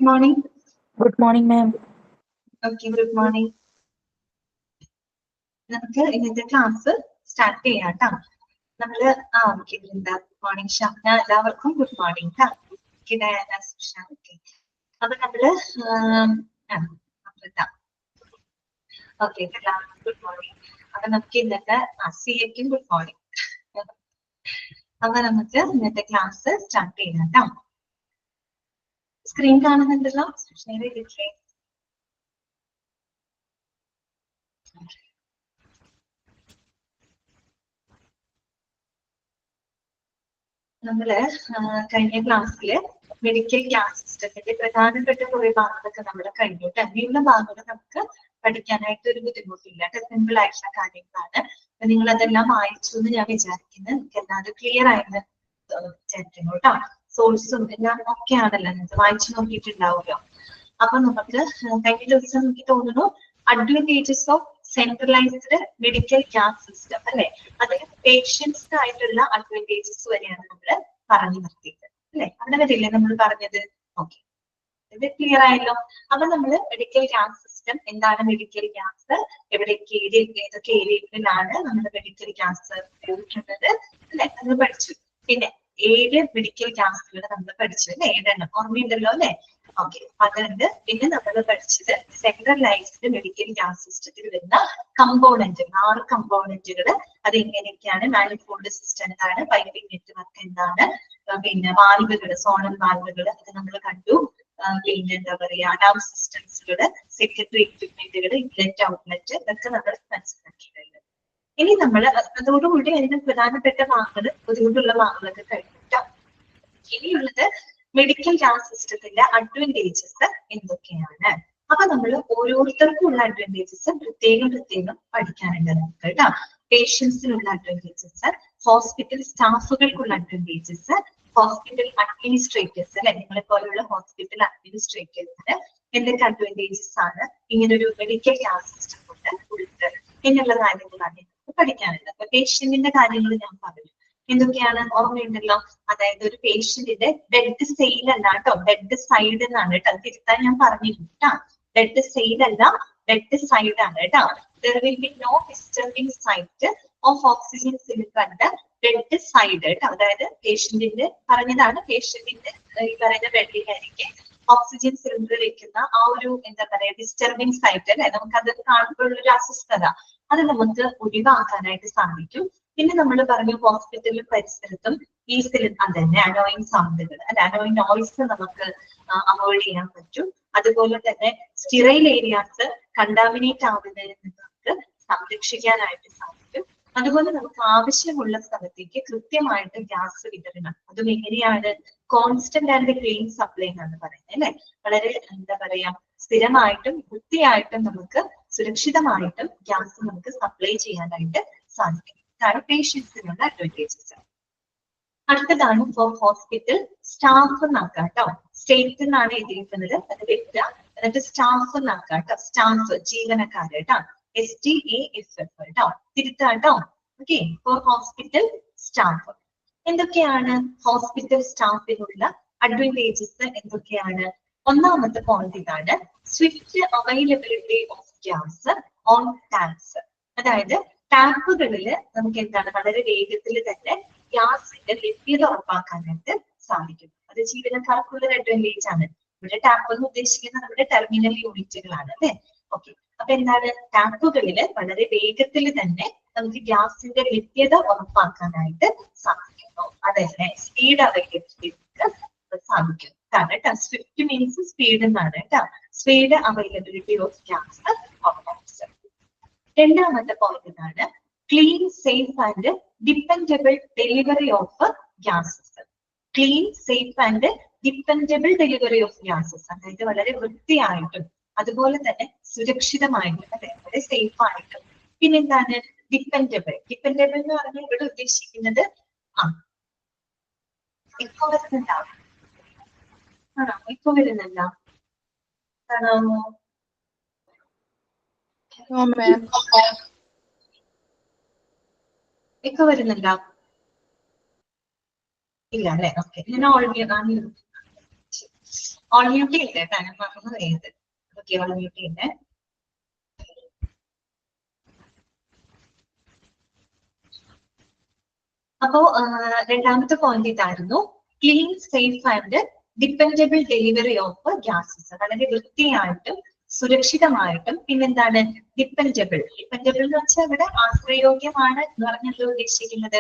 morning. Good morning, ma'am. Okay, good morning. നമുക്ക് ഇന്നത്തെ class start ചെയ്യാം കേട്ടോ. നമ്മള് ഓക്കെ ഗുഡ് മോർണിംഗ് ഷംന, എല്ലാവർക്കും ഗുഡ് മോർണിംഗ് കേട്ടോ. അപ്പൊ നമ്മള് ഓക്കെ ഗുഡ് മോർണിംഗ്. അപ്പൊ നമുക്ക് ഇന്നത്തെ സിയക്കും ഗുഡ് മോർണിംഗ്. അപ്പൊ നമുക്ക് ഇന്നത്തെ ക്ലാസ് സ്റ്റാർട്ട് ചെയ്യാം കേട്ടോ. സ്ക്രീൻ കാണുന്നുണ്ടല്ലോ, ഷെയർ ചെയ്തിട്ടേ. നമ്മള് കഴിഞ്ഞ ക്ലാസ്സില് മെഡിക്കൽ ക്ലാസ് സിസ്റ്റത്തിന്റെ പ്രധാനപ്പെട്ട കുറെ ഭാഗങ്ങളൊക്കെ നമ്മൾ കഴിഞ്ഞു. അങ്ങനെയുള്ള ഭാഗങ്ങൾ നമുക്ക് പഠിക്കാനായിട്ട് ഒരു ബുദ്ധിമുട്ടില്ല. സിമ്പിൾ ആയിട്ടുള്ള കാര്യങ്ങളാണ്. നിങ്ങൾ അതെല്ലാം വായിച്ചു എന്ന് ഞാൻ വിചാരിക്കുന്നത്. നിങ്ങൾക്ക് എല്ലാവരും ക്ലിയർ ആയെന്ന് വിചാരിക്കുന്നു കേട്ടോ. സോഴ്സും എല്ലാം ഒക്കെ ആണല്ലോ, നിങ്ങൾക്ക് വായിച്ചു നോക്കിയിട്ടുണ്ടാവുമല്ലോ. അപ്പൊ നമുക്ക് കഴിഞ്ഞ ദിവസം എനിക്ക് തോന്നുന്നു advantages of centralised medical camp system അല്ലെ, അതിൽ പേഷ്യൻസിന് ആയിട്ടുള്ള അഡ്വാൻറ്റേജസ് വരെയാണ് നമ്മൾ പറഞ്ഞു നിർത്തിയത് അല്ലെ. അവിടെ വരില്ലേ നമ്മൾ പറഞ്ഞത്? ഓക്കെ, ഇത് ക്ലിയർ ആയല്ലോ. അപ്പൊ നമ്മള് മെഡിക്കൽ ക്യാമ്പ് സിസ്റ്റം എന്താണ്, മെഡിക്കൽ ക്യാമ്പ് എവിടെയൊക്കെ ഏതൊക്കെ ഏരിയകളിലാണ് നമ്മുടെ മെഡിക്കൽ ക്യാമ്പ് ഉപയോഗിക്കുന്നത് അല്ലെ, അത് പഠിച്ചു. പിന്നെ 7 മെഡിക്കൽ ക്യാമ്പുകൾ നമ്മൾ പഠിച്ചു അല്ലെ, 7 എണ്ണം ഓർമ്മയുണ്ടല്ലോ അല്ലെ. ഓക്കെ, അതുണ്ട്. പിന്നെ നമ്മൾ പഠിച്ചത് സെൻട്രലൈസ്ഡ് മെഡിക്കൽ ക്യാമ്പ് സിസ്റ്റത്തിൽ വരുന്ന കമ്പോണന്റുകൾ, 6 കമ്പോണന്റുകൾ. അത് എങ്ങനെയൊക്കെയാണ്? മാനിഫോൾഡ് സിസ്റ്റം എന്താണ്, പൈപ്പിംഗ് നെറ്റ്വർക്ക് എന്താണ്, പിന്നെ വാൽവുകൾ, സോണൽ വാൽവുകൾ അത് നമ്മൾ കണ്ടു. പിന്നെ എന്താ പറയാ, അലാം സിസ്റ്റംസുകള്, സെക്രട്ടറി എക്വിപ്മെന്റുകൾ, ഇൻലെറ്റ് ഔട്ട്ലെറ്റ്, ഇതൊക്കെ നമ്മൾ മനസ്സിലാക്കിയിട്ടുണ്ട്. ഇനി നമ്മൾ അതോടുകൂടി അതിന് പ്രധാനപ്പെട്ട ഭാഗങ്ങൾ, ബുദ്ധിമുട്ടുള്ള ഭാഗങ്ങളൊക്കെ കഴിഞ്ഞിട്ടോ. ഇനിയുള്ളത് മെഡിക്കൽ ക്യാമ്പ് സിസ്റ്റത്തിന്റെ അഡ്വാൻറ്റേജസ് എന്തൊക്കെയാണ്. അപ്പൊ നമ്മൾ ഓരോരുത്തർക്കും ഉള്ള അഡ്വാൻറ്റേജസ് പ്രത്യേകം പഠിക്കാനുണ്ട് നമുക്ക് കേട്ടോ. പേഷ്യൻസിനുള്ള അഡ്വാൻറ്റേജസ്, ഹോസ്പിറ്റൽ സ്റ്റാഫുകൾക്കുള്ള അഡ്വാൻറ്റേജസ്, ഹോസ്പിറ്റൽ അഡ്മിനിസ്ട്രേറ്റേഴ്സ് അല്ലെ, നിങ്ങളെ പോലുള്ള ഹോസ്പിറ്റൽ അഡ്മിനിസ്ട്രേറ്റേഴ്സിന് എന്തൊക്കെ അഡ്വാൻറ്റേജസ് ആണ് ഇങ്ങനൊരു മെഡിക്കൽ ക്യാമ്പ് സിസ്റ്റം കൊണ്ട് ഉള്ളത് എന്നുള്ള കാര്യങ്ങളാണ് പഠിക്കാനുള്ളത്. അപ്പൊ പേഷ്യന്റിന്റെ കാര്യങ്ങൾ ഞാൻ പറഞ്ഞു. എന്തൊക്കെയാണ് ഓർമ്മയുണ്ടല്ലോ? അതായത് ഒരു പേഷ്യന്റിന്റെ ബെഡ് സെയിൽ അല്ല കേട്ടോ, ബെഡ് സൈഡ് എന്നാണ് കേട്ടോ. തിരുത്താൻ ഞാൻ പറഞ്ഞിരുന്നു കേട്ടോ. ബെഡ് സെയിൽ അല്ല, ബെഡ് സൈഡ് ആണ് കേട്ടോ. There will be no disturbing site of oxygen cylinder at the bed side കേട്ടോ. അതായത് പേഷ്യന്റിന്റെ പറഞ്ഞതാണ്, പേഷ്യന്റിന്റെ ഈ പറയുന്ന ബെഡിലായിരിക്കും ഓക്സിജൻ സിലിണ്ടർ വെക്കുന്ന ആ ഒരു എന്താ പറയാ ഡിസ്റ്റർബിങ് സൈറ്റ് അല്ലെ, നമുക്കത് കാണുമ്പോഴുള്ള ഒരു അസ്വസ്ഥത അത് നമുക്ക് ഒഴിവാക്കാനായിട്ട് സാധിക്കും. പിന്നെ നമ്മൾ പറഞ്ഞു ഹോസ്പിറ്റലിൽ പരിസരത്തും ഈ അതന്നെ അനോയിങ് സൗണ്ടുകൾ അല്ലെ, അനോയിങ് നോയ്സ് നമുക്ക് അവോയ്ഡ് ചെയ്യാൻ പറ്റും. അതുപോലെ തന്നെ സ്റ്റെറൈൽ ഏരിയാസ് കണ്ടാമിനേറ്റ് ആവുന്നതിൽ നിന്ന് നമുക്ക് സംരക്ഷിക്കാനായിട്ട് സാധിക്കും. അതുപോലെ നമുക്ക് ആവശ്യമുള്ള സ്ഥലത്തേക്ക് കൃത്യമായിട്ട് ഗ്യാസ് വിതരണം, അതും എങ്ങനെയാണ്? കോൺസ്റ്റന്റ് ആൻഡ് ക്ലീൻ സപ്ലൈ എന്നാണ് പറയുന്നത് അല്ലെ. വളരെ എന്താ പറയാ സ്ഥിരമായിട്ടും വൃത്തിയായിട്ടും നമുക്ക് സുരക്ഷിതമായിട്ടും ഗ്യാസ് നമുക്ക് സപ്ലൈ ചെയ്യാനായിട്ട് സാധിക്കും. ഇതാണ് പേഷ്യൻസിനുള്ള അഡ്വാൻറ്റേജസ്. അടുത്തതാണ് ഫോർ ഹോസ്പിറ്റൽ സ്റ്റാഫ് എന്നാക്കാം കേട്ടോ. സ്റ്റേറ്റ് എന്നാണ് എഴുതിയിരിക്കുന്നത്, അത് വെക്കുക. എന്നിട്ട് സ്റ്റാഫ് എന്നാക്കാം കേട്ടോ. സ്റ്റാഫ് ജീവനക്കാർ കേട്ടോ, STAFF കേട്ടോ, തിരുത്താട്ടോ. Okay, for hospital staff. എന്തൊക്കെയാണ് ഹോസ്പിറ്റൽ സ്റ്റാഫിനുള്ള അഡ്വാൻറ്റേജസ് എന്തൊക്കെയാണ്? ഒന്നാമത്തെ പോയിന്റ് ഇതാണ്, swift availability of gas on taps. അതായത് ടാപ്പുകളിൽ നമുക്ക് എന്താണ് വളരെ വേഗത്തിൽ തന്നെ ഗ്യാസിന്റെ ലഭ്യത ഉറപ്പാക്കാനായിട്ട് സാധിക്കും. അത് ജീവനക്കാർക്കുള്ള ഒരു അഡ്വാൻറ്റേജ് ആണ്. ഇവിടെ ടാപ്പ് എന്ന് ഉദ്ദേശിക്കുന്നത് നമ്മുടെ ടെർമിനൽ യൂണിറ്റുകളാണ് അല്ലെ. ഓക്കെ, അപ്പൊ എന്താണ് ടാപ്പുകളിൽ വളരെ വേഗത്തിൽ തന്നെ നമുക്ക് ഗ്യാസിന്റെ ലഭ്യത ഉറപ്പാക്കാനായിട്ട് സാധിക്കുന്നു. അതന്നെ സ്പീഡ് അവൈലബിലിറ്റി സാധിക്കും. കാരണം സ്വിഫ്റ്റ് മീൻസ് സ്പീഡ് എന്നാണ് കേട്ടോ. Speed availability of gas. രണ്ടാമത്തെ പോയിന്റ് ഇതാണ്, clean safe and dependable delivery of gases. Clean safe and dependable delivery of gases, അതായത് വളരെ വൃത്തിയായിട്ടും അതുപോലെ തന്നെ സുരക്ഷിതമായിട്ടും അല്ലെ, വളരെ സേഫ് ആയിട്ടും. പിന്നെന്താണ് ഡിപ്പെൻഡബിൾ. ഡിപ്പെൻഡബിൾ എന്ന് പറഞ്ഞാൽ ഇവിടെ ഉദ്ദേശിക്കുന്നത് ഇപ്പൊ വരുന്നുണ്ടാവും ആണോ? ഇപ്പൊ വരുന്നില്ല ആണോ? ഇപ്പൊ വരുന്നുണ്ടോ? ഇല്ല അല്ലെ. ഓക്കെ, ഞാൻ ഓൾറെഡി ഓൾ മ്യൂട്ട് ചെയ്തേ കേട്ടോ, ഞാൻ മറന്നു പോയത്. ഓക്കെ, ഓൾ മ്യൂട്ട് ചെയ്തേ. അപ്പോ രണ്ടാമത്തെ പോയിന്റ് ഇതായിരുന്നു, clean, safe and dependable delivery of gases. വളരെ വൃത്തിയായിട്ടും സുരക്ഷിതമായിട്ടും പിന്നെന്താണ് ഡിപ്പെൻഡബിൾ. ഡിപ്പെൻഡബിൾ എന്ന് വെച്ചാൽ ഇവിടെ ആശ്രയോഗ്യമാണ് എന്ന് പറഞ്ഞാൽ ഉദ്ദേശിക്കുന്നത്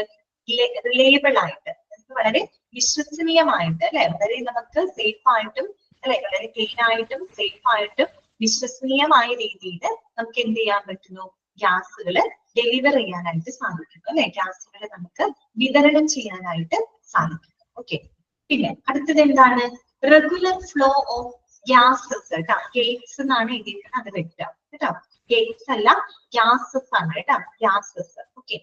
റിലയബിൾ ആയിട്ട്, വളരെ വിശ്വസനീയമായിട്ട് അല്ലെ, വളരെ നമുക്ക് സേഫ് ആയിട്ടും അല്ലെ, വളരെ ക്ലീൻ ആയിട്ടും സേഫ് ആയിട്ടും വിശ്വസനീയമായ രീതിയിൽ നമുക്ക് എന്ത് ചെയ്യാൻ പറ്റുന്നു, ഗ്യാസുകൾ ഡെലിവർ ചെയ്യാനായിട്ട് സാധിക്കുന്നു അല്ലെ, ഗ്യാസുകൾ നമുക്ക് വിതരണം ചെയ്യാനായിട്ട് സാധിക്കും. ഓക്കെ, പിന്നെ അടുത്തത് എന്താണ്, റെഗുലർ ഫ്ലോ ഓഫ് ഗ്യാസസ് കേട്ടോ, ഗേറ്റ്സ് എന്നാണ് എഴുതിയിരിക്കുന്നത്, അത് വെക്കുക കേട്ടോ, ഗേറ്റ്സ് അല്ല ഗ്യാസസ് ആണ് കേട്ടോ, ഗ്യാസസ്. ഓക്കെ,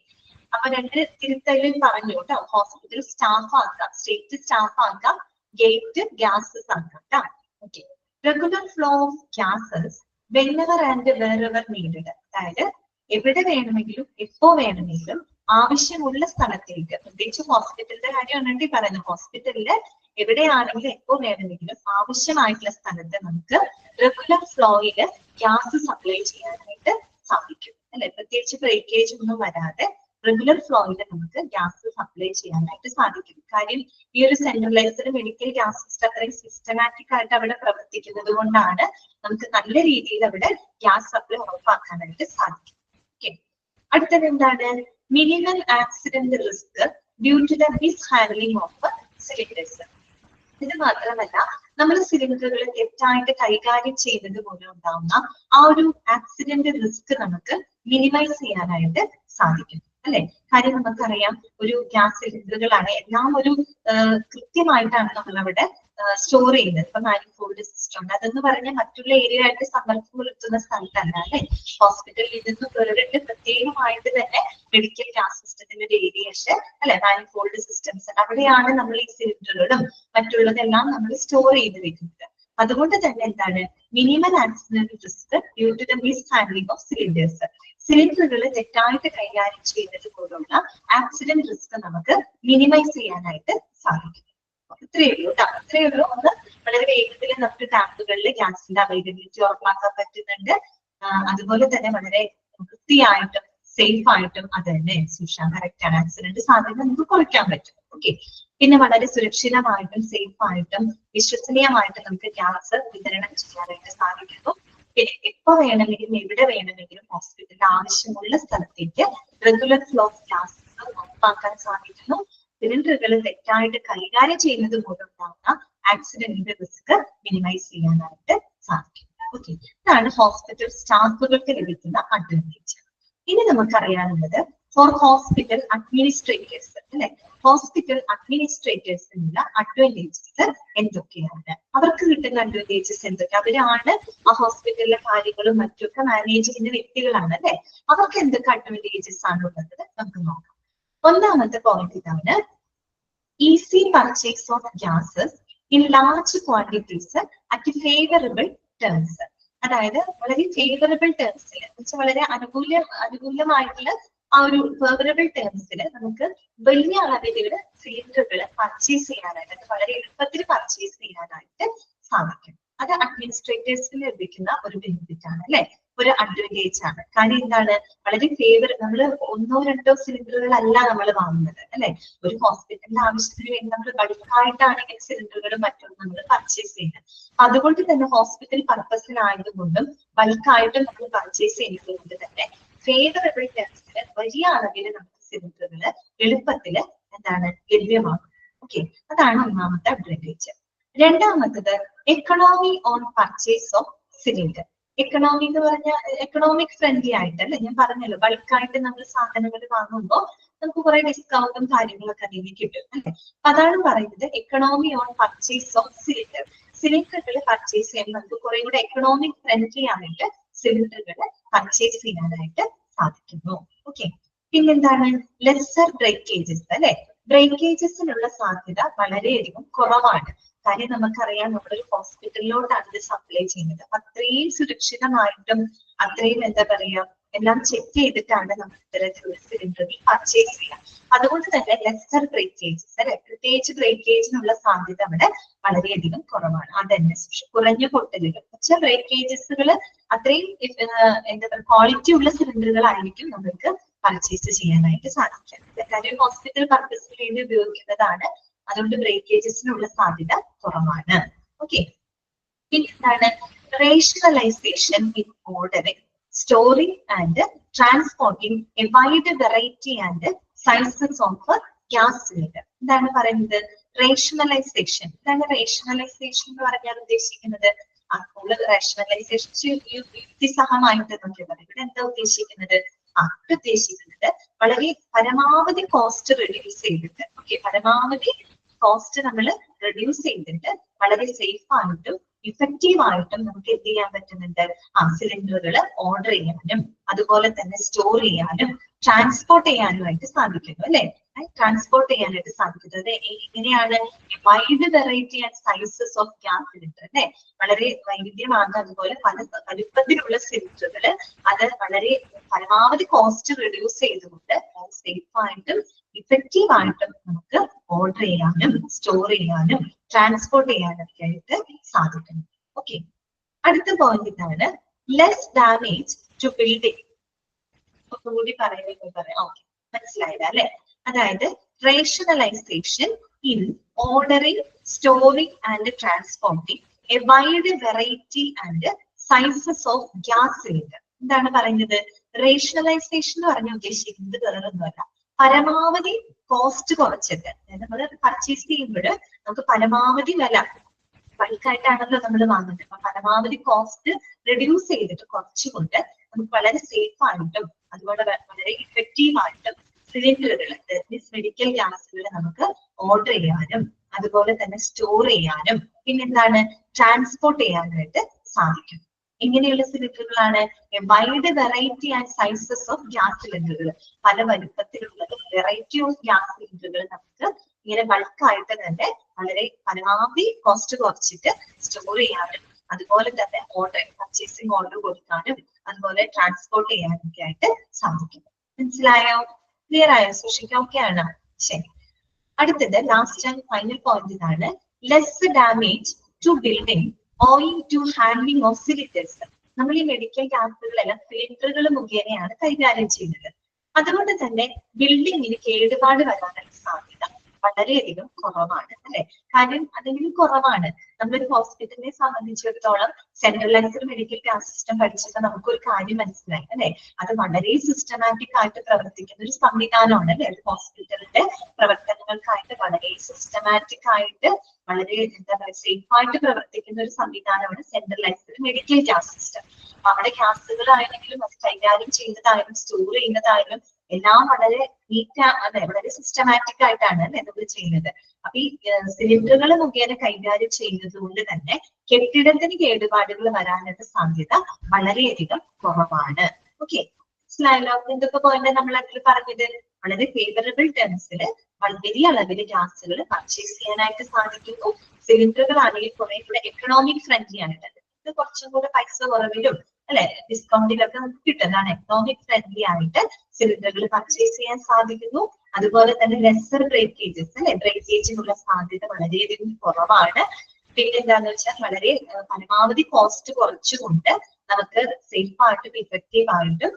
അപ്പൊ രണ്ട് തിരുത്തലിൽ പറഞ്ഞു കേട്ടോ, ഹോസ്പിറ്റൽ സ്റ്റാഫ് ആക്കാം, സ്റ്റേറ്റ് സ്റ്റാഫ് ആക്കാം, ഗേറ്റ് ഗ്യാസസ് ആക്കാം കേട്ടോ. Okay, regular flow of gases whenever and wherever needed, അതായത് എവിടെ വേണമെങ്കിലും എപ്പോ വേണമെങ്കിലും ആവശ്യമുള്ള സ്ഥലത്തേക്ക്, പ്രത്യേകിച്ച് ഹോസ്പിറ്റലിന്റെ കാര്യമാണ് പറയുന്നത്, ഹോസ്പിറ്റലില് എവിടെയാണെങ്കിലും എപ്പോ വേണമെങ്കിലും ആവശ്യമായിട്ടുള്ള സ്ഥലത്ത് നമുക്ക് റെഗുലർ ഫ്ലോയില് ഗ്യാസ് സപ്ലൈ ചെയ്യാനായിട്ട് സാധിക്കും അല്ലെ, പ്രത്യേകിച്ച് ബ്രേക്കേജ് ഒന്നും വരാതെ റെഗുലർ ഫ്ലോയില് നമുക്ക് ഗ്യാസ് സപ്ലൈ ചെയ്യാനായിട്ട് സാധിക്കും. കാര്യം ഈ ഒരു സെൻട്രലൈസ്ഡ് മെഡിക്കൽ ഗ്യാസ് സിസ്റ്റം അത്രയും സിസ്റ്റമാറ്റിക് ആയിട്ട് അവിടെ പ്രവർത്തിക്കുന്നത് കൊണ്ടാണ് നമുക്ക് നല്ല രീതിയിൽ അവിടെ ഗ്യാസ് സപ്ലൈ ഉറപ്പാക്കാനായിട്ട് സാധിക്കും. ഓക്കെ, അടുത്തത് എന്താണ്, minimum accident risk due to the mishandling of cylinders. ഇത് മാത്രമല്ല, നമ്മൾ സിലിണ്ടറുകൾ തെറ്റായിട്ട് കൈകാര്യം ചെയ്യുന്നത് മൂലം ഉണ്ടാവുന്ന ആ ഒരു ആക്സിഡന്റ് റിസ്ക് നമുക്ക് മിനിമൈസ് ചെയ്യാനായിട്ട് സാധിക്കും അല്ലെ. കാര്യം നമുക്കറിയാം, ഒരു ഗ്യാസ് സിലിണ്ടറുകളാണ് എല്ലാം ഒരു കൃത്യമായിട്ടാണ് നമ്മൾ അവിടെ സ്റ്റോർ ചെയ്യുന്നത്. ഇപ്പൊ മാനിഫോൾഡ് സിസ്റ്റം ഉണ്ട്, അതെന്ന് പറഞ്ഞാൽ മറ്റുള്ള ഏരിയ ആയിട്ട് സമ്പർക്കം പുലർത്തുന്ന സ്ഥലത്തല്ല അല്ലെ, ഹോസ്പിറ്റലിൽ നിന്ന് വേറിട്ട് പ്രത്യേകമായിട്ട് തന്നെ മെഡിക്കൽ ഗ്യാസ് സിസ്റ്റത്തിന്റെ ഒരു ഏരിയ ഉണ്ട് അല്ലെ, മാനിഫോൾഡ് സിസ്റ്റംസ്, അവിടെയാണ് നമ്മൾ ഈ സിലിണ്ടറുകളും മറ്റുള്ളതെല്ലാം നമ്മൾ സ്റ്റോർ ചെയ്ത് വെക്കുന്നത്. അതുകൊണ്ട് തന്നെ എന്താണ്, minimum accident risk due to the mishandling of cylinders. സിലിണ്ടറുകൾ തെറ്റായിട്ട് കൈകാര്യം ചെയ്യുന്നത് പോലുള്ള ആക്സിഡന്റ് റിസ്ക് നമുക്ക് മിനിമൈസ് ചെയ്യാനായിട്ട് സാധിക്കും. ഇത്രയേ ഉള്ളൂ കേട്ടോ, ഇത്രയേ ഉള്ളൂ. ഒന്ന് വളരെ വേഗത്തിൽ നമുക്ക് ടാങ്കുകളിൽ ഗ്യാസിന്റെ അവൈലബിലിറ്റി ഉറപ്പാക്കാൻ പറ്റുന്നുണ്ട്. അതുപോലെ തന്നെ വളരെ വൃത്തിയായിട്ടും സേഫ് ആയിട്ടും അത് തന്നെ സൂക്ഷിക്കാൻ കറക്റ്റ് ആണ്, ആക്സിഡന്റ് സാധ്യത നമുക്ക് കുറയ്ക്കാൻ പറ്റും. ഓക്കെ, പിന്നെ വളരെ സുരക്ഷിതമായിട്ടും സേഫ് ആയിട്ടും വിശ്വസനീയമായിട്ടും നമുക്ക് ഗ്യാസ് വിതരണം ചെയ്യാനായിട്ട് സാധിക്കുന്നു. പിന്നെ എപ്പോ വേണമെങ്കിലും എവിടെ വേണമെങ്കിലും ഹോസ്പിറ്റലിൽ ആവശ്യമുള്ള സ്ഥലത്തേക്ക് റെഗുലർ ഫ്ലോ ഓഫ് ഗ്യാസ് ഉറപ്പാക്കാൻ സാധിക്കുന്നു. സിലിണ്ടറുകൾ തെറ്റായിട്ട് കൈകാര്യം ചെയ്യുന്നത് മൂലം ഉണ്ടാകുന്ന ആക്സിഡന്റിന്റെ റിസ്ക് മിനിമൈസ് ചെയ്യാനായിട്ട് സാധിക്കും. ഓക്കെ, ഇതാണ് ഹോസ്പിറ്റൽ സ്റ്റാഫുകൾക്ക് ലഭിക്കുന്ന അഡ്വാൻറ്റേജ്. ഇനി നമുക്കറിയാനുള്ളത് ഫോർ ഹോസ്പിറ്റൽ അഡ്മിനിസ്ട്രേറ്റേഴ്സ് അല്ലെ, ഹോസ്പിറ്റൽ അഡ്മിനിസ്ട്രേറ്റേഴ്സിനുള്ള അഡ്വാൻറ്റേജസ് എന്തൊക്കെയാണ്, അവർക്ക് കിട്ടുന്ന അഡ്വാൻറ്റേജസ് എന്തൊക്കെ, അവരാണ് ആ ഹോസ്പിറ്റലിലെ കാര്യങ്ങളും മറ്റൊക്കെ മാനേജ് ചെയ്യുന്ന വ്യക്തികളാണ് അല്ലെ, അവർക്ക് എന്തൊക്കെ അഡ്വാൻറ്റേജസ് ആണ് ഉള്ളത് നമുക്ക് നോക്കാം. ഒന്നാമത്തെ പോയിന്റ് ഇതാണ്, easy purchase of gases in large quantities at favourable terms. അതായത് വളരെ ഫേവറബിൾ ടേംസിൽ വെച്ചാൽ വളരെ അനുകൂലമായിട്ടുള്ള ആ ഒരു ഫേവറബിൾ ടേംസിൽ നമുക്ക് വലിയ അളവിലുള്ള സിലിണ്ടറുകൾ പർച്ചേസ് ചെയ്യാനായിട്ട്, വളരെ എളുപ്പത്തിൽ പർച്ചേസ് ചെയ്യാനായിട്ട് സാധിക്കും. അത് അഡ്മിനിസ്ട്രേറ്റേഴ്സിന് ലഭിക്കുന്ന ഒരു ബെനിഫിറ്റ് ആണ് അല്ലെ, ഒരു അഡ്വാൻറ്റേജ് ആണ്. കാര്യം എന്താണ്, വളരെ നമ്മൾ ഒന്നോ രണ്ടോ സിലിണ്ടറുകളല്ല നമ്മൾ വാങ്ങുന്നത് അല്ലെ, ഒരു ഹോസ്പിറ്റലിന്റെ ആവശ്യത്തിന് വേണ്ടി നമ്മൾ ബൾക്കായിട്ടാണെങ്കിൽ സിലിണ്ടറുകളും മറ്റും നമ്മൾ പർച്ചേസ് ചെയ്യുന്നത്. അതുകൊണ്ട് തന്നെ ഹോസ്പിറ്റൽ പർപ്പസിനായതുകൊണ്ടും ബൾക്കായിട്ടും നമ്മൾ പർച്ചേസ് ചെയ്യുന്നത് കൊണ്ട് തന്നെ ഫേവറബിൾ ടേംസിന് വലിയ അളവിൽ നമുക്ക് സിലിണ്ടറുകൾ എളുപ്പത്തിൽ എന്താണ് ലഭ്യമാകും. ഓക്കെ, അതാണ് ഒന്നാമത്തെ അഡ്വാൻറ്റേജ്. രണ്ടാമത്തത് economy on purchase of cylinder. Economy എന്ന് പറഞ്ഞാൽ എക്കണോമിക് ഫ്രണ്ട്ലി ആയിട്ട് അല്ലെ, ഞാൻ പറഞ്ഞല്ലോ ബൾക്കായിട്ട് നമ്മൾ സാധനങ്ങൾ വാങ്ങുമ്പോൾ നമുക്ക് കുറെ ഡിസ്കൗണ്ടും കാര്യങ്ങളൊക്കെ അതിന് കിട്ടും അല്ലെ. അതാണ് പറയുന്നത് economy on purchase of cylinder. സിലിണ്ടറുകൾ പർച്ചേസ് ചെയ്യാൻ നമുക്ക് കുറെ കൂടെ എക്കണോമിക് ഫ്രണ്ട്ലി ആയിട്ട് സിലിണ്ടറുകൾ പർച്ചേസ് ചെയ്യാനായിട്ട് സാധിക്കുന്നു. ഓക്കെ, പിന്നെന്താണ് ലെസ്സർ ബ്രേക്കേജസ് അല്ലെ, ബ്രേക്കേജസിനുള്ള സാധ്യത വളരെയധികം കുറവാണ്. കാര്യം നമുക്കറിയാം, നമ്മളൊരു ഹോസ്പിറ്റലിലോട്ടാണ് ഇത് സപ്ലൈ ചെയ്യുന്നത്. അത്രയും സുരക്ഷിതമായിട്ടും അത്രയും എന്താ പറയാ എല്ലാം ചെക്ക് ചെയ്തിട്ടാണ് നമ്മൾ ഇത്തരത്തിലുള്ള സിലിണ്ടറുകൾ പർച്ചേസ് ചെയ്യുക. അതുകൊണ്ട് തന്നെ ലെസ്സർ ബ്രേക്കേജസ് അല്ലെ, പ്രത്യേകിച്ച് ബ്രേക്കേജിനുള്ള സാധ്യത അവിടെ വളരെയധികം കുറവാണ്. അതന്നെ കുറഞ്ഞ പൊട്ടലുകൾ, പക്ഷെ ബ്രേക്കേജസുകൾ അത്രയും എന്താ പറയുക ക്വാളിറ്റി ഉള്ള സിലിണ്ടറുകളായിരിക്കും നമുക്ക് പർച്ചേസ് ചെയ്യാനായിട്ട് സാധിക്കുക. കാര്യം ഹോസ്പിറ്റൽ പർപ്പസിന് വേണ്ടി ഉപയോഗിക്കുന്നതാണ്, അതുകൊണ്ട് ബ്രേക്കേജസിനുള്ള സാധ്യത കുറവാണ്. ഓക്കെ, പിന്നെ എന്താണ് rationalisation in ordering, storing and transporting A wide variety and sizes of gas cylinder. എന്താണ് പറയുന്നത്? റേഷണലൈസേഷൻ. എന്താണ് റേഷണലൈസേഷൻ എന്ന് പറഞ്ഞാൽ ഉദ്ദേശിക്കുന്നത്? റേഷണലൈസേഷൻ യുക്തിസഹമായിട്ട് നോക്കിയത്. ഇവിടെ എന്താ ഉദ്ദേശിക്കുന്നത്? ഉദ്ദേശിക്കുന്നത് വളരെ പരമാവധി കോസ്റ്റ് റെഡ്യൂസ് ചെയ്തിട്ട്, ഓക്കെ, പരമാവധി കോസ്റ്റ് നമ്മൾ റെഡ്യൂസ് ചെയ്തിട്ട് വളരെ സേഫ് ആയിട്ടും ഇഫക്റ്റീവ് ആയിട്ടും നമുക്ക് എന്ത് ചെയ്യാൻ പറ്റുന്നുണ്ട്? സിലിണ്ടറുകൾ ഓർഡർ ചെയ്യാനും അതുപോലെ തന്നെ സ്റ്റോർ ചെയ്യാനും ട്രാൻസ്പോർട്ട് ചെയ്യാനുമായിട്ട് സാധിക്കുന്നു അല്ലെ. ട്രാൻസ്പോർട്ട് ചെയ്യാനായിട്ട് സാധിക്കുന്നത് എങ്ങനെയാണ്? Wide variety and sizes of gas cylinder അല്ലെ, വളരെ വൈവിധ്യമാർന്ന അതുപോലെ പല വലുപ്പത്തിലുള്ള സിലിണ്ടറുകൾ അത് വളരെ പരമാവധി കോസ്റ്റ് റെഡ്യൂസ് ചെയ്തുകൊണ്ട് സേഫ് ആയിട്ടും ഇഫക്റ്റീവ് ആയിട്ടും നമുക്ക് ഓർഡർ ചെയ്യാനും സ്റ്റോർ ചെയ്യാനും ട്രാൻസ്പോർട്ട് ചെയ്യാനൊക്കെ ആയിട്ട് സാധിക്കുന്നു. ഓക്കെ, അടുത്ത പോയിന്റ് ഇതാണ് ലെസ് ഡാമേജ് ടു ബിൽഡിംഗ്. ഒന്നുകൂടി പറയാം. ഓക്കെ, മനസ്സിലായില്ല അല്ലെ? അതായത് rationalisation in ordering, storing and transporting A wide variety and sizes of gas cylinder. എന്താണ് പറയുന്നത്? റേഷണലൈസേഷൻ എന്ന് പറഞ്ഞാൽ ഉദ്ദേശിക്കുന്നത് വേറൊന്നുമല്ല, പരമാവധി കോസ്റ്റ് കുറച്ചിട്ട് നമ്മൾ പർച്ചേസ് ചെയ്യുമ്പോൾ നമുക്ക് പരമാവധി വില ബൾക്കായിട്ടാണല്ലോ നമ്മൾ വാങ്ങുന്നത്. അപ്പൊ പരമാവധി കോസ്റ്റ് റെഡ്യൂസ് ചെയ്തിട്ട് കുറച്ചുകൊണ്ട് നമുക്ക് വളരെ സേഫ് ആയിട്ടും അതുപോലെ വളരെ ഇഫക്റ്റീവ് ആയിട്ടും സിലിണ്ടറുകൾ, മെഡിക്കൽ ഗ്യാസുകൾ നമുക്ക് ഓർഡർ ചെയ്യാനും അതുപോലെ തന്നെ സ്റ്റോർ ചെയ്യാനും പിന്നെന്താണ് ട്രാൻസ്പോർട്ട് ചെയ്യാനായിട്ട് സാധിക്കും. ഇങ്ങനെയുള്ള സിലിണ്ടറുകളാണ് wide variety and sizes of gas സിലിണ്ടറുകൾ. പല വലുപ്പത്തിലുള്ളത് വെറൈറ്റി ഓഫ് ഗ്യാസ് സിലിണ്ടറുകൾ നമുക്ക് ഇങ്ങനെ ബൾക്കായിട്ട് തന്നെ വളരെ പരമാവധി കോസ്റ്റ് കുറച്ചിട്ട് സ്റ്റോർ ചെയ്യാനും അതുപോലെ തന്നെ പർച്ചേസിംഗ് ഓർഡർ കൊടുക്കാനും അതുപോലെ ട്രാൻസ്പോർട്ട് ചെയ്യാനും ഒക്കെ ആയിട്ട് സാധിക്കും. മനസ്സിലായോ? ക്ലിയർ ആയോ? സൂക്ഷിക്കാൻ ഓക്കെ ആണ്? ശരി, അടുത്തത് ലാസ്റ്റ് ആൻഡ് ഫൈനൽ പോയിന്റ് ഇതാണ് less damage to building owing to handling of cylinders. നമ്മൾ ഈ മെഡിക്കൽ ഗ്യാസുകളെല്ലാം സിലിണ്ടറുകൾ മുഖേനയാണ് കൈകാര്യം ചെയ്യുന്നത്. അതുകൊണ്ട് തന്നെ ബിൽഡിങ്ങിന് കേടുപാട് വരാനുള്ള സാധ്യത വളരെയധികം കുറവാണ് അല്ലെ. കാര്യം അതെങ്കിലും കുറവാണ്. നമ്മളൊരു ഹോസ്പിറ്റലിനെ സംബന്ധിച്ചിടത്തോളം സെൻട്രലൈസ്ഡ് മെഡിക്കൽ ഗ്യാസ് സിസ്റ്റം പഠിച്ചിട്ട് നമുക്കൊരു കാര്യം മനസ്സിലായി അല്ലെ, അത് വളരെ സിസ്റ്റമാറ്റിക് ആയിട്ട് പ്രവർത്തിക്കുന്ന ഒരു സംവിധാനമാണ് അല്ലെ. ഒരു ഹോസ്പിറ്റലിന്റെ പ്രവർത്തനങ്ങൾക്കായിട്ട് വളരെ സിസ്റ്റമാറ്റിക് ആയിട്ട് വളരെ എന്താ പറയുക സേഫ് ആയിട്ട് പ്രവർത്തിക്കുന്ന ഒരു സംവിധാനമാണ് സെൻട്രലൈസ്ഡ് മെഡിക്കൽ ഗ്യാസ് സിസ്റ്റം. അവിടെ ഗ്യാസുകളാണെങ്കിലും അത് കൈകാര്യം ചെയ്യുന്നതായാലും സ്റ്റോർ ചെയ്യുന്നതായാലും എല്ലാം വളരെ അതെ വളരെ സിസ്റ്റമാറ്റിക് ആയിട്ടാണ് അല്ലെ നമ്മൾ ചെയ്യുന്നത്. അപ്പൊ ഈ സിലിണ്ടറുകൾ മുഖേന കൈകാര്യം ചെയ്യുന്നത് കൊണ്ട് തന്നെ കെട്ടിടത്തിന് കേടുപാടുകൾ വരാനുള്ള സാധ്യത വളരെയധികം കുറവാണ്. ഓക്കെ, മനസ്സിലായല്ലോ? എന്തൊക്കെ പോയിന്റ് നമ്മൾ അതിൽ പറഞ്ഞത്? വളരെ ഫേവറബിൾ ടേംസിൽ വലിയ അളവിൽ ഗ്യാസുകൾ പർച്ചേസ് ചെയ്യാനായിട്ട് സാധിക്കുന്നു. സിലിണ്ടറുകൾ ആണെങ്കിൽ കുറെ കൂടെ എക്കണോമിക് ഫ്രണ്ട്ലി ആയിട്ട്, ഇത് കുറച്ചും കൂടെ പൈസ കുറവിലും അല്ലെ ഡിസ്കൗണ്ടിലൊക്കെ നമുക്ക് കിട്ടുന്നതാണ്. എക്കണോമിക് ഫ്രണ്ട്ലി ആയിട്ട് സിലിണ്ടറുകൾ പർച്ചേസ് ചെയ്യാൻ സാധിക്കുന്നു. അതുപോലെ തന്നെ ലെസർ ബ്രേക്കേജസ് അല്ലെ, ബ്രേക്കേജിനുള്ള സാധ്യത വളരെയധികം കുറവാണ്. പിന്നെ എന്താന്ന് വെച്ചാൽ വളരെ പരമാവധി കോസ്റ്റ് കുറച്ചുകൊണ്ട് നമുക്ക് സേഫ് ആയിട്ടും ഇഫക്റ്റീവ് ആയിട്ടും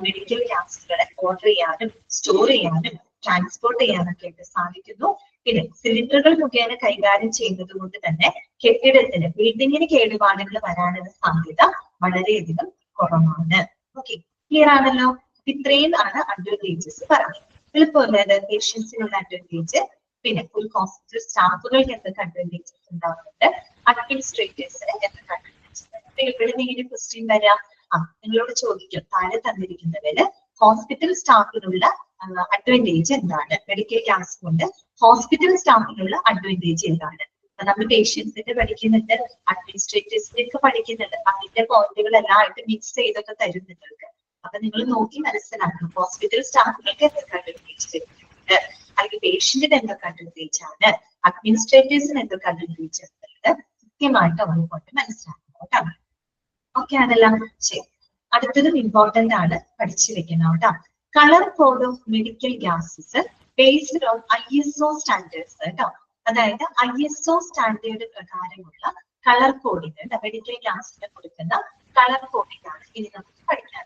മെഡിക്കൽ ഗ്യാസുകളെ ഓർഡർ ചെയ്യാനും സ്റ്റോർ ചെയ്യാനും ട്രാൻസ്പോർട്ട് ചെയ്യാനൊക്കെ ആയിട്ട് സാധിക്കുന്നു. പിന്നെ സിലിണ്ടറുകൾ മുഖേന കൈകാര്യം ചെയ്യുന്നത് കൊണ്ട് തന്നെ കെട്ടിടത്തിന് ബിൽഡിങ്ങിന് കേടുപാടുകൾ വരാനുള്ള സാധ്യത വളരെയധികം കുറവാണ്. ഓക്കെ, ക്ലിയർ ആണല്ലോ? ഇത്രയും ആണ് അഡ്വാൻറ്റേജസ് പറഞ്ഞത്. എളുപ്പമല്ലേ പേഷ്യൻസിനുള്ള അഡ്വാൻറ്റേജ്? പിന്നെ ഒരു ഹോസ്പിറ്റൽ സ്റ്റാഫുകൾക്ക് എന്തൊക്കെ അഡ്വാൻറ്റേജസ് ഉണ്ടാവുന്നുണ്ട്, അഡ്മിനിസ്ട്രേറ്റേഴ്സിന് എന്തൊക്കെ അഡ്വാൻറ്റേജസ് ഉണ്ട്. ഇവിടെ നിങ്ങൾ ക്വസ്റ്റ്യൻ വരാം. നിങ്ങളോട് ചോദിക്കും താഴെ തന്നിരിക്കുന്നതില് ഹോസ്പിറ്റൽ സ്റ്റാഫിനുള്ള അഡ്വാൻറ്റേജ് എന്താണ്, മെഡിക്കൽ ഗ്യാസ് കൊണ്ട് ഹോസ്പിറ്റൽ സ്റ്റാഫിനുള്ള അഡ്വാൻറ്റേജ് എന്താണ്. നമ്മൾ പേഷ്യൻസിന്റെ പഠിക്കുന്നുണ്ട്, അഡ്മിനിസ്ട്രേറ്റേഴ്സിന്റെ ഒക്കെ പഠിക്കുന്നുണ്ട്. അതിന്റെ പോയിന്റുകളെല്ലാം ആയിട്ട് മിക്സ് ചെയ്തൊക്കെ തരും നിങ്ങൾക്ക്. അപ്പൊ നിങ്ങൾ നോക്കി മനസ്സിലാക്കണം ഹോസ്പിറ്റൽ സ്റ്റാഫുകൾക്ക് എന്തൊക്കെ അഡ്വാൻറ്റേജ് ഉണ്ട്, അല്ലെങ്കിൽ പേഷ്യന്റിന് എന്തൊക്കെ അഡ്വാൻറ്റേജ് ആണ്, അഡ്മിനിസ്ട്രേറ്റേഴ്സിന് എന്തൊക്കെ അഡ്വാൻറ്റേജ് ഉണ്ട്, കൃത്യമായിട്ട് അവരെ കൊണ്ട് മനസ്സിലാക്കണം കേട്ടോ. ഓക്കെ ആണല്ലോ? ശരി, അടുത്തതും ഇമ്പോർട്ടന്റ് ആണ്, പഠിച്ചു വെക്കണം കേട്ടോ. Colour code of medical gases based on ISO standards കേട്ടോ. അതായത് ISO സ്റ്റാൻഡേർഡ് പ്രകാരമുള്ള കളർ കോഡിംഗ്, മെഡിക്കൽ ഗ്യാസിന് കൊടുക്കുന്ന കളർ കോഡിംഗ് ആണ് ഇനി നമുക്ക് പഠിക്കാൻ.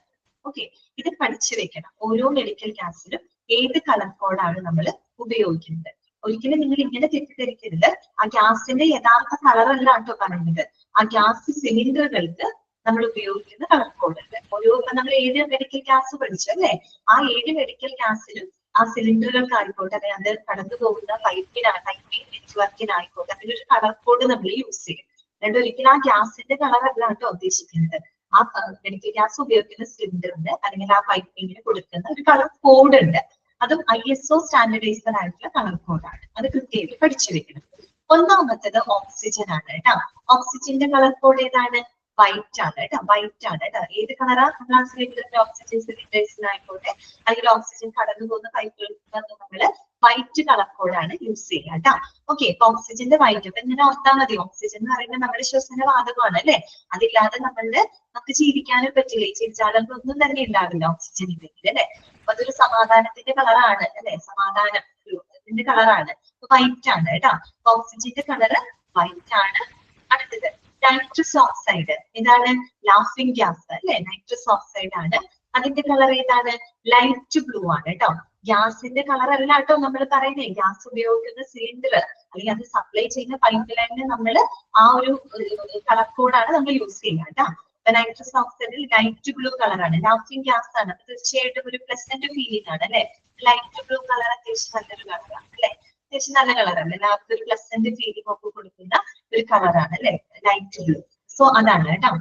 ഓക്കെ, ഇത് പഠിച്ചു വെക്കണം. ഓരോ മെഡിക്കൽ ഗ്യാസിലും ഏത് കളർ കോഡാണ് നമ്മൾ ഉപയോഗിക്കുന്നത്. ഒരിക്കലും നിങ്ങൾ ഇങ്ങനെ തെറ്റിദ്ധരിക്കരുത്, ആ ഗ്യാസിന്റെ യഥാർത്ഥ കളർ അല്ല കേട്ടോ പറയുന്നത്. ആ ഗ്യാസ് സിലിണ്ടറുകൾക്ക് നമ്മൾ ഉപയോഗിക്കുന്ന കളർ കോഡുണ്ട്. ഓരോ നമ്മൾ 7 മെഡിക്കൽ ഗ്യാസ് പഠിച്ചു അല്ലെ, ആ 7 മെഡിക്കൽ ഗ്യാസിലും ആ സിലിണ്ടറുകൾക്കായിക്കോട്ടെ, അതായത് അത് കടന്നു പോകുന്ന പൈപ്പിംഗ് നെറ്റ്വർക്കിനായിക്കോട്ടെ, അതിനൊരു കളർ കോഡ് നമ്മൾ യൂസ് ചെയ്യും. അതുകൊണ്ട് ഒരിക്കലും ആ ഗ്യാസിന്റെ കളർ അല്ല കേട്ടോ ഉദ്ദേശിക്കുന്നത്. ആ മെഡിക്കൽ ഗ്യാസ് ഉപയോഗിക്കുന്ന സിലിണ്ടറിന് അല്ലെങ്കിൽ ആ പൈപ്പിങ്ങിന് കൊടുക്കുന്ന ഒരു കളർ കോഡ് ഉണ്ട്. അതും ISO സ്റ്റാൻഡർഡൈസ്ഡ് ആയിട്ടുള്ള കളർ കോഡാണ്. അത് കൃത്യമായിട്ട് പഠിച്ചു വെക്കണം. ഒന്നാമത്തേത് ഓക്സിജൻ ആണ് കേട്ടോ. ഓക്സിജന്റെ കളർ കോഡ് ഏതാണ്? വൈറ്റ് ആണ് കേട്ടോ. വൈറ്റ് ആണ് കേട്ടോ. ഏത് കളറാ? നമ്മൾ ആ സിലിണ്ടറിന്റെ ഓക്സിജൻ സിലിണ്ടേഴ്സിനായിക്കോട്ടെ അല്ലെങ്കിൽ ഓക്സിജൻ കടന്നു പോകുന്ന പൈപ്പുകൾക്ക് നമ്മള് വൈറ്റ് കളർ കോഡാണ് യൂസ് ചെയ്യുക കേട്ടോ. ഓക്കെ, ഇപ്പൊ ഓക്സിജന്റെ വൈറ്റ്. അപ്പൊ ഇങ്ങനെ ഓർത്താൽ മതി, ഓക്സിജൻ എന്ന് പറയുന്നത് നമ്മുടെ ശ്വസന വാതകമാണ് അല്ലെ. അതില്ലാതെ നമുക്ക് ജീവിക്കാനും പറ്റില്ല. ഈ ചിരിച്ചാലൊന്നും തന്നെ ഉണ്ടാവില്ല ഓക്സിജൻ ഇല്ലെങ്കിൽ അല്ലെ. അപ്പൊ അതൊരു സമാധാനത്തിന്റെ കളറാണ് അല്ലെ. സമാധാനം ഇതിന്റെ കളറാണ്, വൈറ്റ് ആണ് കേട്ടോ. ഓക്സിജന്റെ കളറ് വൈറ്റ് ആണ്. അടുത്തത് നൈട്രസ് ഓക്സൈഡ്. ഇതാണ് ലാഫിംഗ് ഗ്യാസ് അല്ലെ. നൈട്രസ് ഓക്സൈഡ് ആണ്. അതിന്റെ കളർ ഏതാണ്? ലൈറ്റ് ബ്ലൂ ആണ് കേട്ടോ. ഗ്യാസിന്റെ കളർ അല്ല കേട്ടോ നമ്മൾ പറയുന്നത്. ഗ്യാസ് ഉപയോഗിക്കുന്ന സിലിണ്ടർ അല്ലെങ്കിൽ അത് സപ്ലൈ ചെയ്യുന്ന പൈപ്പ് ലൈനിന് നമ്മൾ ആ ഒരു കളർ കോഡാണ് നമ്മൾ യൂസ് ചെയ്യുക കേട്ടോ. നൈട്രസ് ഓക്സൈഡിൽ ലൈറ്റ് ബ്ലൂ കളറാണ്. ലാഫിംഗ് ഗ്യാസ് ആണ്. തീർച്ചയായിട്ടും ഒരു പ്ലസന്റ് ഫീലിംഗ് ആണ് അല്ലെ. ലൈറ്റ് ബ്ലൂ കളർ അത്യാവശ്യം നല്ലൊരു കളറാണ് അല്ലെ. അത്യാവശ്യം നല്ല കളറല്ലേ. എല്ലാവർക്കും ഒരു പ്ലസന്റ് ഫീലിംഗ് ഒക്കെ കൊടുക്കുന്ന ഒരു കളറാണ് അല്ലെ, ലൈറ്റ് ബ്ലൂ. സോ അതാണ് കേട്ടോ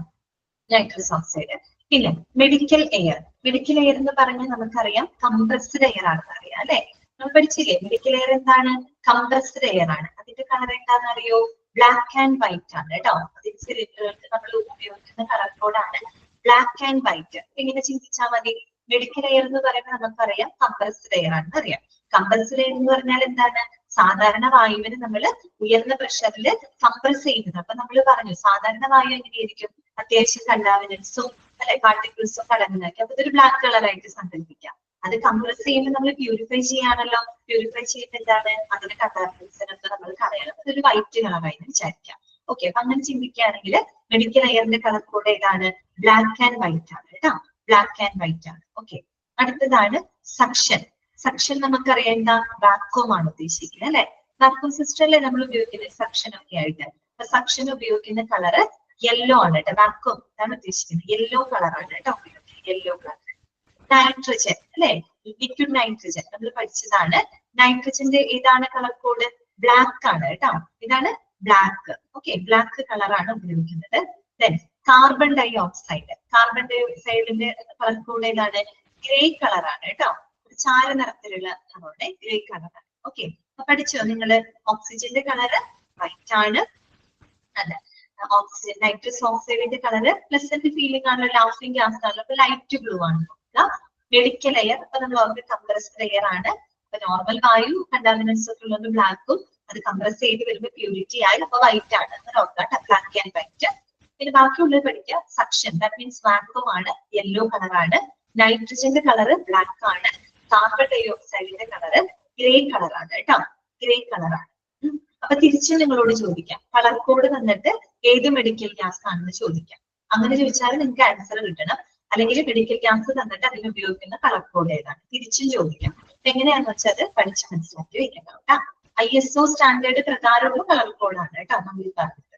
നൈട്രസ് ഓക്സൈഡ്. പിന്നെ മെഡിക്കൽ എയർ. മെഡിക്കൽ എയർ എന്ന് പറഞ്ഞാൽ നമുക്കറിയാം കംപ്രസ്ഡ് എയർ ആണെന്ന് അറിയാം അല്ലെ. നമ്മൾ പഠിച്ചില്ലേ മെഡിക്കൽ എയർ എന്താണ്? കംപ്രസ്ഡ് എയർ ആണ്. അതിന്റെ കളർ എന്താണെന്ന് അറിയോ? ബ്ലാക്ക് ആൻഡ് വൈറ്റ് ആണ് കേട്ടോ. അതിന് സിലിണ്ടറുകൾക്ക് നമ്മൾ ഉപയോഗിക്കുന്ന കളർ കോഡാണ് ബ്ലാക്ക് ആൻഡ് വൈറ്റ്. ഇങ്ങനെ ചിന്തിച്ചാൽ മതി. മെഡിക്കൽ എയർ എന്ന് പറയുമ്പോൾ നമുക്കറിയാം കംപ്രസ്ഡ് എയർ ആണെന്ന് അറിയാം. കംപ്രസ്ഡ് എയർ എന്ന് പറഞ്ഞാൽ എന്താണ്? സാധാരണ വായുവിന് നമ്മൾ ഉയർന്ന പ്രഷറിൽ കംപ്രസ് ചെയ്യുന്നത്. അപ്പൊ നമ്മൾ പറഞ്ഞു സാധാരണ വായു എങ്ങനെയായിരിക്കും? അത്യാവശ്യം കണ്ടാമിനൻസും അല്ലെ പാർട്ടിക്കിൾസും കലർന്നതാക്കി. അപ്പൊ ഇതൊരു ബ്ലാക്ക് കളറായിട്ട് സങ്കല്പിക്കാം. അത് കംപ്രസ് ചെയ്യുമ്പോൾ നമ്മൾ പ്യൂരിഫൈ ചെയ്യാണല്ലോ. പ്യൂരിഫൈ ചെയ്യുമ്പോൾ എന്താണ്? അതിന്റെ കണ്ടാമിനൻസിനൊക്കെ നമ്മൾ കളയണം. അതൊരു വൈറ്റ് കളറായി വിചാരിക്കാം. ഓക്കെ, അപ്പൊ അങ്ങനെ ചിന്തിക്കുകയാണെങ്കിൽ മെഡിക്കൽ എയറിന്റെ കളർ കോഡ് ഏതാണ്? ബ്ലാക്ക് ആൻഡ് വൈറ്റ് ആണ് കേട്ടോ. ബ്ലാക്ക് ആൻഡ് വൈറ്റ് ആണ്. ഓക്കെ, അടുത്തതാണ് സക്ഷൻ. സക്ഷൻ നമുക്കറിയാം എന്താ? വാക്വം ആണ് ഉദ്ദേശിക്കുന്നത് അല്ലെ. വാക്വം സിസ്റ്റമല്ലേ നമ്മൾ ഉപയോഗിക്കുന്നത് സക്ഷൻ ഒക്കെ ആയിട്ട്. അപ്പൊ സക്ഷൻ ഉപയോഗിക്കുന്ന കളറ് യെല്ലോ ആണ് കേട്ടോ. വാക്വം ആണ് ഉദ്ദേശിക്കുന്നത്. യെല്ലോ കളറാണ് കേട്ടോ. Yellow colour. നൈട്രജൻ അല്ലെ. ലിക്വിഡ് നൈട്രജൻ നമ്മൾ പഠിച്ചതാണ്. നൈട്രജന്റെ ഏതാണ് കളർ കോഡ്? ബ്ലാക്ക് ആണ് കേട്ടോ. ഇതാണ് ബ്ലാക്ക്. ഓക്കെ, ബ്ലാക്ക് കളറാണ് ഉപയോഗിക്കുന്നത്. Then carbon dioxide. Carbon ഡൈ ഓക്സൈഡിന്റെ കളർ കോഡ് ഏതാണ്? ഗ്രേ കളറാണ് കേട്ടോ. ചാര നിറത്തിലുള്ള കളറുടെ ഗ്രേ കളറാണ്. ഓക്കെ, അപ്പൊ പഠിച്ചോ നിങ്ങള്? ഓക്സിജന്റെ കളറ് വൈറ്റ് ആണ്. അതെ, ഓക്സിജൻ നൈട്രസ് ഓക്സൈഡിന്റെ കളറ് പ്ലസന്റ് ഫീലിംഗ് ആണല്ലോ, ലാഫിംഗ് ഗ്യാസ് ആണല്ലോ. അപ്പൊ ലൈറ്റ് ബ്ലൂ ആണ്. മെഡിക്കൽ എയർ അപ്പൊ നമ്മൾ ഓർമ്മ കംപ്രസ്ഡ് എയർ ആണ്. അപ്പൊ നോർമൽ വായു കണ്ടാമിനൻസ് ഒക്കെ ഉള്ളത് ബ്ലാക്കും, അത് കംപ്രസ് ചെയ്ത് വരുമ്പോൾ പ്യൂരിറ്റി ആയി അപ്പൊ വൈറ്റ് ആണ്. Black and white. പിന്നെ ബാക്കിയുള്ളത് പഠിക്കുക. സക്ഷൻ ദാറ്റ് മീൻസ് വാക്വം ആണ്, യെല്ലോ കളറാണ്. നൈട്രജന്റെ കളറ് ബ്ലാക്ക് ആണ്. കാർബൺ ഡൈ ഓക്സൈഡിന്റെ കളറ് ഗ്രേ കളറാണ് കേട്ടോ. ഗ്രേ കളറാണ്. അപ്പൊ തിരിച്ചും നിങ്ങളോട് ചോദിക്കാം, കളർ കോഡ് തന്നിട്ട് ഏത് മെഡിക്കൽ ഗ്യാസ് ആണെന്ന് ചോദിക്കാം. അങ്ങനെ ചോദിച്ചാൽ നിങ്ങൾക്ക് ആൻസർ കിട്ടണം. അല്ലെങ്കിൽ മെഡിക്കൽ ഗ്യാസ് തന്നിട്ട് അതിന് ഉപയോഗിക്കുന്ന കളർ കോഡ് ഏതാണ് തിരിച്ചും ചോദിക്കാം. എങ്ങനെയാന്ന് വെച്ചാൽ അത് പഠിച്ച് മനസ്സിലാക്കി വെക്കണം കേട്ടോ. ISO സ്റ്റാൻഡേർഡ് പ്രകാരമുള്ള കളർ കോഡാണ് കേട്ടോ നമ്മൾ പറഞ്ഞത്.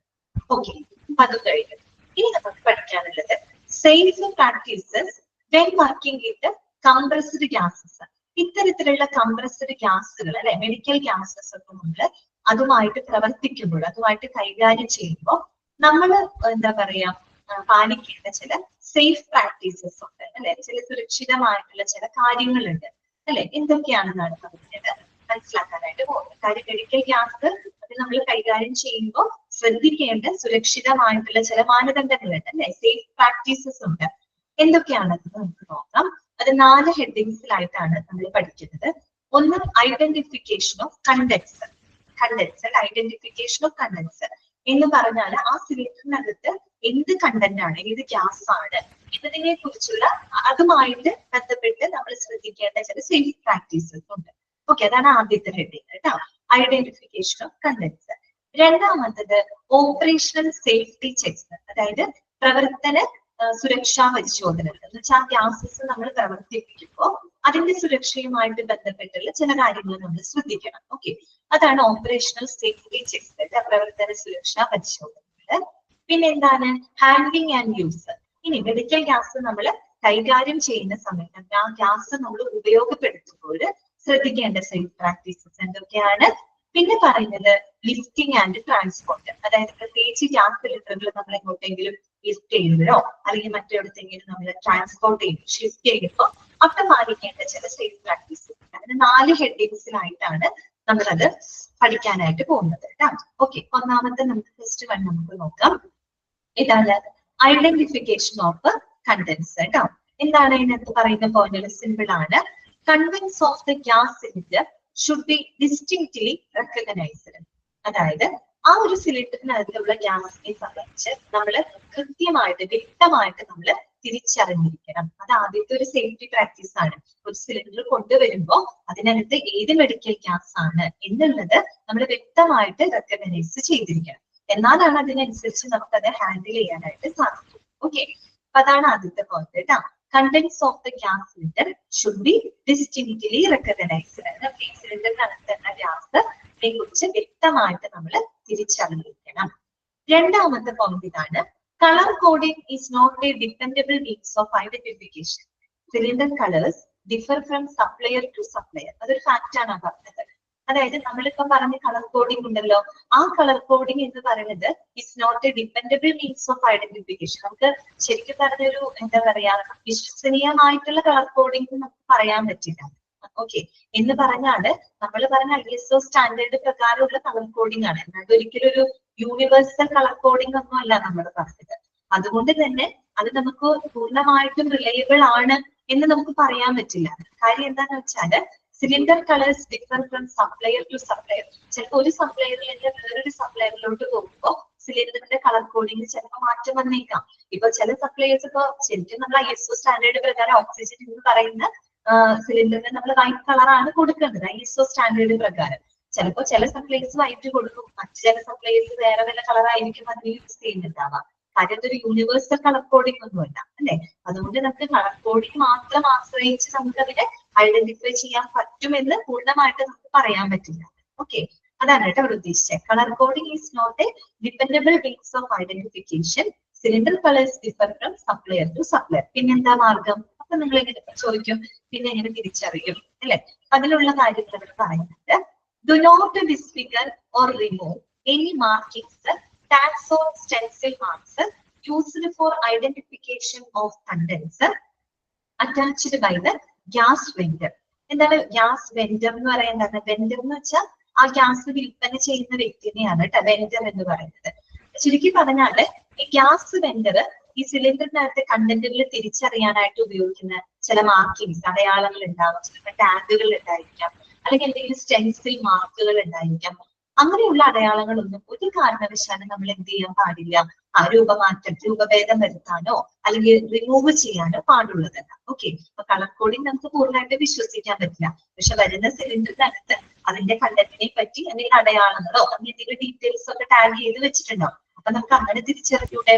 ഓക്കെ, അപ്പൊ അത് കഴിഞ്ഞു. ഇനി നമുക്ക് പഠിക്കാനുള്ളത് safe practices when working with compressed gases. ഇത്തരത്തിലുള്ള കംപ്രസ്ഡ് ഗ്യാസുകൾ അല്ലെ, മെഡിക്കൽ ഗ്യാസസ് ഒക്കെ നമ്മൾ അതുമായിട്ട് പ്രവർത്തിക്കുമ്പോൾ, അതുമായിട്ട് കൈകാര്യം ചെയ്യുമ്പോൾ നമ്മൾ എന്താ പറയാ പാലിക്കേണ്ട ചില സേഫ് പ്രാക്ടീസസ് ഉണ്ട് അല്ലെ. ചില സുരക്ഷിതമായിട്ടുള്ള ചില കാര്യങ്ങളുണ്ട് അല്ലെ. എന്തൊക്കെയാണെന്നാണ് പറഞ്ഞത് മനസ്സിലാക്കാനായിട്ട് പോകുന്നത്. കാര്യം മെഡിക്കൽ ഗ്യാസ് അത് നമ്മൾ കൈകാര്യം ചെയ്യുമ്പോൾ ശ്രദ്ധിക്കേണ്ട സുരക്ഷിതമായിട്ടുള്ള ചില മാനദണ്ഡങ്ങളുണ്ട് അല്ലെ. സേഫ് പ്രാക്ടീസസ് ഉണ്ട്. എന്തൊക്കെയാണെന്ന് നമുക്ക് നോക്കാം. അത് 4 ഹെഡിങ്സിലായിട്ടാണ് നമ്മൾ പഠിക്കുന്നത്. ഒന്ന് identification of condenser. Condenser, identification of condenser എന്ന് പറഞ്ഞാൽ ആ സിലിണ്ടറിനകത്ത് എന്ത് കണ്ടന്റ് ആണ്, ഏത് ഗ്യാസ് ആണ്, ഇതിനെ കുറിച്ചുള്ള അതുമായിട്ട് ബന്ധപ്പെട്ട് നമ്മൾ ശ്രദ്ധിക്കേണ്ട ചില സേഫ് പ്രാക്ടീസസ് ഉണ്ട്. ഓക്കെ, അതാണ് ആദ്യത്തെ ഹെഡിങ് കേട്ടോ, ഐഡന്റിഫിക്കേഷൻ ഓഫ് കണ്ടൻസ്. രണ്ടാമത്തത് ഓപ്പറേഷണൽ സേഫ്റ്റി ചെക്സ്, അതായത് പ്രവർത്തന സുരക്ഷാ പരിശോധനകൾ. എന്ന് വെച്ചാൽ ആ ഗ്യാസസ് നമ്മൾ പ്രവർത്തിപ്പിക്കുമ്പോൾ അതിന്റെ സുരക്ഷയുമായിട്ട് ബന്ധപ്പെട്ടുള്ള ചില കാര്യങ്ങൾ നമ്മൾ ശ്രദ്ധിക്കണം. ഓക്കെ, അതാണ് ഓപ്പറേഷണൽ സേഫ്റ്റി ചെക്സ്, പ്രവർത്തന സുരക്ഷാ പരിശോധനകൾ. പിന്നെ എന്താണ് ഹാൻഡ്ലിംഗ് ആൻഡ് യൂസ്. ഇനി മെഡിക്കൽ ഗ്യാസ് നമ്മൾ കൈകാര്യം ചെയ്യുന്ന സമയത്ത് ആ ഗ്യാസ് നമ്മൾ ഉപയോഗപ്പെടുത്തുമ്പോൾ ശ്രദ്ധിക്കേണ്ട സേഫ് പ്രാക്ടീസസ് എന്തൊക്കെയാണ്? പിന്നെ പറയുന്നത് ലിഫ്റ്റിംഗ് ആൻഡ് ട്രാൻസ്പോർട്ട്, അതായത് പ്രത്യേകിച്ച് ഗ്യാസ് സിലിണ്ടറുകൾ നമ്മൾ എങ്ങോട്ടെങ്കിലും ലിഫ്റ്റ് ചെയ്യുമ്പോഴോ അല്ലെങ്കിൽ മറ്റെവിടത്തെങ്കിലും നമ്മൾ ട്രാൻസ്പോർട്ട് ചെയ്യുമ്പോൾ ഷിഫ്റ്റ് ചെയ്യുമ്പോൾ അവിടെ പാലിക്കേണ്ട ചില സേഫ് പ്രാക്ടീസസ്. അങ്ങനെ 4 ഹെഡിങ്സിലായിട്ടാണ് നമ്മളത് പഠിക്കാനായിട്ട് പോകുന്നത് കേട്ടോ. ഓക്കെ, ഒന്നാമത്തെ നമുക്ക് ഫസ്റ്റ് വൺ നമുക്ക് നോക്കാം. ഇതാണ് ഐഡന്റിഫിക്കേഷൻ ഓഫ് കണ്ടൻസ് കേട്ടോ. എന്താണ് ഇതിനകത്ത് പറയുന്ന പോയിന്റ്? സിമ്പിൾ ആണ്. Contents of the gas cylinder should be distinctly recognised. അതായത് ആ ഒരു സിലിണ്ടറിനകത്തുള്ള ഗ്യാസിനെ സംബന്ധിച്ച് നമ്മൾ കൃത്യമായിട്ട് വ്യക്തമായിട്ട് നമ്മൾ തിരിച്ചറിഞ്ഞിരിക്കണം. അത് ആദ്യത്തെ ഒരു സേഫ്റ്റി പ്രാക്ടീസ് ആണ്. ഒരു സിലിണ്ടർ കൊണ്ടുവരുമ്പോൾ അതിനകത്ത് ഏത് മെഡിക്കൽ ഗ്യാസ് ആണ് എന്നുള്ളത് നമ്മൾ വ്യക്തമായിട്ട് റെക്കഗ്നൈസ് ചെയ്തിരിക്കണം. എന്നാലാണ് അതിനനുസരിച്ച് നമുക്കത് ഹാൻഡിൽ ചെയ്യാനായിട്ട് സാധിക്കും. ഓക്കെ, അതാണ് ആദ്യത്തെ പോയിന്റ് കേട്ടോ. Contents of the gas cylinder should be distinctly recognised. ഈ സിലിണ്ടറിനകത്തുള്ള ഗ്യാസിനെ കുറിച്ച് വ്യക്തമായിട്ട് നമ്മൾ തിരിച്ചറിഞ്ഞിരിക്കണം. രണ്ടാമത്തെ പോയിന്റ് ഇതാണ്. Colour coding is not a dependable means of identification. Cylinder colours differ from supplier to supplier. അതൊരു ഫാക്റ്റ് ആണ് പറഞ്ഞത്. അതായത് നമ്മളിപ്പം പറഞ്ഞ കളർ കോഡിംഗ് ഉണ്ടല്ലോ, ആ കളർ കോഡിംഗ് എന്ന് പറയുന്നത് it's not a dependable means of identification. നമുക്ക് ശരിക്കും പറഞ്ഞൊരു എന്താ പറയാ വിശ്വസനീയമായിട്ടുള്ള കളർ കോഡിംഗ് നമുക്ക് പറയാൻ പറ്റില്ല. ഓക്കെ, എന്ന് പറഞ്ഞാല് നമ്മൾ പറഞ്ഞ ISO സ്റ്റാൻഡേർഡ് പ്രകാരമുള്ള കളർ കോഡിംഗ് ആണ്. എന്നാൽ ഒരിക്കലും ഒരു യൂണിവേഴ്സൽ കളർ കോഡിംഗ് ഒന്നും അല്ല നമ്മൾ പറഞ്ഞത്. അതുകൊണ്ട് തന്നെ അത് നമുക്ക് പൂർണ്ണമായിട്ടും റിലയബിൾ ആണ് എന്ന് നമുക്ക് പറയാൻ പറ്റില്ല. കാര്യം എന്താന്ന് വെച്ചാല് cylinder colours differ from supplier to supplier. ചിലപ്പോൾ ഒരു സപ്ലയറിൽ നിന്ന് വേറൊരു സപ്ലയറിലോട്ട് പോകുമ്പോൾ സിലിണ്ടറിന്റെ കളർ കോഡിംഗ് ചിലപ്പോൾ മാറ്റം വന്നേക്കാം. ഇപ്പൊ ചില സപ്ലയേഴ്സ് ഇപ്പൊ ശരിക്കും നമ്മൾ ISO സ്റ്റാൻഡേർഡ് പ്രകാരം ഓക്സിജൻ എന്ന് പറയുന്ന സിലിണ്ടറിന് നമ്മൾ വൈറ്റ് കളറാണ് കൊടുക്കേണ്ടത് ISO സ്റ്റാൻഡേർഡ് പ്രകാരം. ചിലപ്പോൾ ചില സപ്ലയേഴ്സ് വൈറ്റ് കൊടുക്കും, മറ്റു ചില സപ്ലയേഴ്സ് വേറെ വല്ല കളറായിരിക്കും അതിന് യൂസ് ചെയ്യുന്നുണ്ടാവാം. കാര്യം ഇതൊരു യൂണിവേഴ്സൽ കളർ കോഡിംഗ് ഒന്നുമല്ല അല്ലെ. അതുകൊണ്ട് നമുക്ക് കളർ കോഡിംഗ് മാത്രം ആശ്രയിച്ച് നമുക്ക് അതിനെ ഐഡന്റിഫൈ ചെയ്യാൻ പറ്റുമെന്ന് പൂർണ്ണമായിട്ട് നമുക്ക് പറയാൻ പറ്റില്ല. ഓക്കെ, അതാണ് കേട്ടോ അവിടെ ഉദ്ദേശിച്ചത്. Colour coding is not a dependable means of identification. Cylinder colours differ from supplier to supplier. പിന്നെന്താ മാർഗം? അപ്പൊ നിങ്ങൾ എങ്ങനെ ചോദിക്കും, പിന്നെ എങ്ങനെ തിരിച്ചറിയും അല്ലെ? അതിലുള്ള കാര്യങ്ങൾ അവർ പറയുന്നുണ്ട്. Do not disfigure or remove any markings, tags or stencil marks used for identification of contents attached by the gas vendor. എന്താണ് ഗ്യാസ് വെൻഡർ എന്ന് പറയുന്നത്? വെൻഡർ എന്ന് വെച്ചാൽ ആ ഗ്യാസ് വിൽപ്പന ചെയ്യുന്ന വ്യക്തിനെയാണ് കേട്ടോ വെൻഡർ എന്ന് പറയുന്നത്. ചുരുക്കി പറഞ്ഞാല് ഈ ഗ്യാസ് വെൻഡർ ഈ സിലിണ്ടറിനകത്തെ കണ്ടന്റുകൾ തിരിച്ചറിയാനായിട്ട് ഉപയോഗിക്കുന്ന ചില മാർക്കിങ്സ്, അടയാളങ്ങൾ ഉണ്ടാവും. ചിലപ്പോൾ ടാഗുകൾ ഉണ്ടായിരിക്കാം, അല്ലെങ്കിൽ എന്തെങ്കിലും സ്റ്റെൻസിൽ മാർക്കുകൾ ഉണ്ടായിരിക്കാം. അങ്ങനെയുള്ള അടയാളങ്ങളൊന്നും ഒരു കാരണവശാലും നമ്മൾ എന്ത് ചെയ്യാൻ പാടില്ല. രൂപഭേദം വരുത്താനോ അല്ലെങ്കിൽ റിമൂവ് ചെയ്യാനോ പാടുള്ളതല്ല. ഓക്കെ, അപ്പൊ കളർ കോഡിംഗ് നമുക്ക് പൂർണ്ണമായിട്ട് വിശ്വസിക്കാൻ പറ്റില്ല. പക്ഷെ വരുന്ന സിലിണ്ടറിനകത്ത് അതിന്റെ കണ്ടന്റിനെ പറ്റി എന്തെങ്കിലും അടയാളങ്ങളോ അങ്ങനെ എന്തെങ്കിലും ഡീറ്റെയിൽസ് ഒക്കെ ടാഗ് ചെയ്ത് വെച്ചിട്ടുണ്ടാവും. അപ്പൊ നമുക്ക് അങ്ങനെ തിരിച്ചറിയൂടെ.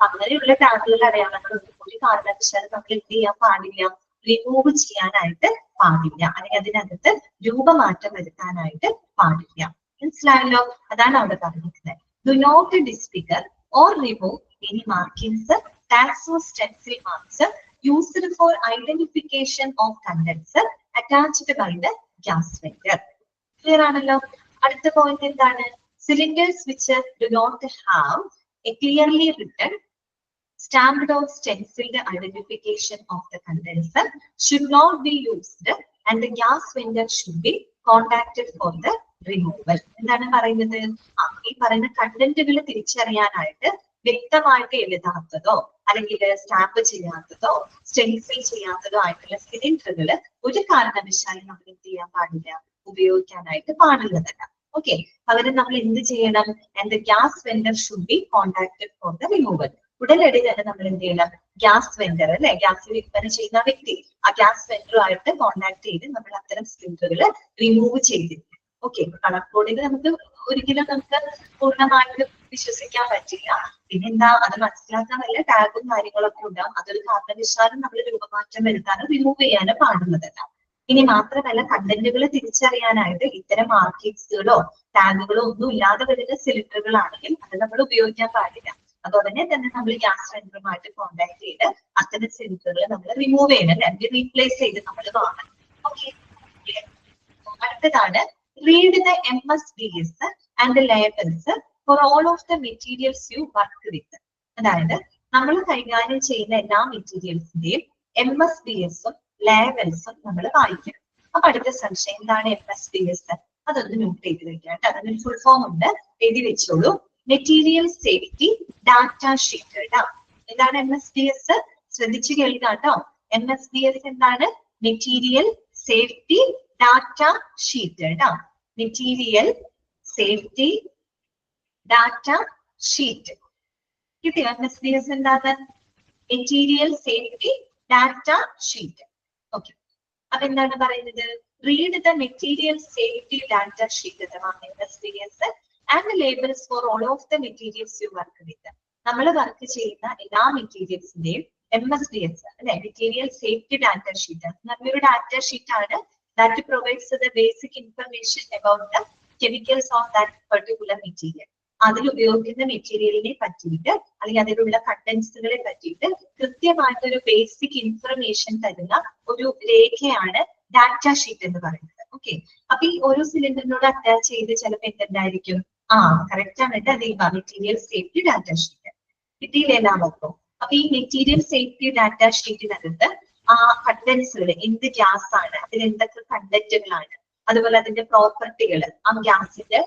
അങ്ങനെയുള്ള ടാഗുകളുടെ അടയാളങ്ങളൊന്നും ഒരു കാരണവശാലും നമ്മൾ എന്ത് ചെയ്യാൻ പാടില്ല, റിമൂവ് ചെയ്യാനായിട്ട് പാടില്ല, അല്ലെങ്കിൽ അതിനകത്ത് രൂപമാറ്റം വരുത്താനായിട്ട് പാടില്ല. മനസ്സിലായല്ലോ? അതാണ് അവിടെ പറഞ്ഞിരിക്കുന്നത്. Do not disfigure or remove any markings, tags or stencil marks used for identification of contents attached by the gas vendor. Clear ആണല്ലോ? അടുത്ത പോയിന്റ് എന്താണ്? Cylinders which do not have a clearly written stamped or stenciled identification of the condenser should not be used and the gas vendor should be contacted for the removal. എന്താണ് പറയുന്നത്? ഈ പറയുന്ന കണ്ടന്റുകൾ തിരിച്ചറിയാനായിട്ട് വ്യക്തമായിട്ട് എഴുതാത്തതോ അല്ലെങ്കിൽ stamp ചെയ്യാത്തതോ stencil ചെയ്യാത്തതോ ആയിട്ടുള്ള സിലിണ്ടറുകൾ ഒരു കാരണവശാലും നമ്മൾ എന്ത് ചെയ്യാൻ പാടില്ല, ഉപയോഗിക്കാനായിട്ട് പാടുള്ളതല്ല. ഓക്കെ, പകരം നമ്മൾ എന്ത് ചെയ്യണം? And the gas vendor should be contacted for the removal. ഉടനടി തന്നെ നമ്മൾ എന്ത് ചെയ്യണം, ഗ്യാസ് വെൻഡർ അല്ലെ, ഗ്യാസ് വിൽപ്പന ചെയ്യുന്ന വ്യക്തി ആ ഗ്യാസ് വെൻഡറുമായിട്ട് കോൺടാക്ട് ചെയ്ത് നമ്മൾ അത്തരം സിലിണ്ടറുകൾ റിമൂവ് ചെയ്തിരിക്കും. ഓക്കെ, കളർ കോഡിൽ നമുക്ക് ഒരിക്കലും നമുക്ക് പൂർണ്ണമായിട്ട് വിശ്വസിക്കാൻ പറ്റില്ല. പിന്നെന്താ, അത് മനസ്സിലാക്കാൻ വല്ല ടാഗും കാര്യങ്ങളൊക്കെ ഉണ്ടാവും. അതൊരു കാരണവശാലും നമ്മൾ രൂപമാറ്റം വരുത്താനോ റിമൂവ് ചെയ്യാനോ പാടുന്നതല്ല. ഇനി മാത്രമല്ല, കണ്ടന്റുകൾ തിരിച്ചറിയാനായിട്ട് ഇത്തരം മാർക്കിങ്സുകളോ ടാഗുകളോ ഒന്നും ഇല്ലാതെ വരുന്ന സിലിണ്ടറുകളാണെങ്കിൽ അത് നമ്മൾ ഉപയോഗിക്കാൻ പാടില്ല. അതുടനെ തന്നെ നമ്മൾ ഗ്യാസ് വെൻഡറുമായിട്ട് കോൺടാക്ട് ചെയ്ത് അത്തരം സിലിണ്ടറുകൾ നമ്മൾ റിമൂവ് ചെയ്യണം, അല്ലെങ്കിൽ റീപ്ലേസ് ചെയ്ത് നമ്മൾ വാങ്ങണം. ഓക്കെ, അടുത്തതാണ് read the MSDS and labels for all of the materials you work with. അതായത് നമ്മൾ കൈകാര്യം ചെയ്യുന്ന എല്ലാ മെറ്റീരിയൽസിന്റെയും MSDSഉം ലേബൽസും നമ്മൾ വായിക്കണം. അപ്പൊ അടുത്ത സംശയം, എന്താണ് MSDS? അതൊന്ന് നോട്ട് ചെയ്ത് വെക്കാം. അതിനൊരു ഫുൾ ഫോം ഉണ്ട്, എഴുതി വെച്ചോളൂ. Material safety data sheet. എന്താണ് MSDS? ശ്രദ്ധിച്ചു കേൾക്കാട്ടോ. MSDS എന്താണ്? Material safety data sheet. Material safety data sheet കിട്ടിയോ? MSDS എന്താണ്? Material safety data sheet. Okay, അപ്പൊ എന്താണ് പറയുന്നത്? Read the material safety data sheet അഥവാ MSDS and labels for all of the materials you work with. നമ്മൾ work ചെയ്യുന്ന എല്ലാ മെറ്റീരിയൽസിന്റെയും MSDS അല്ലെ, മെറ്റീരിയൽ സേഫ്റ്റി ഡാറ്റ ഷീറ്റ്. നല്ലൊരു ഡാറ്റ ഷീറ്റ് ആണ്. That provides the basic information about the chemicals of that particular material. അതിൽ ഉപയോഗിക്കുന്ന മെറ്റീരിയലിനെ പറ്റിയിട്ട് അല്ലെങ്കിൽ അതിലുള്ള കണ്ടൻസുകളെ പറ്റിയിട്ട് കൃത്യമായിട്ടൊരു ബേസിക് ഇൻഫർമേഷൻ തരുന്ന ഒരു രേഖയാണ് ഡാറ്റ ഷീറ്റ് എന്ന് പറയുന്നത്. ഓക്കെ, അപ്പൊ ഈ ഓരോ സിലിണ്ടറിനോട് അറ്റാച്ച് ചെയ്ത് ചിലപ്പോൾ എന്തുണ്ടായിരിക്കും? കറക്റ്റ് ആണ് കേട്ടോ, അത് മെറ്റീരിയൽ സേഫ്റ്റി ഡാറ്റ ഷീറ്റ്. കിട്ടിയില്ലേ എല്ലാവർക്കും? അപ്പൊ ഈ മെറ്റീരിയൽ സേഫ്റ്റി ഡാറ്റ ഷീറ്റിനകത്ത് ആ കണ്ടൻസുകൾ, എന്ത് ഗ്യാസ് ആണ്, അതിൽ എന്തൊക്കെ കണ്ടന്റുകളാണ്, അതുപോലെ അതിന്റെ പ്രോപ്പർട്ടികൾ, ആ ഗ്യാസിന്റെ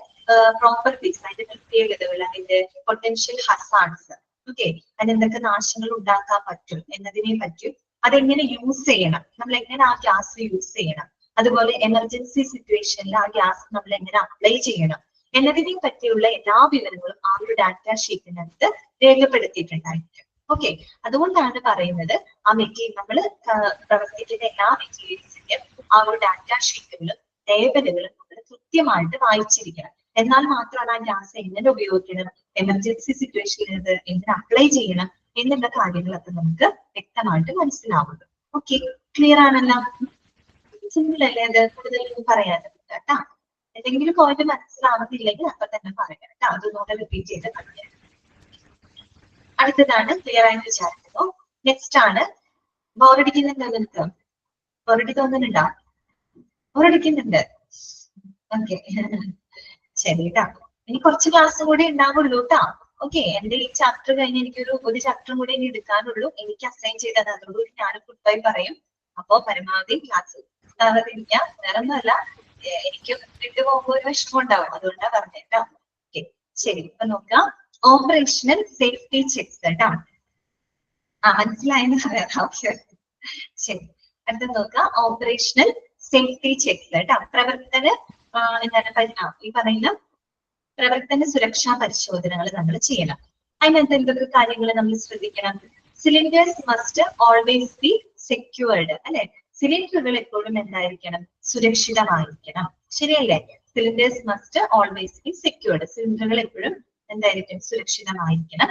പ്രോപ്പർട്ടീസ്, അതിന്റെ പ്രത്യേകതകൾ, അതിന്റെ പൊട്ടൻഷ്യൽ ഹസാർഡ്സ്, ഓക്കെ, അതിനെന്തൊക്കെ നാശങ്ങൾ ഉണ്ടാക്കാൻ പറ്റും എന്നതിനെ പറ്റും, അതെങ്ങനെ യൂസ് ചെയ്യണം, നമ്മൾ എങ്ങനെ ആ ഗ്യാസ് യൂസ് ചെയ്യണം, അതുപോലെ എമർജൻസി സിറ്റുവേഷനിൽ ആ ഗ്യാസ് നമ്മൾ എങ്ങനെ അപ്ലൈ ചെയ്യണം എന്നതിനെ പറ്റിയുള്ള എല്ലാ വിവരങ്ങളും ആ ഒരു ഡാറ്റ ഷീറ്റിനകത്ത് രേഖപ്പെടുത്തിയിട്ടുണ്ടായിരിക്കും. ഓക്കെ, അതുകൊണ്ടാണ് പറയുന്നത് ആ മെറ്റീരിയൽ നമ്മൾ പ്രവർത്തിക്കുന്ന എല്ലാ മെറ്റീരിയൽസിന്റെയും ആ ഒരു ഡാറ്റ ഷീറ്റുകളും ലേബലുകളും നമ്മൾ കൃത്യമായിട്ട് വായിച്ചിരിക്കണം. എന്നാൽ മാത്രമാണ് ആ ഗ്യാസ് എങ്ങനെ ഉപയോഗിക്കണം, എമർജൻസി സിറ്റുവേഷനിൽ ഇത് എങ്ങനെ അപ്ലൈ ചെയ്യണം എന്നുള്ള കാര്യങ്ങളൊക്കെ നമുക്ക് വ്യക്തമായിട്ട് മനസ്സിലാവുള്ളൂ. ഓക്കെ, ക്ലിയർ ആണല്ലോ? സിമ്പിൾ അല്ലേ? അത് കൂടുതലൊന്നും പറയാനും കേട്ടാ. എന്തെങ്കിലും പോയിന്റ് മനസ്സിലാവുന്നില്ലെങ്കിൽ അപ്പൊ തന്നെ പറയാം കേട്ടോ. അതൊന്നുകൂടെ റിപ്പീറ്റ് ചെയ്ത് പറയാം. അടുത്തതാണ്, ക്ലിയർ ആയിട്ട് വിചാരിക്കുന്നു. നെക്സ്റ്റ് ആണ്, ബോറടിക്കുന്നുണ്ടോ നിങ്ങൾക്ക്? ബോറടി തോന്നുന്നുണ്ടോ? ബോറടിക്കുന്നുണ്ട്? ഓക്കെ, ശരി കേട്ടോ. ഇനി കുറച്ച് ക്ലാസ് കൂടി ഉണ്ടാവുള്ളൂ കേട്ടോ. ഓക്കെ, എന്റെ ഈ ചാപ്റ്റർ കഴിഞ്ഞ് എനിക്കൊരു ചാപ്റ്ററും കൂടി ഇനി എടുക്കാനുള്ളൂ. എനിക്ക് അസൈൻ ചെയ്തത്, അതോടുകൂടി ഞാൻ ഫുഡ് ബൈ പറയും. അപ്പോ പരമാവധി ക്ലാസ് ഇരിക്കാം. വേറെ ഒന്നുമല്ല, എനിക്ക് വിട്ടു പോകുമ്പോൾ ഒരു വിഷമം ഉണ്ടാവും, അതുകൊണ്ടാണ് പറഞ്ഞേട്ടോ. ഓക്കെ, ശരി. ഇപ്പൊ നോക്കാം, ഓപ്പറേഷണൽ സേഫ്റ്റി ചെക്സ് കേട്ടോ. മനസ്സിലായെന്ന് പറയാം. ശരി, അടുത്ത നോക്കാം, ഓപ്പറേഷണൽ സേഫ്റ്റി ചെക്സ് കേട്ടോ. എന്താണ് ഈ പറയുന്ന പ്രവർത്തന സുരക്ഷാ പരിശോധനകൾ നമ്മൾ ചെയ്യണം. അതിനകത്ത് എന്തൊക്കെ കാര്യങ്ങൾ നമ്മൾ ശ്രദ്ധിക്കണം? Cylinders must always be secured അല്ലെ. സിലിണ്ടറുകൾ എപ്പോഴും എന്തായിരിക്കണം? സുരക്ഷിതമായിരിക്കണം. ശരിയല്ലേ? Cylinders must always be secured. സിലിണ്ടറുകൾ എപ്പോഴും എന്തായിരിക്കും? സുരക്ഷിതമായിരിക്കണം.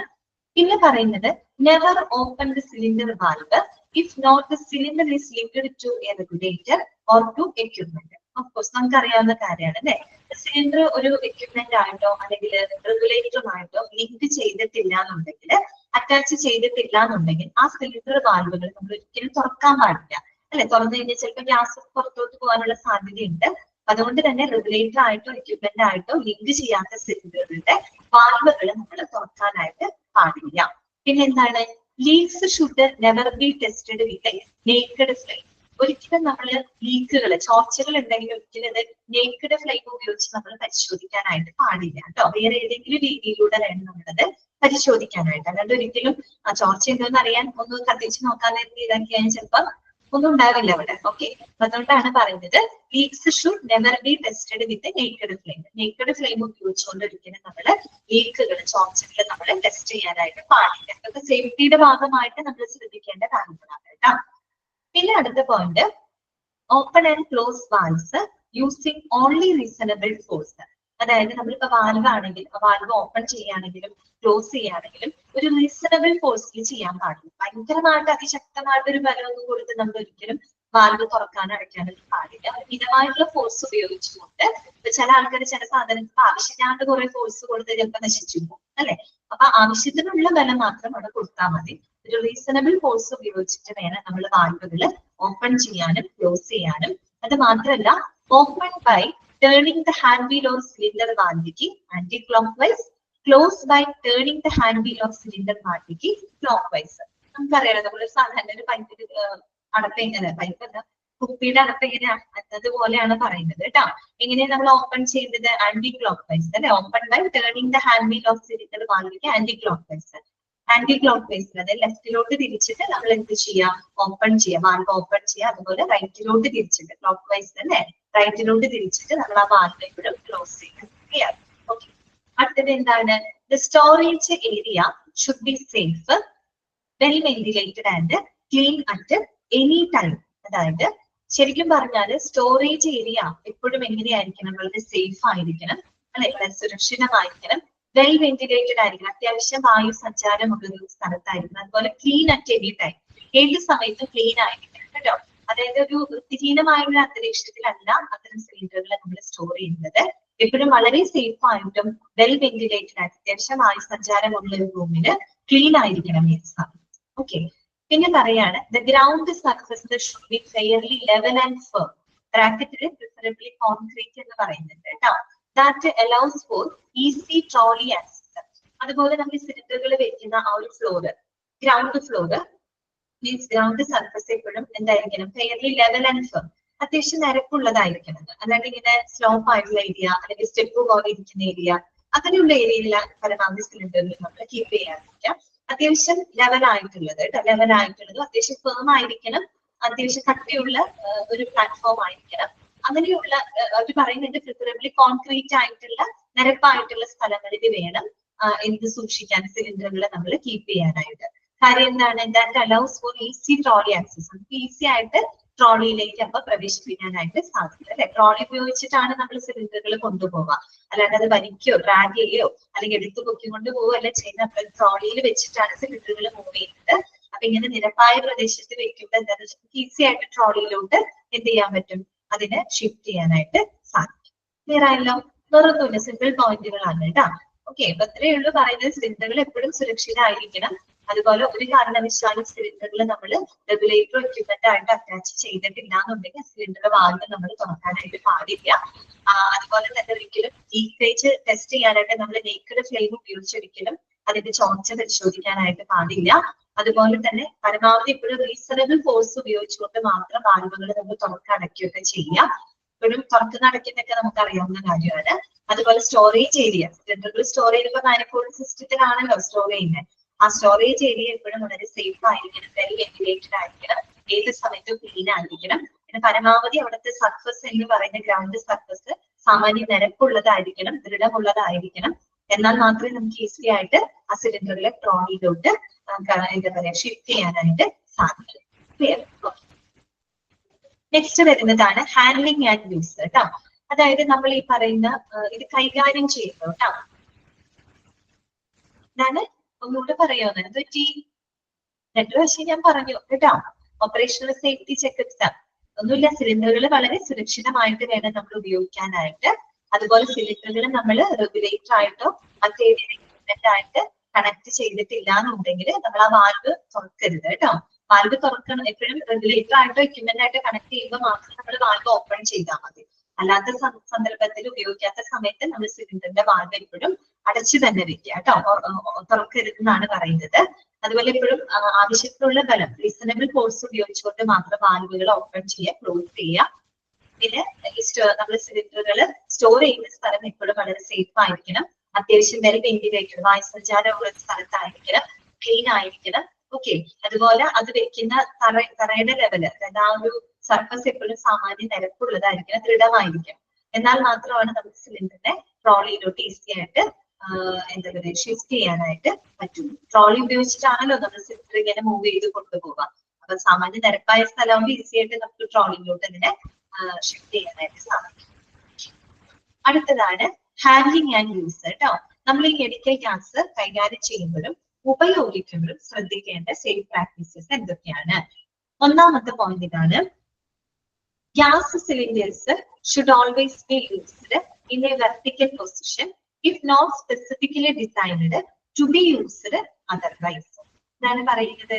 പിന്നെ പറയുന്നത്, never open the cylinder valve if not the cylinder is linked to a regulator or to equipment. Of course നമുക്ക് അറിയാവുന്ന കാര്യമാണ് അല്ലെ. സിലിണ്ടർ ഒരു എക്യുപ്മെന്റ് ആയിട്ടോ അല്ലെങ്കിൽ റെഗുലേറ്ററുമായിട്ടോ ലിങ്ക് ചെയ്തിട്ടില്ല എന്നുണ്ടെങ്കിൽ, അറ്റാച്ച് ചെയ്തിട്ടില്ല എന്നുണ്ടെങ്കിൽ ആ സിലിണ്ടർ വാൽവുകൾ നമ്മൾ ഒരിക്കലും തുറക്കാൻ പാടില്ല അല്ലെ. തുറന്നു കഴിഞ്ഞാൽ ചിലപ്പോൾ ഗ്യാസ് പുറത്തോട്ട് പോകാനുള്ള സാധ്യതയുണ്ട്. അതുകൊണ്ട് തന്നെ റെഗുലേറ്റർ ആയിട്ടോ എക്യുപ്മെന്റ് ആയിട്ടോ ലിങ്ക് ചെയ്യാത്ത സിലിണ്ടറുകളുടെ വാൽവുകൾ നമ്മൾ തുറക്കാനായിട്ട് പാടില്ല. പിന്നെ എന്താണ്? Leaks should never be tested with naked flame. ഒരിക്കലും നമ്മൾ ലീക്കുകൾ, ചോർച്ചകൾ ഉണ്ടെങ്കിൽ ഒരിക്കലും അത് നേക്കഡ് ഫ്ലെയിം ഉപയോഗിച്ച് നമ്മൾ പരിശോധിക്കാനായിട്ട് പാടില്ല കേട്ടോ. വേറെ ഏതെങ്കിലും രീതിയിലൂടെ വേണം നമ്മളത് പരിശോധിക്കാനായിട്ട്. അല്ലാണ്ട് ഒരിക്കലും ആ ചോർച്ച ഉണ്ടോന്ന് അറിയാൻ ഒന്ന് കത്തിച്ച് നോക്കാൻ ഇതാക്കിയാൽ ചിലപ്പോൾ ഒന്നും ഉണ്ടാവില്ല അവിടെ. ഓക്കെ, അതുകൊണ്ടാണ് പറയുന്നത് leaks should never be tested with naked flame. Naked flame ഉപയോഗിച്ചുകൊണ്ട് ഒരിക്കലും നമ്മള് ലീക്കുകൾ ചോർച്ചകൾ നമ്മൾ ടെസ്റ്റ് ചെയ്യാനായിട്ട് പാടില്ല. അതൊക്കെ സേഫ്റ്റിയുടെ ഭാഗമായിട്ട് നമ്മൾ ശ്രദ്ധിക്കേണ്ട കാര്യങ്ങളാണ് കേട്ടോ. പിന്നെ അടുത്ത point, open and close valves using only reasonable force. അതായത് നമ്മളിപ്പോ വാൽവ് ആണെങ്കിലും വാൽവ് ഓപ്പൺ ചെയ്യുകയാണെങ്കിലും ക്ലോസ് ചെയ്യുകയാണെങ്കിലും ഒരു റീസണബിൾ ഫോഴ്സിൽ ചെയ്യാൻ പാടില്ല. ഭയങ്കരമായിട്ട് അതിശക്തമായിട്ട് ഒരു ബലമൊന്നും കൊടുത്ത് നമ്മൾ ഒരിക്കലും വാൽവ് തുറക്കാനും അടയ്ക്കാനും പാടില്ല. മിതമായിട്ടുള്ള ഫോഴ്സ് ഉപയോഗിച്ചുകൊണ്ട് ചില ആൾക്കാർ ചില സാധനങ്ങൾക്ക് ആവശ്യമില്ലാണ്ട് കുറെ ഫോഴ്സ് കൊടുത്ത് ചിലപ്പോൾ നശിച്ചു പോകും അല്ലെ. അപ്പൊ ആവശ്യത്തിനുള്ള ബലം മാത്രം അവിടെ കൊടുത്താൽ മതി. ഒരു റീസണബിൾ ഫോഴ്സ് ഉപയോഗിച്ചിട്ട് വേണം നമ്മൾ വാൽവുകൾ ഓപ്പൺ ചെയ്യാനും ക്ലോസ് ചെയ്യാനും. അത് മാത്രമല്ല, open by turning the hand wheel or cylinder വാൽവിക്ക് anticlockwise, close by turning the hand wheel or cylinder വാൽവിക്ക് ക്ലോക്ക് വൈസ്. നമുക്കറിയാലോ, നമ്മൾ സാധാരണ ഒരു പൈപ്പിൽ അടപ്പ് എങ്ങനെ, പൈപ്പ് എന്താ കുപ്പിയുടെ അടപ്പ് എങ്ങനെയാ അതുപോലെയാണ് പറയുന്നത് കേട്ടോ. എങ്ങനെയാണ് നമ്മൾ ഓപ്പൺ ചെയ്യുന്നത്? ആന്റി ക്ലോക്ക് വൈസ് അല്ലെ. Open by turning the hand wheel of cylinder വാൽവിക്ക് ആന്റി ക്ലോക്ക് വൈസ്. ആന്റി ക്ലോക്ക് വൈസിൽ അതായത് ലെഫ്റ്റിലോട്ട് തിരിച്ചിട്ട് നമ്മൾ എന്ത് ചെയ്യാം? ഓപ്പൺ ചെയ്യാം, വാൽവ് ഓപ്പൺ ചെയ്യാം. അതുപോലെ റൈറ്റിലോട്ട് തിരിച്ചിട്ട് ക്ലോക്ക് വൈസ് അല്ലെ, റൈറ്റിലോട്ട് തിരിച്ചിട്ട് നമ്മൾ ആ വാൽവ് എപ്പോഴും ക്ലോസ് ചെയ്യാം. ഓക്കെ, അടുത്തത് എന്താണ്? The storage area should be safe, well ventilated and clean at any time. അതായത് ശരിക്കും പറഞ്ഞാൽ സ്റ്റോറേജ് ഏരിയ എപ്പോഴും എങ്ങനെയായിരിക്കണം? വളരെ സേഫ് ആയിരിക്കണം അല്ലെ, വളരെ സുരക്ഷിതമായിരിക്കണം. വെൽ വെന്റിലേറ്റഡ് ആയിരിക്കണം, അത്യാവശ്യം വായു സഞ്ചാരമുള്ള ഒരു സ്ഥലത്തായിരിക്കണം. അതുപോലെ ക്ലീൻ അറ്റ് എനി ടൈം, ഏത് സമയത്തും ക്ലീൻ ആയിരിക്കണം കേട്ടോ. അതായത് ഒരു വൃത്തിഹീനമായുള്ള അന്തരീക്ഷത്തിലല്ല അത്തരം സിലിണ്ടറുകൾ നമ്മൾ സ്റ്റോർ ചെയ്യുന്നത്. എപ്പോഴും വളരെ സേഫ് ആയിട്ടും വെൽ വെന്റിലേറ്റഡ് ആയിട്ട് അത്യാവശ്യം വായു സഞ്ചാരമുള്ള ഒരു റൂമില് ക്ലീൻ ആയിരിക്കണം ഈ സമയം. ഓക്കെ, പിന്നെ പറയാണ് the ground surface should be fairly level and firm. ബ്രാക്കറ്റിൽ പ്രിഫറബിളി കോൺക്രീറ്റ് എന്ന് പറയുന്നുണ്ട് കേട്ടോ. That allows for easy trolley access. അതുപോലെ നമ്മൾ സിലിണ്ടറുകൾ വെക്കുന്ന ആ ഒരു floor, ground floor means ground surface എപ്പോഴും എന്തായിരിക്കണം? ഫെയർലി ലെവൽ ആൻഡ് ഫേം, അത്യാവശ്യം നിരപ്പുള്ളതായിരിക്കണം. അല്ലാണ്ട് ഇങ്ങനെ സ്ലോപ്പ് ആയിട്ടുള്ള ഏരിയ അല്ലെങ്കിൽ സ്റ്റെപ്പ് പോലെ ഇരിക്കുന്ന ഏരിയ, അങ്ങനെയുള്ള ഏരിയയിൽ പരമാവധി സിലിണ്ടറിൽ നമ്മൾ കീപ്പ് ചെയ്യാതിരിക്കാം. അത്യാവശ്യം ലെവലായിട്ടുള്ളത് കേട്ടോ, ലെവലായിട്ടുള്ളതും അത്യാവശ്യം ഫേം ആയിരിക്കണം, അത്യാവശ്യം കട്ടിയുള്ള ഒരു പ്ലാറ്റ്ഫോം ആയിരിക്കണം. അങ്ങനെയുള്ള അവർ പറയുന്നത് പ്രിഫറബിളി കോൺക്രീറ്റ് ആയിട്ടുള്ള നിരപ്പായിട്ടുള്ള സ്ഥലങ്ങളിൽ വേണം എന്ത് സൂക്ഷിക്കാൻ, സിലിണ്ടറുകൾ നമ്മൾ കീപ്പ് ചെയ്യാനായിട്ട്. കാര്യം എന്താണ്? That allows for easy trolley access. നമുക്ക് ഈസി ആയിട്ട് ട്രോളിയിലേക്ക് അപ്പൊ പ്രവേശിപ്പിക്കാനായിട്ട് സാധിക്കും അല്ലെ. ട്രോളി ഉപയോഗിച്ചിട്ടാണ് നമ്മൾ സിലിണ്ടറുകൾ കൊണ്ടുപോവുക, അല്ലാണ്ട് അത് വലിക്കോ ഡ്രാഗ് ചെയ്യോ അല്ലെങ്കിൽ എടുത്തു പൊക്കിക്കൊണ്ട് പോവുകയല്ല ചെയ്യുന്നത്. അപ്പോൾ ട്രോളിയിൽ വെച്ചിട്ടാണ് സിലിണ്ടറുകൾ മൂവ് ചെയ്യുന്നത്. അപ്പൊ ഇങ്ങനെ നിരപ്പായ പ്രദേശത്ത് വെക്കുമ്പോൾ എന്താണെന്ന് വെച്ചാൽ ഈസി ആയിട്ട് ട്രോളിയിലോട്ട് എന്ത് ചെയ്യാൻ പറ്റും? അതിനെ ഷിഫ്റ്റ് ചെയ്യാനായിട്ട് സാധിക്കും. ക്ലിയർ ആയല്ലോ? വേറൊന്നുമില്ല, സിമ്പിൾ പോയിന്റുകളാണ് കേട്ടോ. ഓക്കെ, അപ്പൊ ഇത്രയേ ഉള്ളൂ പറയുന്നത്. സിലിണ്ടറുകൾ എപ്പോഴും സുരക്ഷിതമായിരിക്കണം. അതുപോലെ ഒരു കാരണവശാലും സിലിണ്ടറിൽ നമ്മൾ റെഗുലേറ്റർ എക്യുപ്മെന്റ് ആയിട്ട് അറ്റാച്ച് ചെയ്തിട്ടില്ല എന്നുണ്ടെങ്കിൽ സിലിണ്ടർ വാൽവ് നമ്മൾ തുറക്കാനായിട്ട് പാടില്ല. അതുപോലെ തന്നെ ഒരിക്കലും ലീക്കേജ് ടെസ്റ്റ് ചെയ്യാനായിട്ട് നമ്മൾ നേക്കഡ് ഫ്ലെയിം ഉപയോഗിച്ച് ഒരിക്കലും അതിന്റെ ചോർച്ച പരിശോധിക്കാനായിട്ട് പാടില്ല. അതുപോലെ തന്നെ പരമാവധി ഇപ്പോഴും റീസണബിൾ ഫോഴ്സ് ഉപയോഗിച്ചുകൊണ്ട് മാത്രം വാൽവുകൾ നമ്മൾ തുറക്കടക്കുകയൊക്കെ ചെയ്യാം. ഇപ്പോഴും തുറക്കുന്ന അടയ്ക്കുന്നൊക്കെ നമുക്ക് അറിയാവുന്ന കാര്യമാണ്. അതുപോലെ സ്റ്റോറേജ് ഏരിയ, സിലിണ്ടറുകൾ സ്റ്റോർ ചെയ്യുമ്പോൾ മാനിഫോൾഡ് സിസ്റ്റത്തിലാണല്ലോ സ്റ്റോർ ചെയ്യുന്നത്. ആ സ്റ്റോറേജ് ഏരിയ എപ്പോഴും വളരെ സേഫ് ആയിരിക്കണം, വെൽ വെന്റിലേറ്റഡ് ആയിരിക്കണം, ഏത് സമയത്തും ക്ലീൻ ആയിരിക്കണം. പിന്നെ പരമാവധി അവിടുത്തെ സർഫസ് എന്ന് പറയുന്ന ഗ്രൗണ്ട് സർഫസ് സാമാന്യ നിരപ്പുള്ളതായിരിക്കണം, ദൃഢമുള്ളതായിരിക്കണം. എന്നാൽ മാത്രമേ നമുക്ക് ഈസി ആയിട്ട് ആ സിലിണ്ടറിലെ ട്രോളിയിലോട്ട് എന്താ പറയാ ഷിഫ്റ്റ് ചെയ്യാനായിട്ട് സാധിക്കും. ക്ലിയർ? നെക്സ്റ്റ് വരുന്നതാണ് ഹാൻഡ്ലിംഗ് ആൻഡ് യൂസ് കേട്ടോ. അതായത് നമ്മൾ ഈ പറയുന്ന ഇത് കൈകാര്യം ചെയ്യുന്നു കേട്ടോ. എന്താണ് ഒന്നുകൂടെ പറയുമെന്ന് പറ്റി 2 പ്രാവശ്യം ഞാൻ പറഞ്ഞു കേട്ടോ. ഓപ്പറേഷണൽ സേഫ്റ്റി ചെക്കപ്സ് ഒന്നുമില്ല, സിലിണ്ടറുകൾ വളരെ സുരക്ഷിതമായിട്ട് വേണം നമ്മൾ ഉപയോഗിക്കാനായിട്ട്. അതുപോലെ സിലിണ്ടറുകൾ നമ്മൾ റെഗുലേറ്റർ ആയിട്ടോ മറ്റേതെങ്കിലും എക്യുപ്മെന്റ് ആയിട്ട് കണക്ട് ചെയ്തിട്ടില്ല എന്നുണ്ടെങ്കിൽ നമ്മൾ ആ വാൽവ് തുറക്കരുത് കേട്ടോ. വാൽവ് തുറക്കണം എപ്പോഴും റെഗുലേറ്റർ ആയിട്ടോ എക്യുപ്മെന്റ് ആയിട്ടോ കണക്ട് ചെയ്യുമ്പോൾ മാത്രം നമ്മൾ വാൽവ് ഓപ്പൺ ചെയ്താൽ മതി. അല്ലാത്ത സന്ദർഭത്തിൽ ഉപയോഗിക്കാത്ത സമയത്ത് നമ്മൾ സിലിണ്ടറിന്റെ വാൽവ് എപ്പോഴും അടച്ചു തന്നെ വെക്കുക കേട്ടോ, തുറക്കരുതെന്നാണ് പറയുന്നത്. അതുപോലെ എപ്പോഴും ആവശ്യത്തിനുള്ള ബലം റീസണബിൾ ഫോഴ്സ് ഉപയോഗിച്ചുകൊണ്ട് മാത്രം വാൽവുകൾ ഓപ്പൺ ചെയ്യുക, ക്ലോസ് ചെയ്യുക. പിന്നെ നമ്മൾ സിലിണ്ടറുകൾ സ്റ്റോർ ചെയ്യുന്ന സ്ഥലം എപ്പോഴും വളരെ സേഫ് ആയിരിക്കണം, അത്യാവശ്യം വെൽ വെന്റിലേറ്റഡ് വായു സഞ്ചാരമുള്ള സ്ഥലത്തായിരിക്കണം, ക്ലീൻ ആയിരിക്കണം. ഓക്കെ. അതുപോലെ അത് വെക്കുന്ന തറയുടെ ലെവല്, അതായത് ആ ഒരു സർഫസ് എപ്പോഴും സാമാന്യ നിരപ്പുള്ളതായിരിക്കണം, ദൃഢമായിരിക്കും. എന്നാൽ മാത്രമാണ് നമുക്ക് സിലിണ്ടറിനെ ട്രോളിയിലോട്ട് ഈസി ആയിട്ട് എന്താ പറയുക ഷിഫ്റ്റ് ചെയ്യാനായിട്ട് പറ്റുള്ളൂ. ട്രോളി ഉപയോഗിച്ചിട്ടാണല്ലോ നമ്മൾ സിലിണ്ടർ ഇങ്ങനെ മൂവ് ചെയ്ത് കൊണ്ടുപോവുക. അപ്പൊ സാമാന്യ നിരപ്പായ സ്ഥലമാകുമ്പോൾ ഈസി ആയിട്ട് നമുക്ക് ട്രോളിയിലോട്ട് അതിനെ ഷിഫ്റ്റ് ചെയ്യാനായിട്ട് സാധിക്കും. അടുത്തതാണ് ഹാൻഡ്ലിംഗ് ആൻഡ് യൂസ് കേട്ടോ. നമ്മൾ ഈ മെഡിക്കൽ ഗ്യാസ് കൈകാര്യം ചെയ്യുമ്പോഴും ഉപയോഗിക്കുമ്പോഴും ശ്രദ്ധിക്കേണ്ട സേഫ് പ്രാക്ടീസസ് എന്തൊക്കെയാണ്? ഒന്നാമത്തെ പോയിന്റ് ഇതാണ്, gas cylinders should always be used in a vertical position if not specifically designed to be used otherwise. ഇതാണ് പറയുന്നത്,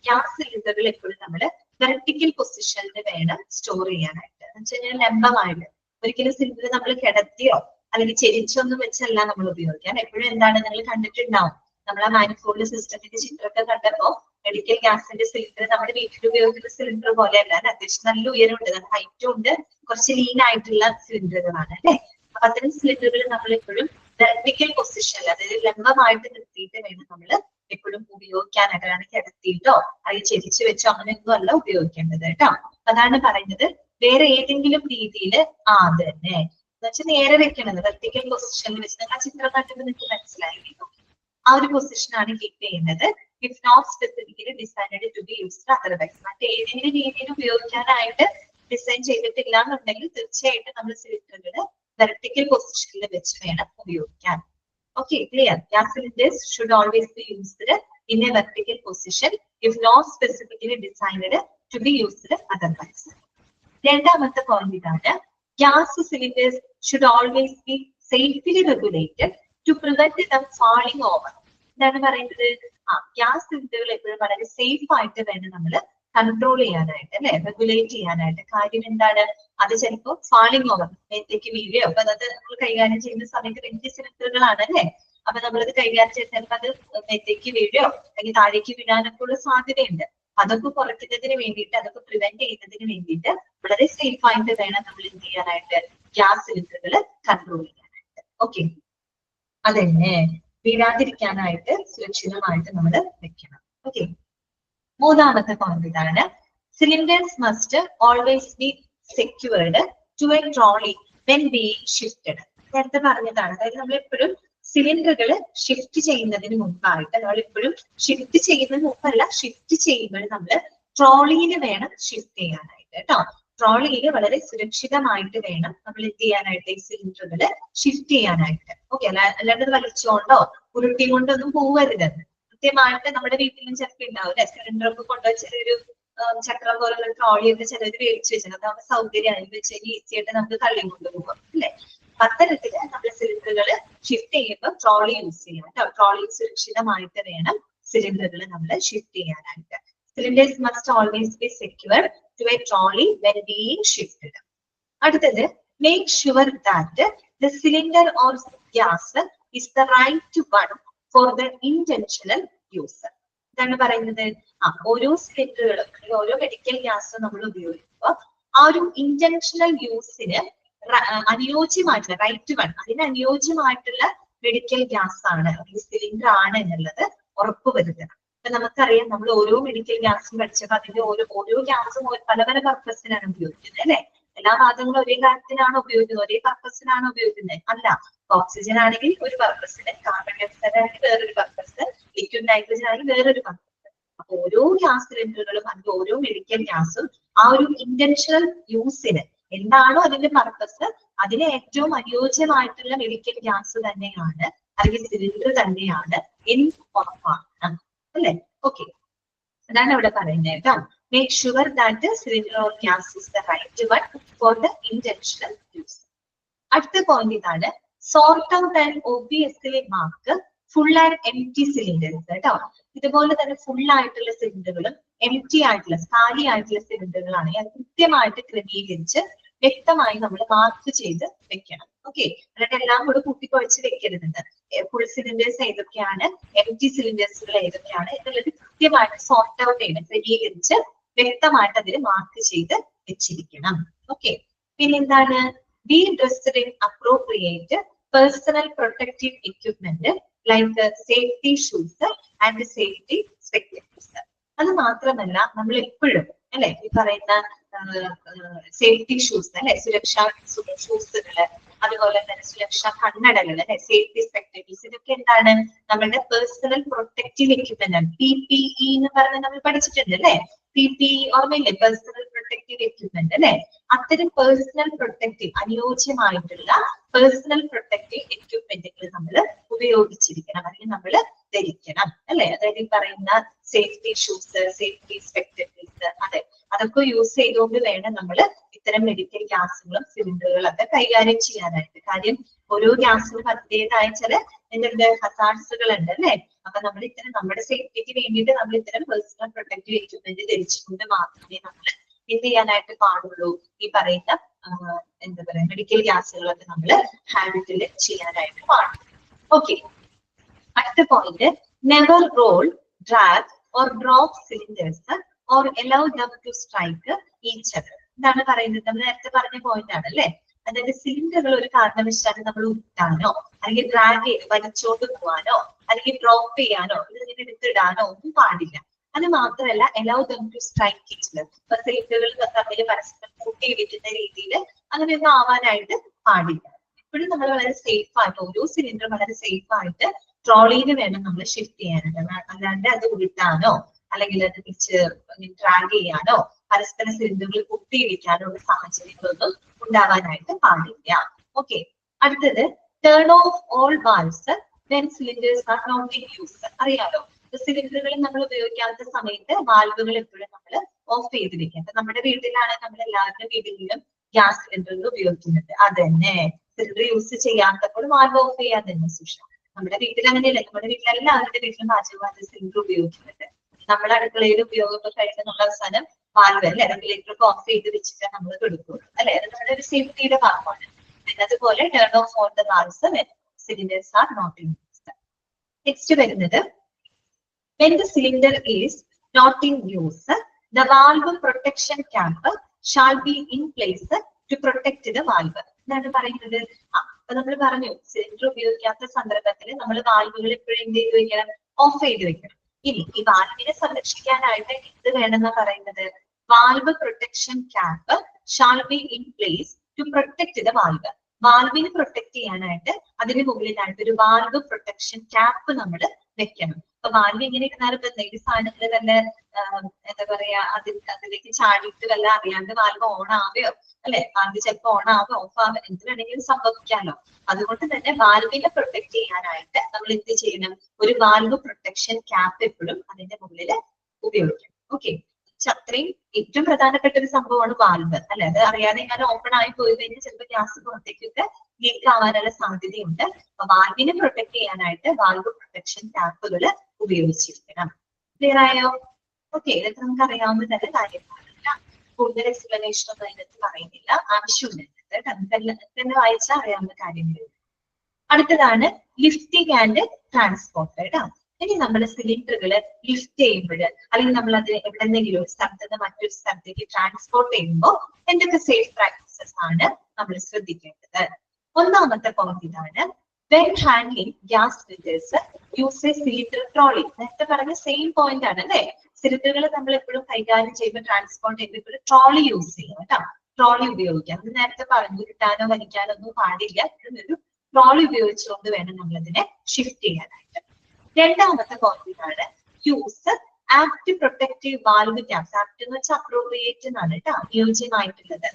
ഗ്യാസ് സിലിണ്ടറുകൾ എപ്പോഴും നമ്മൾ വെർട്ടിക്കൽ പൊസിഷനിൽ വേണം സ്റ്റോർ ചെയ്യാനായിട്ട്. എന്ന് വെച്ച് കഴിഞ്ഞാൽ ലംബമായിട്ട്, ഒരിക്കലും സിലിണ്ടർ നമ്മൾ കിടത്തിയോ അല്ലെങ്കിൽ ചെരിച്ചൊന്നും വെച്ചല്ല നമ്മൾ ഉപയോഗിക്കാൻ. എപ്പോഴും എന്താണ് നിങ്ങൾ കണ്ടിട്ടുണ്ടാവും, നമ്മളെ മാനിഫോൾഡ് സിസ്റ്റത്തിന്റെ ചിത്രമൊക്കെ കണ്ടപ്പോ മെഡിക്കൽ ഗ്യാസിന്റെ സിലിണ്ടർ നമ്മുടെ വീട്ടിൽ ഉപയോഗിക്കുന്ന സിലിണ്ടർ പോലെയല്ല, അത്യാവശ്യം നല്ല ഉയരമുണ്ട്, നല്ല ഹൈറ്റും ഉണ്ട്, കുറച്ച് ലീൻ ആയിട്ടുള്ള സിലിണ്ടറുകളാണ് അല്ലെ. അപ്പൊ അത്തരം സിലിണ്ടറുകൾ നമ്മൾ എപ്പോഴും വെർട്ടിക്കൽ പൊസിഷനിൽ, അതായത് ലംബമായിട്ട് നിർത്തിയിട്ട് വേണം നമ്മൾ എപ്പോഴും ഉപയോഗിക്കാനായിട്ട്. അതാണ് കിടത്തിയിട്ടോ അല്ലെങ്കിൽ ചെരിച്ചു വെച്ചോ അങ്ങനെയൊന്നും അല്ല ഉപയോഗിക്കേണ്ടത് കേട്ടോ. അതാണ് പറയുന്നത്, വേറെ ഏതെങ്കിലും രീതിയിൽ അത് തന്നെ എന്നുവെച്ചാൽ നേരെ വെക്കണത് വെർട്ടിക്കൽ പൊസിഷനിൽ വെച്ച്. നിങ്ങൾ ആ ചിത്രം കണ്ടിട്ട് നിങ്ങൾക്ക് മനസ്സിലായിരിക്കും, ആ ഒരു പൊസിഷനാണ് കീപ്പ് ചെയ്യുന്നത്. If not specifically designed to be used otherwise. മറ്റേതെങ്കിലും രീതിയിൽ ഉപയോഗിക്കാനായിട്ട് ഡിസൈൻ ചെയ്തിട്ടില്ല എന്നുണ്ടെങ്കിൽ തീർച്ചയായിട്ടും നമ്മൾ സിലിണ്ടറുകൾ വെർട്ടിക്കൽ പൊസിഷനിൽ വെച്ച് വേണം ഉപയോഗിക്കാൻ. Okay, clear? Gas cylinders should always be used in a vertical position if not specifically designed to be used otherwise. രണ്ടാമത്തെ പോയിന്റ് ഇതാണ്, gas cylinders should always be safely regulated to prevent them falling over. എന്താണ് പറയുന്നത്, gas സിലിണ്ടറുകൾ എപ്പോഴും വളരെ safe ആയിട്ട് വേണം നമ്മൾ കൺട്രോൾ ചെയ്യാനായിട്ട് അല്ലെ, റെഗുലേറ്റ് ചെയ്യാനായിട്ട്. കാര്യം എന്താണ്, അത് ചിലപ്പോൾ ഫാളിംഗ് ഓവർ മേത്തേക്ക് വീഴുകയോ, അപ്പൊ അത് നമ്മൾ കൈകാര്യം ചെയ്യുന്ന സമയത്ത് വലിയ സിലിണ്ടറുകളാണ് അല്ലെ, അപ്പൊ നമ്മളത് കൈകാര്യം ചെയ്ത് ചിലപ്പോൾ അത് മേത്തേക്ക് വീഴുകയോ അല്ലെങ്കിൽ താഴേക്ക് വീഴാനൊക്കെ ഉള്ള സാധ്യതയുണ്ട്. അതൊക്കെ കുറയ്ക്കുന്നതിന് വേണ്ടിയിട്ട്, അതൊക്കെ പ്രിവെന്റ് ചെയ്യുന്നതിന് വേണ്ടിയിട്ട് വളരെ സേഫ് ആയിട്ട് വേണം നമ്മൾ എന്ത് ചെയ്യാനായിട്ട്, ഗ്യാസ് സിലിണ്ടറുകൾ കൺട്രോൾ ചെയ്യാനായിട്ട്. ഓക്കെ, അതന്നെ വീഴാതിരിക്കാനായിട്ട് സുരക്ഷിതമായിട്ട് നമ്മൾ വെക്കണം. ഓക്കെ, മൂന്നാമത്തെ പോയിന്റ് ഇതാണ്, cylinders must always be secured to a trolley when being shifted. നേരത്തെ പറഞ്ഞതാണ്, അതായത് നമ്മൾ എപ്പോഴും സിലിണ്ടറുകൾ ഷിഫ്റ്റ് ചെയ്യുന്നതിന് മുമ്പായിട്ട്, നമ്മൾ എപ്പോഴും ഷിഫ്റ്റ് ചെയ്യുന്നതിന് മുമ്പല്ല, ഷിഫ്റ്റ് ചെയ്യുമ്പോൾ നമ്മൾ ട്രോളിയിൽ വേണം ഷിഫ്റ്റ് ചെയ്യാനായിട്ട് കേട്ടോ. ട്രോളിയിൽ വളരെ സുരക്ഷിതമായിട്ട് വേണം നമ്മൾ എന്ത് ചെയ്യാനായിട്ട്, ഈ സിലിണ്ടറുകൾ ഷിഫ്റ്റ് ചെയ്യാനായിട്ട്. ഓക്കെ, അല്ലാണ്ട് വലിച്ചുകൊണ്ടോ ഉരുട്ടി കൊണ്ടൊന്നും പോവരുത്. കൃത്യമായിട്ട് നമ്മുടെ വീട്ടിലും ചിലപ്പോൾ ഉണ്ടാവും അല്ലെ, സിലിണ്ടറൊക്കെ കൊണ്ടുപോയി ചെറിയൊരു ചക്രം പോലുള്ള ട്രോളിയൊക്കെ ചിലർ മേടിച്ചു വെച്ചത്, അതാവുമ്പോൾ സൗകര്യമായി വെച്ച് ഈസി ആയിട്ട് നമുക്ക് തള്ളി കൊണ്ടുപോകാം അല്ലെ. അത്തരത്തില് നമ്മൾ സിലിണ്ടറുകൾ ഷിഫ്റ്റ് ചെയ്യുമ്പോൾ ട്രോളി യൂസ് ചെയ്യാം കേട്ടോ. ട്രോളി സുരക്ഷിതമായിട്ട് വേണം സിലിണ്ടറുകൾ നമ്മൾ ഷിഫ്റ്റ് ചെയ്യാനായിട്ട്. Cylinders must always be secured to a trolley when being shifted. അടുത്തത്, make sure that the cylinder or gas is the right one for the intentional use. ഇതാണ് പറയുന്നത്, ഓരോ സിലിണ്ടറുകളും ഓരോ മെഡിക്കൽ ഗ്യാസും നമ്മൾ ഉപയോഗിക്കുമ്പോൾ ആ ഒരു ഇന്റൻഷണൽ യൂസിന് അനുയോജ്യമായിട്ടുള്ള റൈറ്റ് വൺ, അതിന് അനുയോജ്യമായിട്ടുള്ള മെഡിക്കൽ ഗ്യാസ് ആണ് ഈ സിലിണ്ടർ ആണ് എന്നുള്ളത് ഉറപ്പുവരുത്തണം. അപ്പൊ നമുക്കറിയാം, നമ്മൾ ഓരോ മെഡിക്കൽ ഗ്യാസും പഠിച്ചപ്പോൾ അതിന്റെ ഓരോ ഗ്യാസും പല പല പർപ്പസിനാണ് ഉപയോഗിക്കുന്നത് അല്ലെ. എല്ലാ ഭാഗങ്ങളും ഒരേ കാര്യത്തിനാണോ ഉപയോഗിക്കുന്നത്, ഒരേ പർപ്പസിനാണോ ഉപയോഗിക്കുന്നത്? അല്ല. ഓക്സിജൻ ആണെങ്കിൽ ഒരു പർപ്പസിന്, കാർബൺ ഡൈ ഓക്സൈഡ് ആണെങ്കിൽ വേറൊരു പർപ്പസ്, ലിക്വിഡ് നൈട്രജൻ ആണെങ്കിൽ വേറൊരു പർപ്പസ്. അപ്പൊ ഓരോ ഗ്യാസ് സിലിണ്ടറുകളും അല്ലെങ്കിൽ ഓരോ മെഡിക്കൽ ഗ്യാസും ആ ഒരു ഇന്റൻഷണൽ യൂസിന് എന്താണോ അതിന്റെ പർപ്പസ്, അതിന് ഏറ്റവും അനുയോജ്യമായിട്ടുള്ള മെഡിക്കൽ ഗ്യാസ് തന്നെയാണ് അല്ലെങ്കിൽ സിലിണ്ടർ തന്നെയാണ് എന്ന് ഉറപ്പാക്കണം അല്ലെ. ഓക്കെ, അതാണ് ഇവിടെ പറയുന്നത് കേട്ടോ. Make sure that cylinder or gas is the right one for the intentional use. അടുത്ത പോയിന്റ് ഇതാണ്, sort out and obviously mark full and empty cylinders കേട്ടോ. ഇതുപോലെ തന്നെ ഫുൾ ആയിട്ടുള്ള സിലിണ്ടറുകളും എംപ്റ്റി ആയിട്ടുള്ള കാലി ആയിട്ടുള്ള സിലിണ്ടറുകളാണെങ്കിൽ അത് കൃത്യമായിട്ട് ക്രമീകരിച്ച് വ്യക്തമായി നമ്മൾ മാർക്ക് ചെയ്ത് വെക്കണം. ഓക്കെ, എന്നിട്ട് എല്ലാം കൂടെ കൂട്ടിക്കുഴച്ച് വെക്കരുത്. ഫുൾ സിലിണ്ടേഴ്സ് ഏതൊക്കെയാണ്, എംപ്റ്റി സിലിണ്ടേഴ്സുകൾ ഏതൊക്കെയാണ് എന്നുള്ളത് കൃത്യമായിട്ട് സോർട്ട് ഔട്ട് ചെയ്യണം, ക്രമീകരിച്ച് വ്യക്തമായിട്ട് അതിൽ മാർക്ക് ചെയ്ത് വെച്ചിരിക്കണം. ഓക്കെ, പിന്നെന്താണ്, B dressed in appropriate personal protective equipment like safety shoes and safety spectacles. അത് മാത്രമല്ല നമ്മൾ എപ്പോഴും അല്ലെ ഈ പറയുന്ന സേഫ്റ്റി ഷൂസ് അല്ലെ സുരക്ഷാ ഷൂസുകള്, അതുപോലെ തന്നെ സുരക്ഷാ കണ്ണടകൾ അല്ലെ സേഫ്റ്റി സ്പെക്ടക്കിൾസ്, ഇതൊക്കെ എന്താണ് നമ്മുടെ പേഴ്സണൽ പ്രൊട്ടക്റ്റീവ് എക്യുപ്മെന്റ് ആണ്. PPE എന്ന് പറഞ്ഞ് നമ്മൾ പഠിച്ചിട്ടുണ്ട് അല്ലെ. PPE ഓർമ്മയില്ലേ, പേഴ്സണൽ പ്രൊട്ടക്റ്റീവ് എക്യുപ്മെന്റ് അല്ലെ. അത്തരം പേഴ്സണൽ പ്രൊട്ടക്റ്റീവ് അനുയോജ്യമായിട്ടുള്ള പേഴ്സണൽ പ്രൊട്ടക്റ്റീവ് എക്യുപ്മെന്റുകൾ നമ്മൾ ഉപയോഗിച്ചിരിക്കണം, അല്ലെങ്കിൽ നമ്മൾ ധരിക്കണം അല്ലെ. അതായത് ഈ പറയുന്ന സേഫ്റ്റി ഷൂസ്, സേഫ്റ്റി സ്പെക്ടക്കിൾസ്, അതെ അതൊക്കെ യൂസ് ചെയ്തുകൊണ്ട് വേണം നമ്മൾ ഇത്തരം മെഡിക്കൽ ഗ്യാസുകളും സിലിണ്ടറുകളൊക്കെ കൈകാര്യം ചെയ്യാനായിട്ട്. കാര്യം ഓരോ ഗ്യാസിനും അതിൻ്റെതായ ചില എന്തുണ്ട് ഹസാർഡ്സുകൾ ഉണ്ട് അല്ലെ. അപ്പൊ നമ്മൾ ഇത്തരം നമ്മുടെ സേഫ്റ്റിക്ക് വേണ്ടിയിട്ട് നമ്മൾ ഇത്തരം പേഴ്സണൽ പ്രൊട്ടക്റ്റീവ് എക്യുപ്മെന്റ് ധരിച്ചുകൊണ്ട് മാത്രമേ നമ്മൾ എന്ത് ചെയ്യാനായിട്ട് പാടുള്ളൂ, ഈ പറയുന്ന എന്താ പറയാ മെഡിക്കൽ ഗ്യാസുകളൊക്കെ നമ്മൾ ഹാൻഡിൽ ചെയ്യാനായിട്ട് പാടുള്ളൂ. ഓക്കെ, അടുത്ത point, never roll, drag or drop cylinders or allow them to strike each other. എന്താണ് പറയുന്നത്, നമ്മൾ നേരത്തെ പറഞ്ഞ പോയിന്റ് ആണ് അല്ലെ. അതായത് സിലിണ്ടറുകൾ ഒരു കാരണവശാലും നമ്മൾ ഉരുട്ടാനോ അല്ലെങ്കിൽ ഡ്രാഗ് ചെയ്ത് വലിച്ചോണ്ട് പോവാനോ അല്ലെങ്കിൽ ഡ്രോപ്പ് ചെയ്യാനോ ഇതിങ്ങനെ എടുത്തിടാനോ ഒന്നും പാടില്ല. അത് മാത്രമല്ല allow them to strike each other. ഇപ്പൊ സിലിണ്ടറുകൾ തമ്മിൽ പരസ്പരം കൂട്ടിയിടിക്കുന്ന രീതിയിൽ അങ്ങനെയൊന്നും ആവാനായിട്ട് പാടില്ല. എപ്പോഴും നമ്മൾ വളരെ സേഫ് ആയിട്ട് ഓരോ സിലിണ്ടറും വളരെ സേഫ് ആയിട്ട് ട്രോളിയിൽ വേണം നമ്മൾ ഷിഫ്റ്റ് ചെയ്യാനായിട്ട്. അല്ലാണ്ട് അത് ഉരുട്ടാനോ അല്ലെങ്കിൽ അത് തിരിച്ച് ഡ്രാഗ് ചെയ്യാനോ പരസ്പര സിലിണ്ടറുകൾ കുത്തിയിടിക്കാനോ ഉള്ള സാഹചര്യങ്ങളൊന്നും ഉണ്ടാവാനായിട്ട് പാടില്ല. ഓക്കെ, അടുത്തത് turn off all valves when cylinders are not in use. അറിയാലോ, സിലിണ്ടറുകൾ നമ്മൾ ഉപയോഗിക്കാത്ത സമയത്ത് വാൽവുകൾ എപ്പോഴും നമ്മൾ ഓഫ് ചെയ്ത് വെക്കാം. അപ്പൊ നമ്മുടെ വീട്ടിലാണ് നമ്മൾ എല്ലാവരുടെ വീടുകളിലും ഗ്യാസ് സിലിണ്ടറുകൾ ഉപയോഗിക്കുന്നത്. അത് തന്നെ സിലിണ്ടർ യൂസ് ചെയ്യാത്തപ്പോൾ വാൽവ് ഓഫ് ചെയ്യാൻ തന്നെ സൂക്ഷിക്കണം. നമ്മുടെ വീട്ടിൽ അങ്ങനെയല്ല, നമ്മുടെ വീട്ടിൽ എല്ലാവരുടെ വീട്ടിലും പാചകവാത സിലിണ്ടർ ഉപയോഗിക്കുന്നുണ്ട്. നമ്മുടെ അടുക്കളയിൽ ഉപയോഗം കഴിഞ്ഞ നമ്മൾ അവസാനം വാൽവ് അല്ലെ റെഗുലേറ്റർ ഓഫ് ചെയ്ത് വെച്ചിട്ട് നമ്മൾ കൊടുക്കുള്ളൂ അല്ലെ. അത് നമ്മുടെ ഒരു സേഫ്റ്റിയുടെ ഭാഗമാണ്. അതുപോലെ turn off all the valves when cylinders are not in use. Next വരുന്നത്, when the cylinder is not in use, the valve protection cap shall be in place to protect the valve. എന്താണ് പറയുന്നത്, അപ്പൊ നമ്മൾ പറഞ്ഞു cylinder ഉപയോഗിക്കാത്ത സന്ദർഭത്തിൽ നമ്മൾ വാൽവുകൾ എപ്പോഴും എന്ത് ചെയ്ത് വെക്കണം, ഓഫ് ചെയ്ത് വെക്കണം. ഇനി ഈ വാൽവിനെ സംരക്ഷിക്കാനായിട്ട് എന്ത് വേണമെന്നാ പറയുന്നത്, valve protection cap shall be in place to protect the valve. വാൽവിനെ പ്രൊട്ടക്ട് ചെയ്യാനായിട്ട് അതിന് മുകളിലായിട്ട് ഒരു വാൽവ് പ്രൊട്ടക്ഷൻ ക്യാപ്പ് നമ്മൾ വെക്കണം. അപ്പൊ വാൽവ് ഇങ്ങനെ ഇരുന്നാലും ഇപ്പൊ എന്തെങ്കിലും സാധനങ്ങൾ വല്ല എന്താ പറയാ അതിലേക്ക് ചാടിയിട്ട് വല്ല അറിയാണ്ട് വാൽവ് ഓൺ ആവുകയോ അല്ലെ, വാൽവ് ചിലപ്പോൾ ഓൺ ആവുക ഓഫ് ആവുക എന്ത് വേണമെങ്കിലും സംഭവിക്കാമല്ലോ. അതുകൊണ്ട് തന്നെ വാൽവിനെ പ്രൊട്ടക്ട് ചെയ്യാനായിട്ട് നമ്മൾ എന്ത് ചെയ്യണം, ഒരു വാൽവ് പ്രൊട്ടക്ഷൻ ക്യാപ്പ് എപ്പോഴും അതിന്റെ മുകളിൽ ഉപയോഗിക്കണം. ഓക്കെ, അത്രയും ഏറ്റവും പ്രധാനപ്പെട്ട ഒരു സംഭവമാണ് വാൽവ് അല്ലെ. അത് അറിയാതെ ഞാൻ ഓപ്പൺ ആയി പോയി കഴിഞ്ഞാൽ ചിലപ്പോൾ ഗ്യാസ് പുറത്തേക്കൊക്കെ ലീക്ക് ആവാനുള്ള സാധ്യതയുണ്ട്. അപ്പൊ വാൽവിനെ പ്രൊട്ടക്ട് ചെയ്യാനായിട്ട് വാൽവ് പ്രൊട്ടക്ഷൻ ക്യാപ്പുകൾ ഉപയോഗിച്ചിരിക്കണം. ക്ലിയർ ആയോ? ഓക്കെ, ഇതൊക്കെ നമുക്ക് അറിയാവുന്ന തന്നെ കാര്യങ്ങളല്ല. കൂടുതൽ എക്സ്പ്ലനേഷൻ ഒന്നും അതിനകത്ത് പറയുന്നില്ല, ആവശ്യമില്ല. തന്നെ വായിച്ചാൽ അറിയാവുന്ന കാര്യങ്ങൾ. അടുത്തതാണ് ലിഫ്റ്റിംഗ് ആൻഡ് ട്രാൻസ്പോർട്ട് കേട്ടോ. ഇനി നമ്മൾ സിലിണ്ടറുകൾ ലിഫ്റ്റ് ചെയ്യുമ്പോൾ അല്ലെങ്കിൽ നമ്മൾ അത് എവിടെന്നെങ്കിലും ഒരു സ്ഥലത്ത് നിന്ന് മറ്റൊരു സ്ഥലത്തേക്ക് ട്രാൻസ്പോർട്ട് ചെയ്യുമ്പോൾ എന്തൊക്കെ സേഫ് പ്രാക്ടീസസ് ആണ് നമ്മൾ ശ്രദ്ധിക്കേണ്ടത്? ഒന്നാമത്തെ പോയിന്റ് ഇതാണ്, when handling gas cylinders use A cylinder trolley. നേരത്തെ പറഞ്ഞ സെയിം പോയിന്റ് ആണ് അല്ലെ. സിലിണ്ടറുകൾ നമ്മൾ എപ്പോഴും കൈകാര്യം ചെയ്യുമ്പോൾ ട്രാൻസ്പോർട്ട് ചെയ്യുമ്പോൾ ട്രോളി യൂസ് ചെയ്യും കേട്ടോ. ട്രോളി ഉപയോഗിക്കാം. അത് നേരത്തെ പറഞ്ഞു, ഉരുട്ടാനോ വലിക്കാനോ ഒന്നും പാടില്ല. ഒരു ട്രോളി ഉപയോഗിച്ചുകൊണ്ട് വേണം നമ്മളതിനെ ഷിഫ്റ്റ് ചെയ്യാനായിട്ട്. രണ്ടാമത്തെ പോയിന്റ് ആണ് use apt protective valve caps. Apt എന്ന് വെച്ചാൽ അപ്രോപ്രിയേറ്റ് എന്നാണ് കേട്ടോ, അനുയോജ്യമായിട്ടുള്ളത്.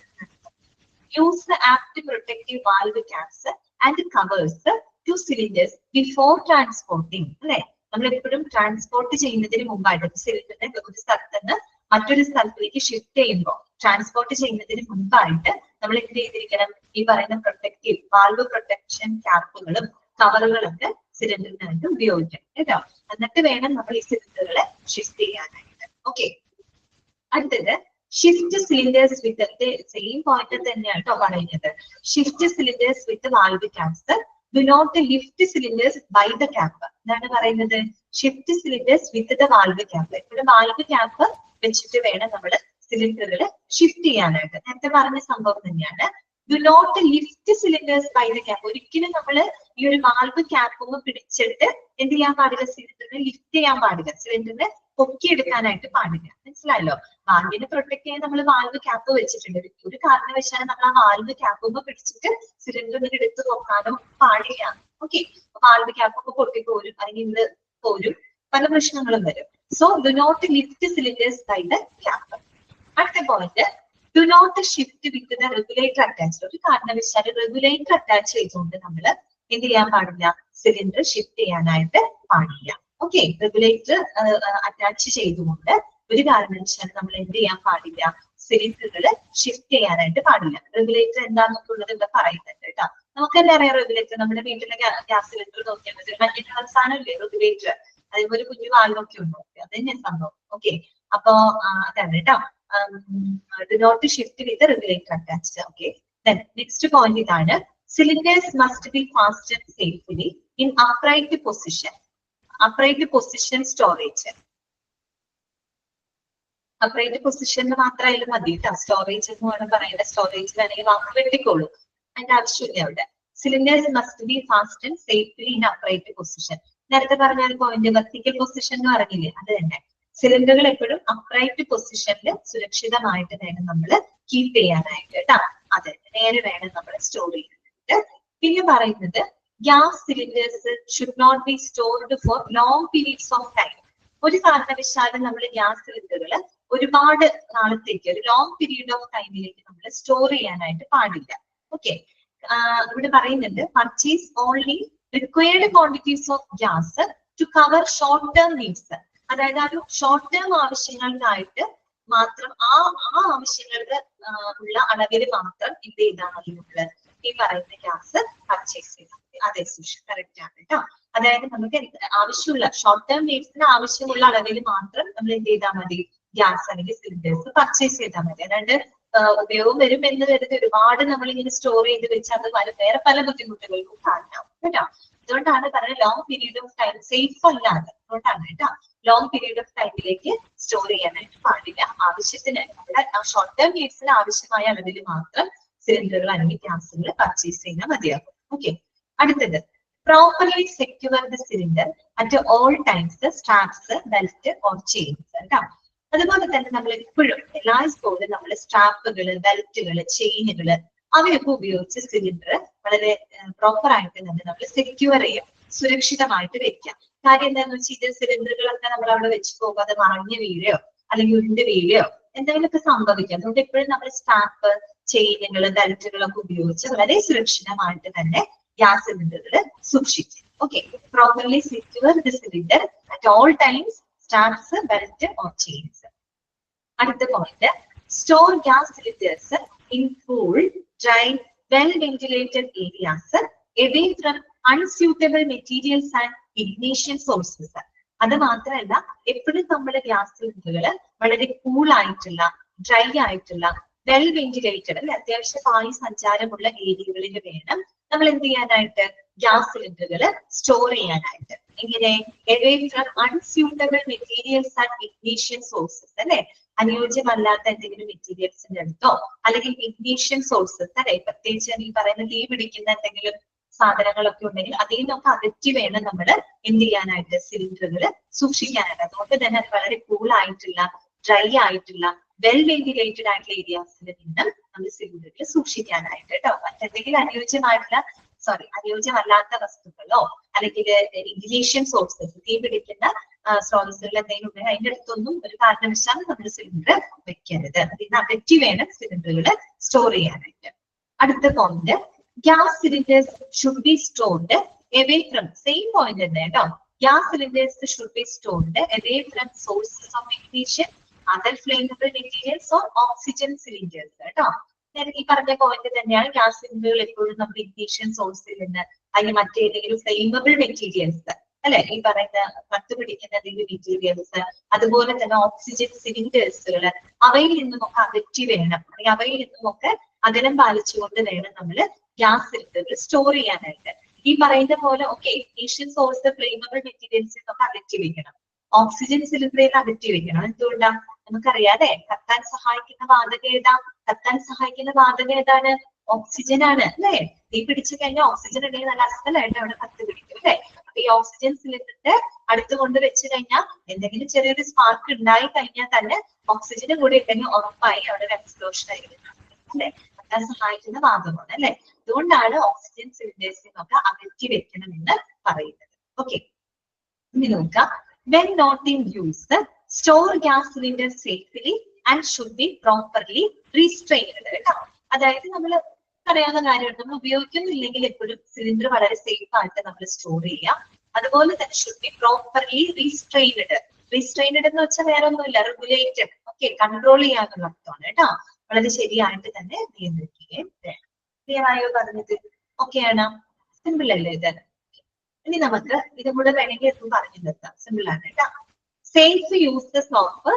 Use apt protective valve caps and covers to cylinders before transporting അല്ലെ. നമ്മൾ എപ്പോഴും ട്രാൻസ്പോർട്ട് ചെയ്യുന്നതിന് മുമ്പായിട്ട് സിലിണ്ടറിനെ ഒരു സ്ഥലത്ത് നിന്ന് മറ്റൊരു സ്ഥലത്തേക്ക് ഷിഫ്റ്റ് ചെയ്യുമ്പോൾ ട്രാൻസ്പോർട്ട് ചെയ്യുന്നതിന് മുമ്പായിട്ട് നമ്മൾ എന്ത് ചെയ്തിരിക്കണം, ഈ പറയുന്ന പ്രൊട്ടക്റ്റീവ് വാൽവ് പ്രൊട്ടക്ഷൻ ക്യാപ്പുകളും കവറുകളൊക്കെ സിലിണ്ടറിനായിട്ട് ഉപയോഗിക്കണം കേട്ടോ. എന്നിട്ട് വേണം നമ്മൾ ഈ സിലിണ്ടറുകളെ ഷിഫ്റ്റ് ചെയ്യാനായിട്ട്. ഓക്കെ, അടുത്തത് shift cylinders with same point തന്നെയാണ് കേട്ടോ പറയുന്നത്. Shift cylinders with valve caps, do not lift cylinders by the cap. എന്താണ് പറയുന്നത്, shift cylinders with the valve cap. എപ്പോഴും വാൽവ് ക്യാപ്പ് വെച്ചിട്ട് വേണം നമ്മൾ സിലിണ്ടറുകൾ ഷിഫ്റ്റ് ചെയ്യാനായിട്ട്. നേരത്തെ പറഞ്ഞ സംഭവം തന്നെയാണ്. Do not lift cylinders by the cap. ഒരിക്കലും നമ്മൾ ഈ ഒരു വാൽവ് ക്യാപ്പ് പിടിച്ചിട്ട് എന്ത് ചെയ്യാൻ പാടില്ല, സിലിണ്ടറിനെ ലിഫ്റ്റ് ചെയ്യാൻ പാടില്ല, സിലിണ്ടറിനെ പൊക്കിയെടുക്കാനായിട്ട് പാടില്ല. മനസ്സിലായല്ലോ? വാൽവിനെ പ്രൊട്ടക്ട് ചെയ്യാൻ നമ്മൾ വാൽവ് ക്യാപ്പ് വെച്ചിട്ടുണ്ട്. ഒരു കാരണവശാലും നമ്മൾ ആ വാൽവ് ക്യാപ്പ് പിടിച്ചിട്ട് സിലിണ്ടറിനെ എടുത്ത് നോക്കാനോ പാടില്ല. ഓക്കെ, വാൽവ് ക്യാപ്പ് ഒക്കെ പൊട്ടിപ്പോരും, അല്ലെങ്കിൽ പോരും, പല പ്രശ്നങ്ങളും വരും. So do not lift cylinders by the cap. അടുത്ത point, do not shift with the regulator attach. ഒരു കാരണവശാലും റെഗുലേറ്റർ അറ്റാച്ച് ചെയ്തുകൊണ്ട് നമ്മൾ എന്ത് ചെയ്യാൻ പാടില്ല, സിലിണ്ടർ ഷിഫ്റ്റ് ചെയ്യാനായിട്ട് പാടില്ല. ഓക്കെ, റെഗുലേറ്റർ അറ്റാച്ച് ചെയ്തുകൊണ്ട് ഒരു കാരണവശാലും നമ്മൾ എന്ത് ചെയ്യാൻ പാടില്ല, സിലിണ്ടറുകൾ ഷിഫ്റ്റ് ചെയ്യാനായിട്ട് പാടില്ല. റെഗുലേറ്റർ എന്താണെന്നുള്ളത് ഇവിടെ പറയുന്നുണ്ട് കേട്ടോ. നമുക്ക് തന്നെ അറിയാം റെഗുലേറ്റർ, നമ്മുടെ വീട്ടിലെ ഗ്യാസ് സിലിണ്ടർ നോക്കിയാൽ മതി, മറ്റൊരു സാധനമില്ലേ റെഗുലേറ്റർ, അതേപോലെ കുഞ്ഞു വാൽവൊക്കെ ഉണ്ട്, അത് തന്നെ സംഭവം. ഓക്കെ, അപ്പൊ അതാണ് കേട്ടോ. Do not shift with the regulator attached. Okay. Then next point ഇതാണ്, cylinders must be fastened safely in upright position. Upright position storage. Upright position മാത്രമായാലും മതി കേട്ടോ. സ്റ്റോറേജ് എന്ന് വേണം പറയേണ്ട, സ്റ്റോറേജ് വേണമെങ്കിൽ വാക്ക് വെട്ടിക്കോളൂ, അതിന്റെ ആവശ്യമില്ല അവിടെ. Cylinders must be fastened safely in upright position. നേരത്തെ പറഞ്ഞ പോയിന്റ് വെർട്ടിക്കൽ പൊസിഷൻ എന്ന് പറഞ്ഞില്ലേ, അത് തന്നെ. സിലിണ്ടറുകൾ എപ്പോഴും അപ്രൈറ്റ് പൊസിഷനിൽ സുരക്ഷിതമായിട്ട് വേണം നമ്മൾ കീപ്പ് ചെയ്യാനായിട്ട് കേട്ടോ. അതെ, നേരെ വേണം നമ്മൾ സ്റ്റോർ ചെയ്യാനായിട്ട്. പിന്നെ പറയുന്നത്, gas cylinders should not be stored for long periods of time. ഒരു കാരണവശാലും നമ്മൾ ഗ്യാസ് സിലിണ്ടറുകൾ ഒരുപാട് നാളത്തേക്ക്, ഒരു ലോങ് പീരീഡ് ഓഫ് ടൈമിലേക്ക് നമ്മൾ സ്റ്റോർ ചെയ്യാനായിട്ട് പാടില്ല. ഓക്കെ, ഇവിടെ പറയുന്നുണ്ട്, purchase only required quantities of gas to cover short term needs. അതായത് ആ ഒരു ഷോർട്ട് ടേം ആവശ്യങ്ങൾക്കായിട്ട് മാത്രം, ആ ആവശ്യങ്ങൾക്ക് ഉള്ള അളവിൽ മാത്രം എന്ത് ചെയ്താൽ മതി, നമ്മള് ഈ പറയുന്ന ഗ്യാസ് പർച്ചേസ് ചെയ്താൽ മതി. അതെ സുഷ്, കറക്റ്റ് ആണ് കേട്ടോ. അതായത് നമുക്ക് ആവശ്യമുള്ള ഷോർട്ട് ടേം നീഡ്സിന് ആവശ്യമുള്ള അളവിൽ മാത്രം നമ്മൾ എന്ത് ചെയ്താൽ മതി, ഗ്യാസ് അല്ലെങ്കിൽ സിലിണ്ടേഴ്സ് പർച്ചേസ് ചെയ്താൽ മതി. അതായത് ഉപയോഗം വരും എന്ന് കരുതി ഒരുപാട് നമ്മൾ ഇങ്ങനെ സ്റ്റോർ ചെയ്ത് വെച്ചാൽ അത് വേറെ പല ബുദ്ധിമുട്ടുകൾക്കും കാരണമാവും കേട്ടോ. അതുകൊണ്ടാണ് പറയുന്നത് long period of time safe അല്ലാതെ, അതുകൊണ്ടാണ് കേട്ടോ ലോങ് പീരീഡ് ഓഫ് ടൈമിലേക്ക് സ്റ്റോർ ചെയ്യാനായിട്ട് പാടില്ല. ആവശ്യത്തിന് നമ്മുടെ ഷോർട്ട് ടേം നീഡ്സിന് ആവശ്യമായ അളവിൽ മാത്രം സിലിണ്ടറുകൾ അല്ലെങ്കിൽ ഗ്യാസുകൾ പർച്ചേസ് ചെയ്താൽ മതിയാകും. ഓക്കെ, അടുത്തത്, properly secure the cylinder at all times, straps, belt or chains കേട്ടോ. അതുപോലെ തന്നെ നമ്മൾ എപ്പോഴും എല്ലായ്പ്പോഴും നമ്മൾ സ്ട്രാപ്പുകള്, ബെൽറ്റുകള്, ചെയിനുകള് അവയൊക്കെ ഉപയോഗിച്ച് സിലിണ്ടർ വളരെ പ്രോപ്പർ ആയിട്ട് തന്നെ നമ്മൾ സെക്യൂർ ചെയ്യാം, സുരക്ഷിതമായിട്ട് വെക്കാം. കാര്യം എന്താണെന്ന് വെച്ചാൽ ഇത് സിലിണ്ടറുകളൊക്കെ നമ്മൾ അവിടെ വെച്ച് പോകാതെ മറിഞ്ഞു വീഴയോ അല്ലെങ്കിൽ ഉരുണ്ട് വീഴയോ എന്തെങ്കിലുമൊക്കെ സംഭവിക്കാം. അതുകൊണ്ട് എപ്പോഴും നമ്മൾ സ്ട്രാപ്പ്, ചെയിനുകൾ, ബെൽറ്റുകളൊക്കെ ഉപയോഗിച്ച് വളരെ സുരക്ഷിതമായിട്ട് തന്നെ ഗ്യാസ് സിലിണ്ടറുകൾ സൂക്ഷിക്കും. Okay, properly secure the cylinder at all times, straps, belt or chains. അടുത്ത point, store gas cylinders in cool, dry, well ventilated areas away from unsuitable materials and ignition sources. അത് മാത്രമല്ല, എപ്പോഴും നമ്മുടെ ഗ്യാസ് സിലിണ്ടറുകൾ വളരെ cool ആയിട്ടുള്ള, dry ആയിട്ടുള്ള, well ventilated അല്ലെ, അത്യാവശ്യം വായു സഞ്ചാരമുള്ള ഏരിയകളിൽ വേണം നമ്മൾ എന്ത് ചെയ്യാനായിട്ട്, ഗ്യാസ് സിലിണ്ടറുകൾ സ്റ്റോർ ചെയ്യാനായിട്ട്. എങ്ങനെ, away from unsuitable materials and ignition sources അല്ലെ, അനുയോജ്യമല്ലാത്ത എന്തെങ്കിലും മെറ്റീരിയൽസിന്റെ അടുത്തോ അല്ലെങ്കിൽ ഇഗ്നിഷൻ സോഴ്സസ് അല്ലെ, പ്രത്യേകിച്ച് ഈ പറയുന്ന തീ പിടിക്കുന്ന എന്തെങ്കിലും സാധനങ്ങളൊക്കെ ഉണ്ടെങ്കിൽ അതിൽ നിന്നൊക്കെ അകറ്റി വേണം നമ്മൾ എന്ത് ചെയ്യാനായിട്ട്, സിലിണ്ടറുകൾ സൂക്ഷിക്കാനായിട്ട്. അതുകൊണ്ട് തന്നെ അത് വളരെ കൂൾ ആയിട്ടുള്ള, ഡ്രൈ ആയിട്ടുള്ള, വെൽ വെന്റിലേറ്റഡ് ആയിട്ടുള്ള ഏരിയാസിൽ നിന്നും നമ്മൾ സിലിണ്ടറുകൾ സൂക്ഷിക്കാനായിട്ട് കേട്ടോ. മറ്റെന്തെങ്കിലും അനുയോജ്യമല്ലാത്ത വസ്തുക്കളോ അല്ലെങ്കിൽ ഇഗ്നിഷൻ സോഴ്സസ്, തീ പിടിക്കുന്ന സ്രോതസ്സുകൾ എന്തെങ്കിലും ഉണ്ടെങ്കിൽ അതിന്റെ അടുത്തൊന്നും ഒരു കാരണവശാലും നമ്മൾ സിലിണ്ടർ വെക്കരുത്. അതിന് അകറ്റി വേണം സിലിണ്ടറുകൾ സ്റ്റോർ ചെയ്യാനായിട്ട്. അടുത്ത point, gas cylinders should be stored away from, same point തന്നെ കേട്ടോ, gas cylinders should be stored away from sources of ignition, other flammable materials or oxygen cylinders കേട്ടോ. ഈ പറഞ്ഞ പോയിന്റ് തന്നെയാണ്, ഗ്യാസ് സിലിണ്ടറുകൾ എപ്പോഴും നമ്മൾ ഇഗ്നിഷൻ സോഴ്സിൽ നിന്ന് അല്ലെങ്കിൽ മറ്റേതെങ്കിലും ഫ്ലെയിമബിൾ മെറ്റീരിയൽസ് അല്ലെ, ഈ പറയുന്ന കത്തുപിടിക്കുന്ന എന്തെങ്കിലും മെറ്റീരിയൽസ്, അതുപോലെ തന്നെ ഓക്സിജൻ സിലിണ്ടേഴ്സുകൾ, അവയിൽ നിന്നുമൊക്കെ അകറ്റി വേണം, അല്ലെങ്കിൽ അവയിൽ നിന്നുമൊക്കെ അകലം പാലിച്ചുകൊണ്ട് വേണം നമ്മൾ ഗ്യാസ് സിലിണ്ടറുകൾ സ്റ്റോർ ചെയ്യാനായിട്ട്. ഈ പറയുന്ന പോലെ ഇഗ്നിഷൻ സോഴ്സ്, ഫ്ലെയിമബിൾ മെറ്റീരിയൽസ് ഒക്കെ അകറ്റി വെക്കണം, ഓക്സിജൻ സിലിണ്ടറിൽ അകറ്റി വെക്കണം. എന്തുകൊണ്ടാണ്, നമുക്കറിയാതെ കത്താൻ സഹായിക്കുന്ന വാതകം ഏതാ? കത്താൻ സഹായിക്കുന്ന വാതകം ഏതാണ്? ഓക്സിജൻ ആണ് അല്ലെ? തീ പിടിച്ചു കഴിഞ്ഞാൽ ഓക്സിജൻ ഉണ്ടെങ്കിൽ നല്ല അസലായിട്ട് അവിടെ കത്ത് പിടിക്കും അല്ലെ? അപ്പൊ ഈ ഓക്സിജൻ സിലിണ്ടറിന്റെ അടുത്ത് കൊണ്ട് വെച്ച് കഴിഞ്ഞാൽ എന്തെങ്കിലും ചെറിയൊരു സ്പാർക്ക് ഉണ്ടായി കഴിഞ്ഞാൽ തന്നെ ഓക്സിജനും കൂടി ഉണ്ടെങ്കിൽ ഉറപ്പായി അവിടെ ഒരു എക്സ്പ്ലോഷൻ ആയിരിക്കും അല്ലെ? കത്താൻ സഹായിക്കുന്ന വാതകമാണ് അല്ലെ? അതുകൊണ്ടാണ് ഓക്സിജൻ സിലിണ്ടേഴ്സിനൊക്കെ അകറ്റി വെക്കണം എന്ന് പറയുന്നത്. ഓക്കെ, ഇനി നോക്കാം. When not in use, store gas cylinder safely and should be properly restrained. കേട്ടോ, അതായത് നമ്മൾ അറിയാവുന്ന കാര്യമാണ്, നമ്മൾ ഉപയോഗിക്കുന്നില്ലെങ്കിൽ എപ്പോഴും സിലിണ്ടർ വളരെ സേഫ് ആയിട്ട് നമ്മൾ സ്റ്റോർ ചെയ്യുക. അതുപോലെ തന്നെ should be properly restrained. Restrained എന്ന് വെച്ചാൽ വേറെ ഒന്നുമില്ല, റെഗുലേറ്റഡ്. ഓക്കെ, കൺട്രോൾ ചെയ്യാനുള്ള അർത്ഥമാണ് കേട്ടോ. വളരെ ശരിയായിട്ട് തന്നെ നിയന്ത്രിക്കുകയും വേണം. ക്ലിയർ ആയോ പറഞ്ഞത്? ഓക്കെയാണ്, സിമ്പിൾ അല്ലേ ഇത്? ഇനി നമുക്ക് ഇതും കൂടെ വേണമെങ്കിൽ എത്തും പറഞ്ഞു നിർത്താം. സിമ്പിൾ ആണ് കേട്ടോ. സേഫ് യൂസസ് ഓഫ്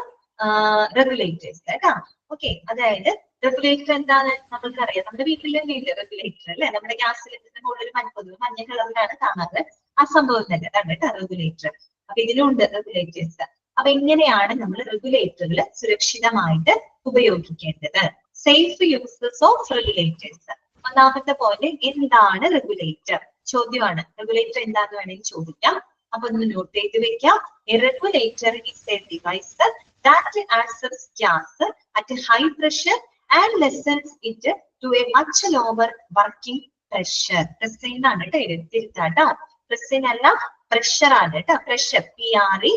റെഗുലേറ്റേഴ്സ് കേട്ടോ. ഓക്കെ, അതായത് റെഗുലേറ്റർ എന്താണ് നമ്മൾക്കറിയാം. നമ്മുടെ വീട്ടിലെ റെഗുലേറ്റർ അല്ലെ? നമ്മുടെ ഗ്യാസ് സിലിണ്ടറിന്റെ മുകളിൽ മഞ്ഞ കളറിലാണ് കാണാറ്. ആ സംഭവം തന്നെ കേട്ടോ റെഗുലേറ്റർ. അപ്പൊ ഇതിലുണ്ട് റെഗുലേറ്റേഴ്സ്. അപ്പൊ എങ്ങനെയാണ് നമ്മൾ റെഗുലേറ്ററുകൾ സുരക്ഷിതമായിട്ട് ഉപയോഗിക്കേണ്ടത്? Safe uses of regulators. ഒന്നാമത്തെ പോയിന്റ്, എന്താണ് റെഗുലേറ്റർ? ചോദ്യമാണ്. റെഗുലേറ്റർ എന്താന്ന് വേണമെങ്കിൽ ചോദിക്കാം. അപ്പൊ ഒന്ന് നോട്ട് ചെയ്ത് വെക്കാം. A regulator is a device that accepts gas at a high pressure and lessens it to a much lower working pressure. Pressure ആണ് കേട്ടോ. Pressure അല്ല, പ്രഷർ ആണ് കേട്ടോ. പ്രഷർ, PRESSURE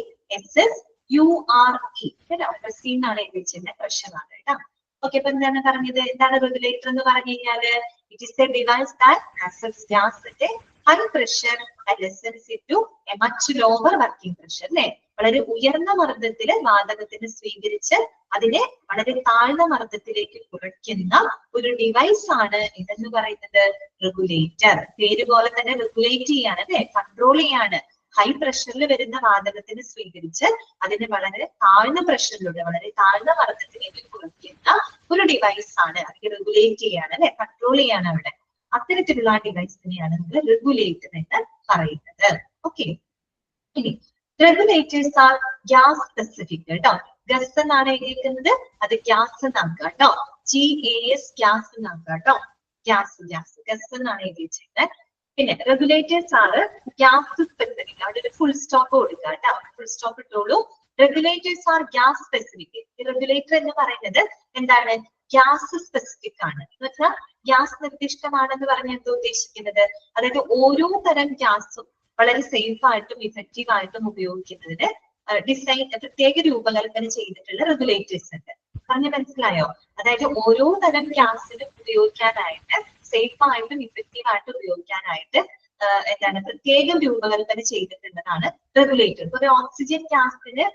കേട്ടോ. പ്രഷർ ആണ് എഴുതിച്ചത്, പ്രഷർ ആണ് കേട്ടോ. ഓക്കെ, അപ്പൊ എന്താണ് പറഞ്ഞത്? എന്താണ് റെഗുലേറ്റർ എന്ന് പറഞ്ഞു കഴിഞ്ഞാല്? It is a device that accepts gas at a high pressure and lessens it to a much lower working pressure. അല്ലെ? വളരെ ഉയർന്ന മർദ്ദത്തില് വാതകത്തിന് സ്വീകരിച്ച് അതിനെ വളരെ താഴ്ന്ന മർദ്ദത്തിലേക്ക് കുറയ്ക്കുന്ന ഒരു ഡിവൈസ് ആണ് ഇതെന്ന് പറയുന്നത് റെഗുലേറ്റർ. പേര് പോലെ തന്നെ റെഗുലേറ്റ് ചെയ്യാണ് അല്ലെ? കൺട്രോൾ ചെയ്യാണ്. ഹൈ പ്രഷറിൽ വരുന്ന വാതകത്തിന് സ്വീകരിച്ച് അതിനെ വളരെ താഴ്ന്ന പ്രഷറിലൂടെ വളരെ താഴ്ന്ന മർദ്ദത്തിലേക്ക് കുറയ്ക്കുന്ന ഒരു ഡിവൈസ് ആണ്. അത് റെഗുലേറ്റ് ചെയ്യാണ് അല്ലെ? കൺട്രോൾ ചെയ്യാണ് അവിടെ. അത്തരത്തിലുള്ള ഡിവൈസിനെയാണ് നമ്മൾ റെഗുലേറ്റർ എന്ന് പറയുന്നത്. ഓക്കെ, ഇനി റെഗുലേറ്റേഴ്സ് ആർ ഗ്യാസ് സ്പെസിഫിക് കേട്ടോ. ഗസ് എന്നാണ് എഴുതിയിരിക്കുന്നത്, അത് ഗ്യാസ് എന്നാക്കുക കേട്ടോ. GAS ഗ്യാസ് എന്നാക്കുക കേട്ടോ. ഗസ് എന്നാണ് എഴുതിയിരിക്കുന്നത്. പിന്നെ റെഗുലേറ്റേഴ്സ് ആണ് ഗ്യാസ് സ്പെസിഫിക്. അവിടെ ഒരു ഫുൾ സ്റ്റോപ്പ് കൊടുക്കുക കേട്ടോ. ഫുൾ സ്റ്റോപ്പ് ഇട്ടോളൂ. Regulators are gas specific. Regulator എന്ന് പറയുന്നത് എന്താണ്? ഗ്യാസ് സ്പെസിഫിക് ആണ്. എന്ന് വെച്ചാൽ ഗ്യാസ് നിർദ്ദിഷ്ടമാണെന്ന് പറഞ്ഞ എന്താ ഉദ്ദേശിക്കുന്നത്? അതായത് ഓരോ തരം ഗ്യാസും വളരെ സേഫ് ആയിട്ടും ഇഫക്റ്റീവ് ആയിട്ടും ഉപയോഗിക്കുന്നതിന് പ്രത്യേക രൂപകൽപ്പന ചെയ്തിട്ടുള്ള റെഗുലേറ്റേഴ്സ് ഉണ്ട്. പറഞ്ഞ് മനസ്സിലായോ? അതായത് ഓരോ തരം ഗ്യാസിനും ഉപയോഗിക്കാനായിട്ട് സേഫ് ആയിട്ടും ഇഫക്റ്റീവ് ആയിട്ടും ഉപയോഗിക്കാനായിട്ട് എന്താണ് പ്രത്യേകം രൂപകൽപ്പന ചെയ്തിട്ടുള്ളതാണ് റെഗുലേറ്റർ. ഇപ്പൊ ഒരു ഓക്സിജൻ ഗ്യാസിന്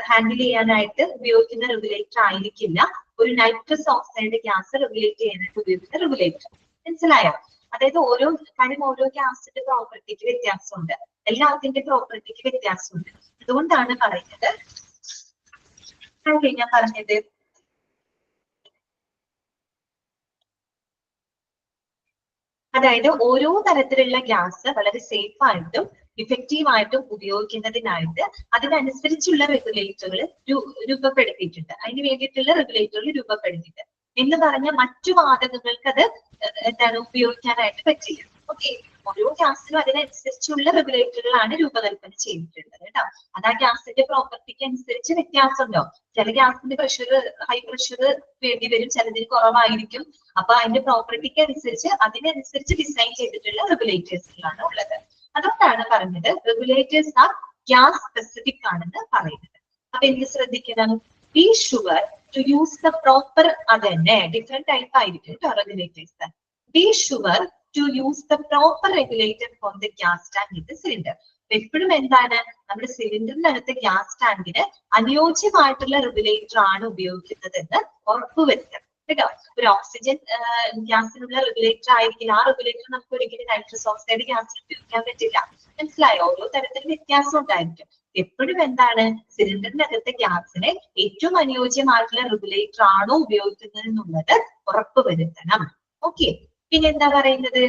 ഹാൻഡിൽ ചെയ്യാനായിട്ട് ഉപയോഗിക്കുന്ന റെഗുലേറ്റർ ആയിരിക്കില്ല ഒരു നൈട്രസ് ഓക്സൈഡ് ഗ്യാസ് റെഗുലേറ്റ് ചെയ്യാനായിട്ട് ഉപയോഗിക്കുന്ന റെഗുലേറ്റർ. മനസ്സിലായോ? അതായത് ഓരോ ഗ്യാസിന്റെ പ്രോപ്പർട്ടിക്ക് വ്യത്യാസമുണ്ട്. എല്ലാത്തിന്റെ പ്രോപ്പർട്ടിക്ക് വ്യത്യാസമുണ്ട്. അതുകൊണ്ടാണ് പറയുന്നത് ഞാൻ പറഞ്ഞത് അതായത് ഓരോ തരത്തിലുള്ള ഗ്യാസ് വളരെ സേഫ് ആയിട്ടും ഇഫക്റ്റീവ് ആയിട്ടും ഉപയോഗിക്കുന്നതിനായിട്ട് അതിനനുസരിച്ചുള്ള റെഗുലേറ്ററുകൾ രൂപപ്പെടുത്തിയിട്ടുണ്ട്. അതിന് വേണ്ടിയിട്ടുള്ള റെഗുലേറ്ററുകൾ രൂപപ്പെടുത്തിയിട്ടുണ്ട് എന്ന് പറഞ്ഞാൽ മറ്റു വാതകങ്ങൾക്ക് അത് എന്താണ് ഉപയോഗിക്കാനായിട്ട് പറ്റില്ല. ഓക്കെ, ഓരോ ഗ്യാസിനും അതിനനുസരിച്ചുള്ള റെഗുലേറ്ററുകളാണ് രൂപകൽപ്പന ചെയ്തിട്ടുള്ളത് കേട്ടോ. അത് ആ ഗ്യാസിന്റെ പ്രോപ്പർട്ടിക്ക് അനുസരിച്ച് വ്യത്യാസം ഉണ്ടാവും. ചില ഗ്യാസിന്റെ പ്രഷർ ഹൈ പ്രഷർ വേണ്ടി വരും, ചിലതിന് കുറവായിരിക്കും. അപ്പൊ അതിന്റെ പ്രോപ്പർട്ടിക്ക് അനുസരിച്ച് അതിനനുസരിച്ച് ഡിസൈൻ ചെയ്തിട്ടുള്ള റെഗുലേറ്റേഴ്സുകളാണ് ഉള്ളത്. അതുകൊണ്ടാണ് പറഞ്ഞത് റെഗുലേറ്റേഴ്സ് ആർ ഗ്യാസ് സ്പെസിഫിക് ആണെന്ന് പറയുന്നത്. അപ്പൊ എന്ത് ശ്രദ്ധിക്കണം? Be sure to use the proper, അത് തന്നെ ഡിഫറെന്റ് ടൈപ്പ് ആയിരിക്കും കേട്ടോ regulators. Be sure to use the proper regulator for the gas tank in the cylinder. എപ്പോഴും എന്താണ് നമ്മുടെ സിലിണ്ടറിനകത്ത് ഗ്യാസ് ടാങ്കിന് അനുയോജ്യമായിട്ടുള്ള റെഗുലേറ്റർ ആണ് ഉപയോഗിക്കുന്നത് എന്ന് ഉറപ്പുവരുത്തണം കേട്ടോ. ഒരു ഓക്സിജൻ ഗ്യാസിനുള്ള റെഗുലേറ്റർ ആയിരിക്കില്ല. ആ റെഗുലേറ്റർ നമുക്ക് ഒരിക്കലും നൈട്രസ് ഓക്സൈഡ് ഗ്യാസിൽ ഉപയോഗിക്കാൻ പറ്റില്ല. മനസ്സിലായോ? ഓരോ തരത്തിൽ വ്യത്യാസം ഉണ്ടായിരിക്കും. എപ്പോഴും എന്താണ് സിലിണ്ടറിനകത്തെ ഗ്യാസിന് ഏറ്റവും അനുയോജ്യമായിട്ടുള്ള റെഗുലേറ്റർ ആണോ ഉപയോഗിക്കുന്നത് എന്നുള്ളത് ഉറപ്പുവരുത്തണം. ഓക്കെ, പിന്നെ എന്താ പറയുന്നത്?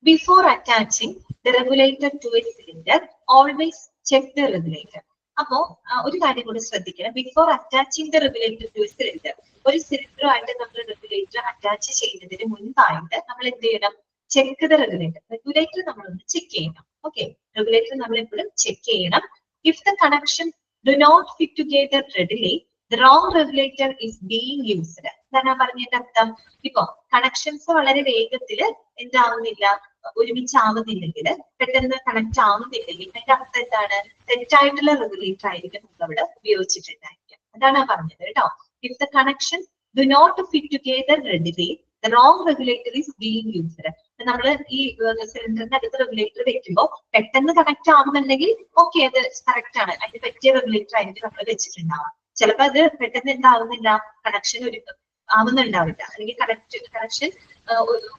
Before attaching the regulator to a cylinder, always check the regulator. അപ്പോ ഒരു കാര്യം കൂടി ശ്രദ്ധിക്കണം. Before attaching the regulator to cylinder, ഒരു സിലിണ്ടറുമായിട്ട് നമ്മൾ റെഗുലേറ്റർ അറ്റാച്ച് ചെയ്യുന്നതിന് മുൻപായിട്ട് നമ്മൾ എന്ത് ചെയ്യണം? Check the regulator. റെഗുലേറ്റർ നമ്മളൊന്ന് ചെക്ക് ചെയ്യണം. ഓക്കെ, റെഗുലേറ്റർ നമ്മൾ എപ്പോഴും ചെക്ക് ചെയ്യണം. If the connection do not fit together readily, the wrong regulator is being used. എന്താണ് പറഞ്ഞതിന്റെ അർത്ഥം? ഇപ്പൊ കണക്ഷൻസ് വളരെ വേഗത്തിൽ എന്താവുന്നില്ല, ഒരുമിച്ചാവുന്നില്ലെങ്കിൽ, പെട്ടെന്ന് കണക്ട് ആവുന്നില്ലെങ്കിൽ അതിന്റെ അർത്ഥം എന്താണ്? തെറ്റായിട്ടുള്ള റെഗുലേറ്റർ ആയിരിക്കും നമ്മൾ അവിടെ ഉപയോഗിച്ചിട്ടുണ്ടായിരിക്കും. അതാണ് പറഞ്ഞത് കേട്ടോ. If the connection do not fit together readily, the wrong regulator is being used. നമ്മൾ ഈ സിലിണ്ടറിന്റെ അടുത്ത് റെഗുലേറ്റർ വെക്കുമ്പോൾ പെട്ടെന്ന് കണക്ട് ആവുന്നുണ്ടെങ്കിൽ ഓക്കെ, അത് കറക്റ്റ് ആണ്, അതിന് പറ്റിയ റെഗുലേറ്റർ ആയിരിക്കും നമ്മൾ വെച്ചിട്ടുണ്ടാവും. ചിലപ്പോ അത് പെട്ടെന്ന് എന്താവുന്നില്ല, കണക്ഷൻ ഒരു ആവുന്നുണ്ടാവില്ല, അല്ലെങ്കിൽ കണക്ഷൻ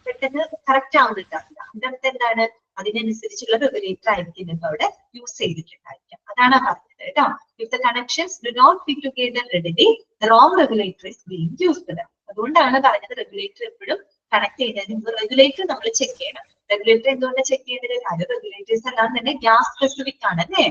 പെട്ടെന്ന് കറക്റ്റ് ആവുന്നുണ്ടാവില്ല. അതിന്റെ അടുത്ത് എന്താണ്? അതിനനുസരിച്ചുള്ള റെഗുലേറ്റർ ആയിരിക്കും ഇപ്പൊ അവിടെ യൂസ് ചെയ്തിട്ടുണ്ടായിരിക്കാം. അതാണ് പറഞ്ഞത് കേട്ടോ. If the connections do not fit together readily, the wrong regulator is being used. അതുകൊണ്ടാണ് പറഞ്ഞത് റെഗുലേറ്റർ എപ്പോഴും കണക്ട് ചെയ്യുന്നതിന് റെഗുലേറ്റർ നമ്മൾ ചെക്ക് ചെയ്യണം. റെഗുലേറ്റർ എന്തുകൊണ്ട് ചെക്ക് ചെയ്യേണ്ടത്? കാര്യം റെഗുലേറ്റേഴ്സ് എല്ലാം തന്നെ ഗ്യാസ് സ്പെസിഫിക് ആണ് അല്ലേ?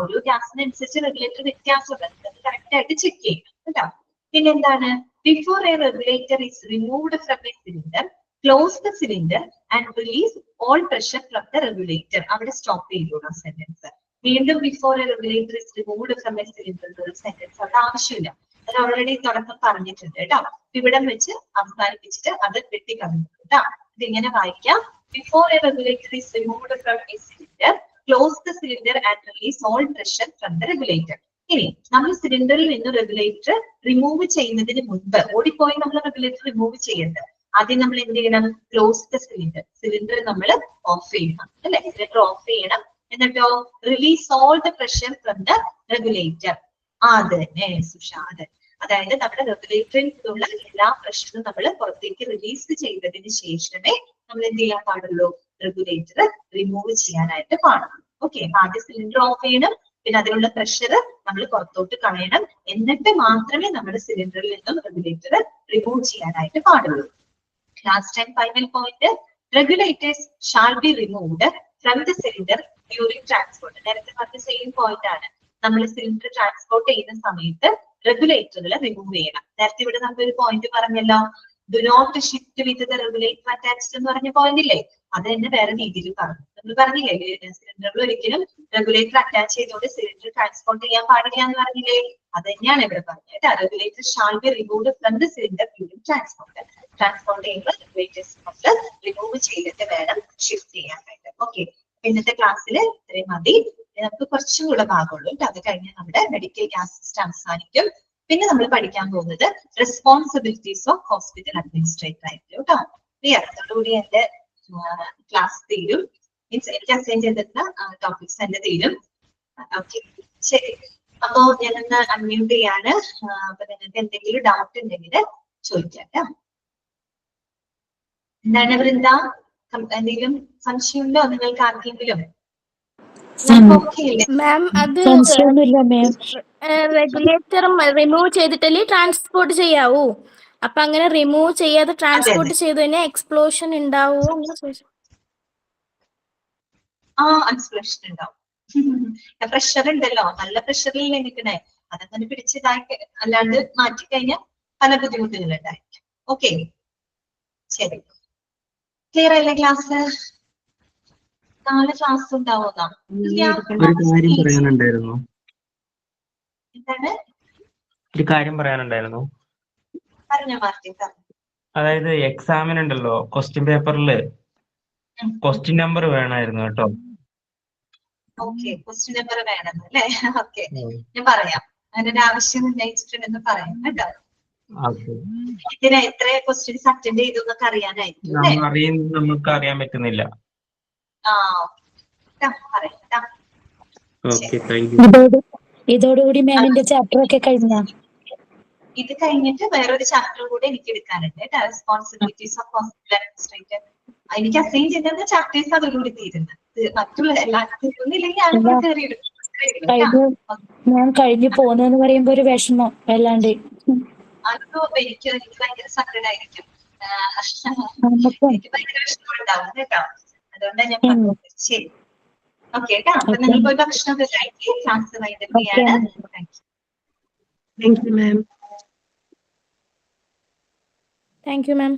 ഒരു ഗ്യാസിനനുസരിച്ച് റെഗുലേറ്റർ വ്യത്യാസമുണ്ട്, അത് കറക്റ്റ് ആയിട്ട് ചെക്ക് ചെയ്യണം കേട്ടോ. പിന്നെ എന്താണ്? Before A regulator is removed from A cylinder, close the cylinder and release all pressure from the regulator. അവിടെ സ്റ്റോപ്പ് ചെയ്യണം സെന്റൻസ്. വീണ്ടും before A regulator is removed from A cylinder sentence അവിടെ ആവശ്യമില്ല, അത് ഓൾറെഡി തുടക്കം പറഞ്ഞിട്ടുണ്ട് കേട്ടോ. ഇവിടം വെച്ച് അവസാനിപ്പിച്ചിട്ട് അത് വെട്ടിക്കളഞ്ഞു കേട്ടോ. ഇതിങ്ങനെ വായിക്കാം. Before A regulator is removed from A cylinder, close the cylinder and release all pressure from the regulator. ഇനി നമ്മൾ സിലിണ്ടറിൽ നിന്ന് റെഗുലേറ്റർ റിമൂവ് ചെയ്യുന്നതിന് മുൻപ് ഓടിപ്പോയി നമ്മൾ റെഗുലേറ്റർ റിമൂവ് ചെയ്യരുത്. ആദ്യം നമ്മൾ എന്ത് ചെയ്യണം? Close the cylinder. സിലിണ്ടർ നമ്മൾ ഓഫ് ചെയ്യണം അല്ലെ? സിലിണ്ടർ ഓഫ് ചെയ്യണം. എന്നിട്ടോ release all the pressure from the regulator. അത് തന്നെ സുഷാദ്. അതായത് നമ്മുടെ റെഗുലേറ്ററിൽ നിന്നുള്ള എല്ലാ പ്രഷറും നമ്മൾ പുറത്തേക്ക് റിലീസ് ചെയ്തതിന് ശേഷമേ നമ്മൾ എന്ത് ചെയ്യാൻ പാടുള്ളൂ? റെഗുലേറ്റർ റിമൂവ് ചെയ്യാനായിട്ട് പാടുള്ളൂ. ഓക്കെ, ആദ്യം സിലിണ്ടർ ഓഫ് ചെയ്യണം, പിന്നെ അതിലുള്ള പ്രഷർ നമ്മൾ പുറത്തോട്ട് കളയണം, എന്നിട്ട് മാത്രമേ നമ്മുടെ സിലിണ്ടറിൽ നിന്നും റെഗുലേറ്റർ റിമൂവ് ചെയ്യാനായിട്ട് പാടുള്ളൂ. Last and final point, regulators shall be removed from the cylinder during transport. നേരത്തെ പറഞ്ഞ സെയിം പോയിന്റ് ആണ്. നമ്മൾ സിലിണ്ടർ ട്രാൻസ്പോർട്ട് ചെയ്യുന്ന സമയത്ത് റെഗുലേറ്ററുകൾ റിമൂവ് ചെയ്യണം. നേരത്തെ ഇവിടെ നമ്മളൊരു പോയിന്റ് പറഞ്ഞല്ലോ, do not shift with the regulator attached എന്ന് പറഞ്ഞ പോയിന്റ് ഇല്ലേ? അത് തന്നെ വേറെ രീതിയിൽ പറഞ്ഞു. നമ്മൾ പറഞ്ഞില്ലേ, സിലിണ്ടറിൽ ഒരിക്കലും റെഗുലേറ്റർ അറ്റാച്ച് ചെയ്തുകൊണ്ട് സിലിണ്ടർ ട്രാൻസ്പോർട്ട് ചെയ്യാൻ പാടില്ല എന്ന് പറഞ്ഞില്ലേ? അത് തന്നെയാണ് ഇവിടെ പറഞ്ഞത്. Regulator shall be removed from the cylinder during transport. Transport ചെയ്യുമ്പോൾ റെഗുലേറ്റേഴ്സ് നമ്മൾ റിമൂവ് ചെയ്തിട്ട് വേണം ഷിഫ്റ്റ് ചെയ്യാനായിട്ട്. ഓക്കെ, ഇന്നത്തെ ക്ലാസ്സിൽ ഇത്രയും മതി. നമുക്ക് കുറച്ചും കൂടെ ഭാഗമുള്ളൂ. അത് കഴിഞ്ഞ് നമ്മുടെ മെഡിക്കൽ ഗ്യാസ് സിസ്റ്റം അവസാനിക്കും. പിന്നെ നമ്മൾ പഠിക്കാൻ പോകുന്നത് റെസ്പോൺസിബിലിറ്റീസ് ഓഫ് ഹോസ്പിറ്റൽ അഡ്മിനിസ്ട്രേറ്റർ ആയിരിക്കും കേട്ടോ. ക്ലിയർ? അതോടുകൂടി എന്റെ ക്ലാസ് തീരും. മീൻസ് എനിക്ക് അസൈൻ ചെയ്തിട്ടുള്ള ടോപ്പിക്സ് എന്റെ തീരും. ഓക്കെ, ശരി. അപ്പോ ഞാനൊന്ന് അൺമ്യൂട്ട് ചെയ്യാണ്. അപ്പൊ നിങ്ങൾക്ക് എന്തെങ്കിലും ഡൗട്ട് ഉണ്ടെങ്കിൽ ചോദിക്കാം കേട്ടോ. എന്താണ് വൃന്ദ, എന്തെങ്കിലും സംശയമുണ്ടോ നിങ്ങൾക്ക് ആർക്കെങ്കിലും? മാം, അത് റെഗുലേറ്റർ റിമൂവ് ചെയ്തിട്ടല്ലേ ട്രാൻസ്പോർട്ട് ചെയ്യാവൂ? അപ്പൊ അങ്ങനെ റിമൂവ് ചെയ്യാതെ ട്രാൻസ്പോർട്ട് ചെയ്തു കഴിഞ്ഞാൽ എക്സ്പ്ലോഷൻ ഉണ്ടാവോ? എക്സ്പ്ലോഷൻ ഉണ്ടാവും. പ്രഷർ ഉണ്ടല്ലോ, നല്ല പ്രഷറിൽ നിൽക്കണേ, അതങ്ങനെ പിടിച്ചിതാക്കി അല്ലാണ്ട് മാറ്റി കഴിഞ്ഞാൽ പല ബുദ്ധിമുട്ടുകൾ ഉണ്ടായിരിക്കും. ഓക്കെ, ശരി. ക്ലിയർ അല്ലേ ക്ലാസ്? നാളെ ക്ലാസ് ഉണ്ടാവുന്ന എന്താണ്? ഒരു കാര്യം പറയാനുണ്ടായിരുന്നു. പറഞ്ഞോ മാർട്ടിൻ. അതായത് എക്സാമിനുണ്ടല്ലോ, ക്വസ്റ്റ്യൻ പേപ്പറിൽ ക്വസ്റ്റ്യൻ നമ്പർ വേണമായിരുന്നു കേട്ടോ. ഓക്കെ, ക്വസ്റ്റ്യൻ നമ്പർ വേണം അല്ലേ? ഓക്കെ, ഞാൻ പറയാം. അതിന്റെ ആവശ്യം ഉന്നയിച്ചിട്ടുണ്ടെന്ന് പറയാം കേട്ടോ. ഇതിന് എത്ര ക്വസ്റ്റ്യൻസ് അറ്റൻഡ് ചെയ്തു എന്നൊക്കെ അറിയാനായിരിക്കും. നമുക്ക് അറിയാൻ പറ്റുന്നില്ല. ഇതോടുകൂടി മാമിന്റെ ചാപ്റ്റർ ഒക്കെ കഴിഞ്ഞ? ഇത് കഴിഞ്ഞിട്ട് വേറൊരു ചാപ്റ്റർ കൂടെ എനിക്ക് എടുക്കാനുണ്ട്, റെസ്പോൺസിബിലിറ്റീസ് ഓഫ് ഹോസ്പിറ്റൽ അഡ്മിനിസ്ട്രേറ്റർ. എനിക്ക് അസൈൻ ചെയ്ത ചാപ്റ്റേഴ്സ് അതോടുകൂടി തീരുന്നത്. മറ്റുള്ള എല്ലാത്തിലും ആളുകൾ കയറി എടുക്കും. ഞാൻ കഴിഞ്ഞു പോകുന്നെന്ന് പറയുമ്പോ ഒരു വിഷമം വല്ലാണ്ട്. അതിപ്പോ എനിക്ക് ഭയങ്കര സങ്കടമായിരിക്കും, എനിക്ക് ഭയങ്കര വിഷമം ഉണ്ടാവും കേട്ടോ. അതുകൊണ്ടാണ് ഞാൻ പറഞ്ഞത്. ശരി. ഓക്കെ കേട്ടോ. അപ്പൊ നിങ്ങൾ പോയി ഭക്ഷണമൊക്കെ കഴിക്കുക. ക്ലാസ് വൈൻഡപ്പ് ചെയ്യാണ്. Thank you, ma'am. Thank you ma'am.